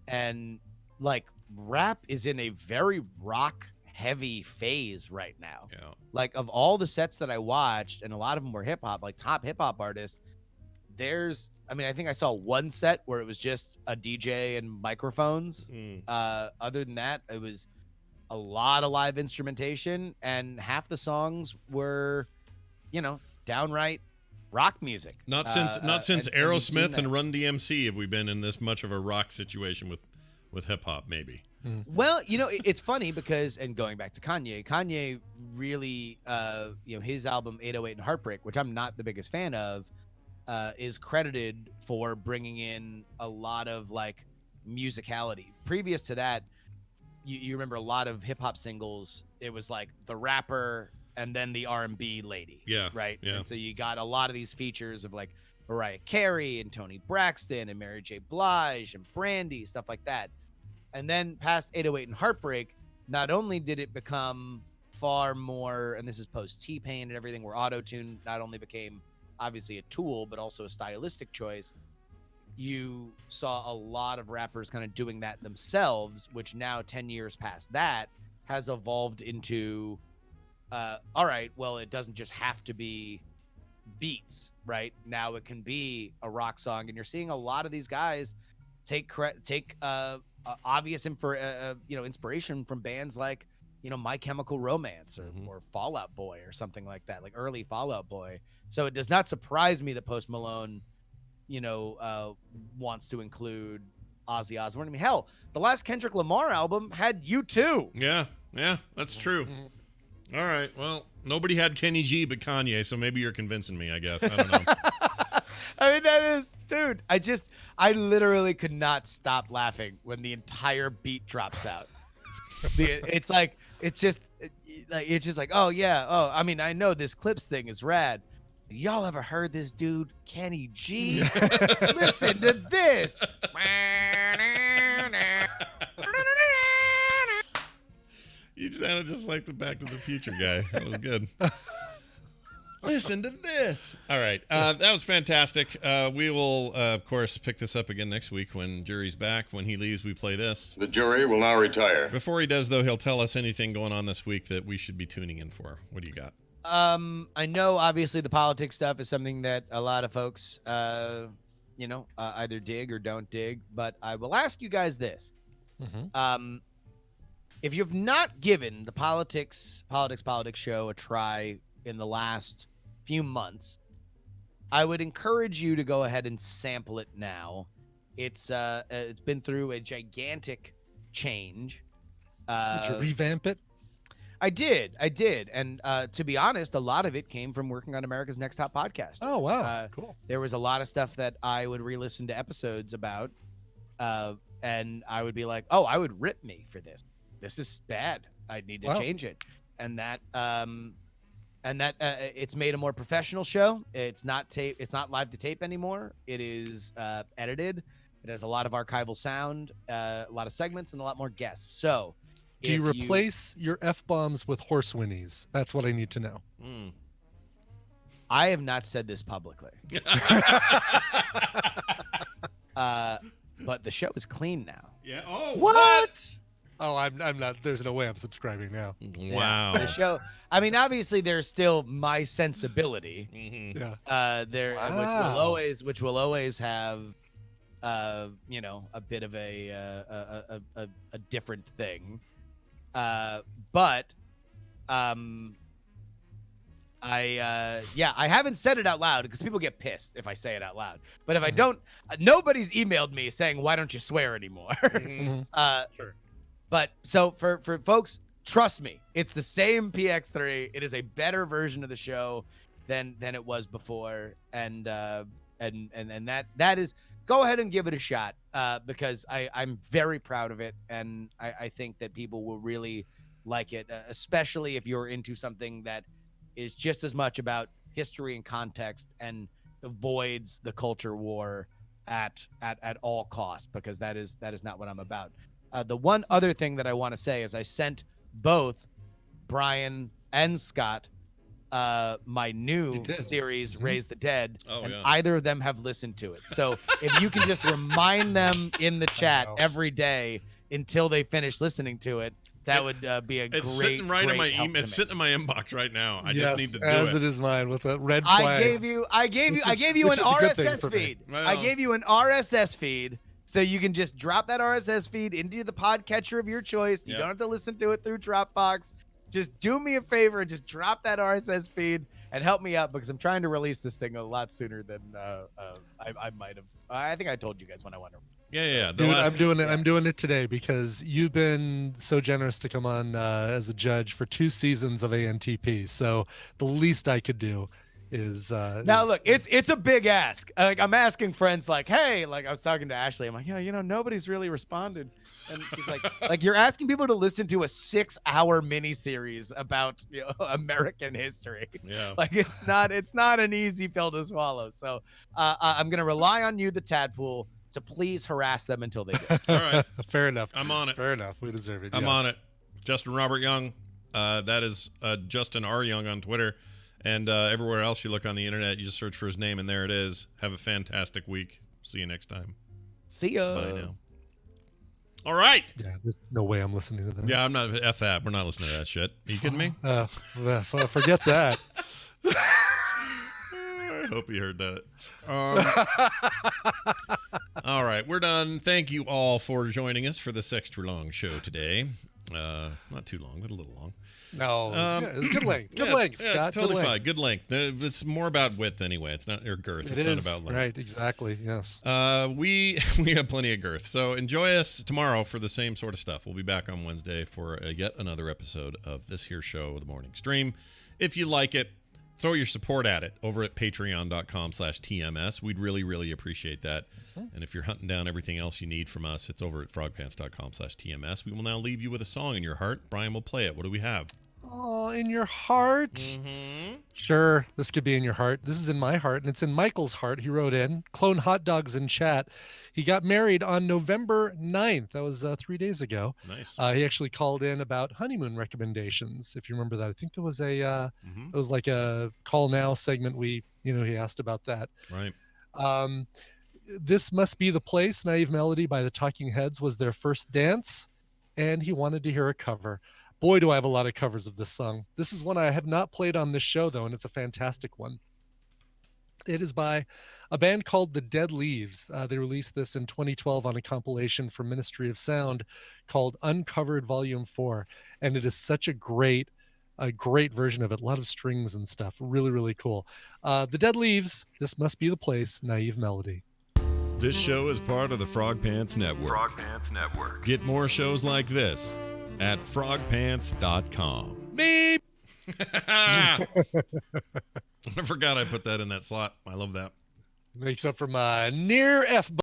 S12: and like rap is in a very rock heavy phase right now.
S1: Yeah.
S12: Like, of all the sets that I watched, and a lot of them were hip hop, like top hip hop artists, I think I saw one set where it was just a DJ and microphones. Other than that, it was a lot of live instrumentation, and half the songs were, downright rock music.
S1: Not since Aerosmith and Run DMC have we been in this much of a rock situation with hip hop, maybe.
S12: Well, it's funny because, and going back to Kanye really, his album 808 and Heartbreak, which I'm not the biggest fan of, is credited for bringing in a lot of like musicality. Previous to that, you remember a lot of hip hop singles, it was like the rapper and then the R&B lady.
S1: Yeah.
S12: Right.
S1: Yeah.
S12: And so you got a lot of these features of like Mariah Carey and Toni Braxton and Mary J. Blige and Brandy, stuff like that. And then past 808 and Heartbreak, not only did it become far more, and this is post T-Pain and everything, where auto-tune not only became obviously a tool, but also a stylistic choice, you saw a lot of rappers kind of doing that themselves, which now 10 years past that has evolved into, all right, well, it doesn't just have to be beats, right? Now it can be a rock song, and you're seeing a lot of these guys take obvious inspiration from bands like My Chemical Romance or Fall Out Boy or something like that, like early Fall Out Boy. So it does not surprise me that Post Malone wants to include Ozzy Osbourne. I mean, hell, the last Kendrick Lamar album had U2.
S1: Yeah, that's true. All right, well, nobody had Kenny G but Kanye, so maybe you're convincing me, I guess. I don't know.
S12: I mean, that is, dude, I literally could not stop laughing when the entire beat drops out. It's just like, oh yeah, I mean, I know this Clips thing is rad. Y'all ever heard this dude, Kenny G? Listen to this.
S1: You sounded just like the Back to the Future guy. That was good. Listen to this. All right. That was fantastic. We will, of course, pick this up again next week when Jury's back. When he leaves, we play this.
S10: The jury will now retire.
S1: Before he does, though, he'll tell us anything going on this week that we should be tuning in for. What do you got?
S12: I know, obviously, the politics stuff is something that a lot of folks, either dig or don't dig. But I will ask you guys this. If you've not given the politics show a try in the last few months, I would encourage you to go ahead and sample it now. It's been through a gigantic change.
S6: Did you revamp it?
S12: I did. And to be honest, a lot of it came from working on America's Next Top Podcast.
S6: Oh, wow. Cool.
S12: There was a lot of stuff that I would re-listen to episodes about and I would be like, oh, I would rip me for this. This is bad. I need to change it. And that it's made a more professional show. It's not live to tape anymore. It is edited. It has a lot of archival sound, a lot of segments, and a lot more guests. So,
S6: do you replace your F-bombs with horse whinnies? That's what I need to know.
S12: I have not said this publicly. But the show is clean now.
S1: Yeah. Oh,
S6: what? Oh, I'm not. There's no way I'm subscribing now.
S1: Wow.
S12: The show. I mean, obviously, there's still my sensibility.
S6: Yeah.
S12: Which will always have, a bit of a different thing. But I haven't said it out loud because people get pissed if I say it out loud. But if I don't, nobody's emailed me saying, why don't you swear anymore?
S6: Sure.
S12: But so for folks, trust me, it's the same PX3. It is a better version of the show than it was before. And that is, go ahead and give it a shot because I'm very proud of it. And I think that people will really like it, especially if you're into something that is just as much about history and context and avoids the culture war at all costs, because that is not what I'm about. The one other thing that I want to say is I sent both Brian and Scott my new series, Raise the Dead, and either of them have listened to it. So if you can just remind them in the chat every day until they finish listening to it, that would be a great.
S1: It's sitting right in my email. It's sitting in my inbox right now. I just need to do it.
S6: As it is mine with a red flag.
S12: I gave you an RSS feed. I gave you an RSS feed. So you can just drop that RSS feed into the podcatcher of your choice. You don't have to listen to it through Dropbox. Just do me a favor and just drop that RSS feed and help me out, because I'm trying to release this thing a lot sooner than I might have. I think I told you guys when I wanted to.
S1: Yeah.
S6: Dude, I'm doing it. I'm doing it today because you've been so generous to come on as a judge for 2 seasons of ANTP. So the least I could do is
S12: now look, it's a big ask. Like, I'm asking friends, like, hey, like I was talking to Ashley, I'm like, yeah, nobody's really responded, and she's like you're asking people to listen to a 6-hour miniseries about American history.
S1: Yeah,
S12: like it's not an easy pill to swallow. So I'm gonna rely on you, the Tadpole, to please harass them until they do.
S1: All right,
S6: fair enough.
S1: I'm on it.
S6: Fair enough. We deserve it.
S1: I'm on it. Justin Robert Young. That is Justin R. Young on Twitter. And everywhere else you look on the internet, you just search for his name, and there it is. Have a fantastic week. See you next time.
S12: See ya.
S1: Bye now. All right.
S6: Yeah, there's no way I'm listening to that.
S1: Yeah, I'm not. F that. We're not listening to that shit. Are you kidding me?
S6: Forget that.
S1: I hope you heard that. All right, we're done. Thank you all for joining us for this extra long show today. Not too long, but a little long.
S6: No, it's good length. Good length, Scott.
S1: It's totally fine. Good length. It's more about width anyway. It's not, or girth. It's not about length.
S6: Right, exactly. Yes.
S1: We have plenty of girth. So enjoy us tomorrow for the same sort of stuff. We'll be back on Wednesday for yet another episode of this here show, The Morning Stream. If you like it, throw your support at it over at patreon.com/TMS. We'd really, really appreciate that. And if you're hunting down everything else you need from us, it's over at frogpants.com/TMS. We will now leave you with a song in your heart. Brian will play it. What do we have?
S6: Oh, in your heart? Sure, this could be in your heart. This is in my heart, and it's in Michael's heart. He wrote in, Clone Hot Dogs in chat. He got married on November 9th. That was 3 days ago.
S1: Nice.
S6: He actually called in about honeymoon recommendations, if you remember that. I think there was it was like a call now segment. He asked about that.
S1: Right.
S6: This Must Be the Place, Naive Melody by the Talking Heads, was their first dance, and he wanted to hear a cover. Boy, do I have a lot of covers of this song. This is one I have not played on this show, though, and it's a fantastic one. It is by a band called The Dead Leaves. They released this in 2012 on a compilation for Ministry of Sound called Uncovered Volume 4, and it is such a great version of it. A lot of strings and stuff. Really, really cool. The Dead Leaves, This Must Be the Place, Naive Melody.
S1: This show is part of the Frog Pants Network. Frog Pants Network. Get more shows like this at frogpants.com.
S6: Beep!
S1: I forgot I put that in that slot. I love that.
S6: Makes up for my near F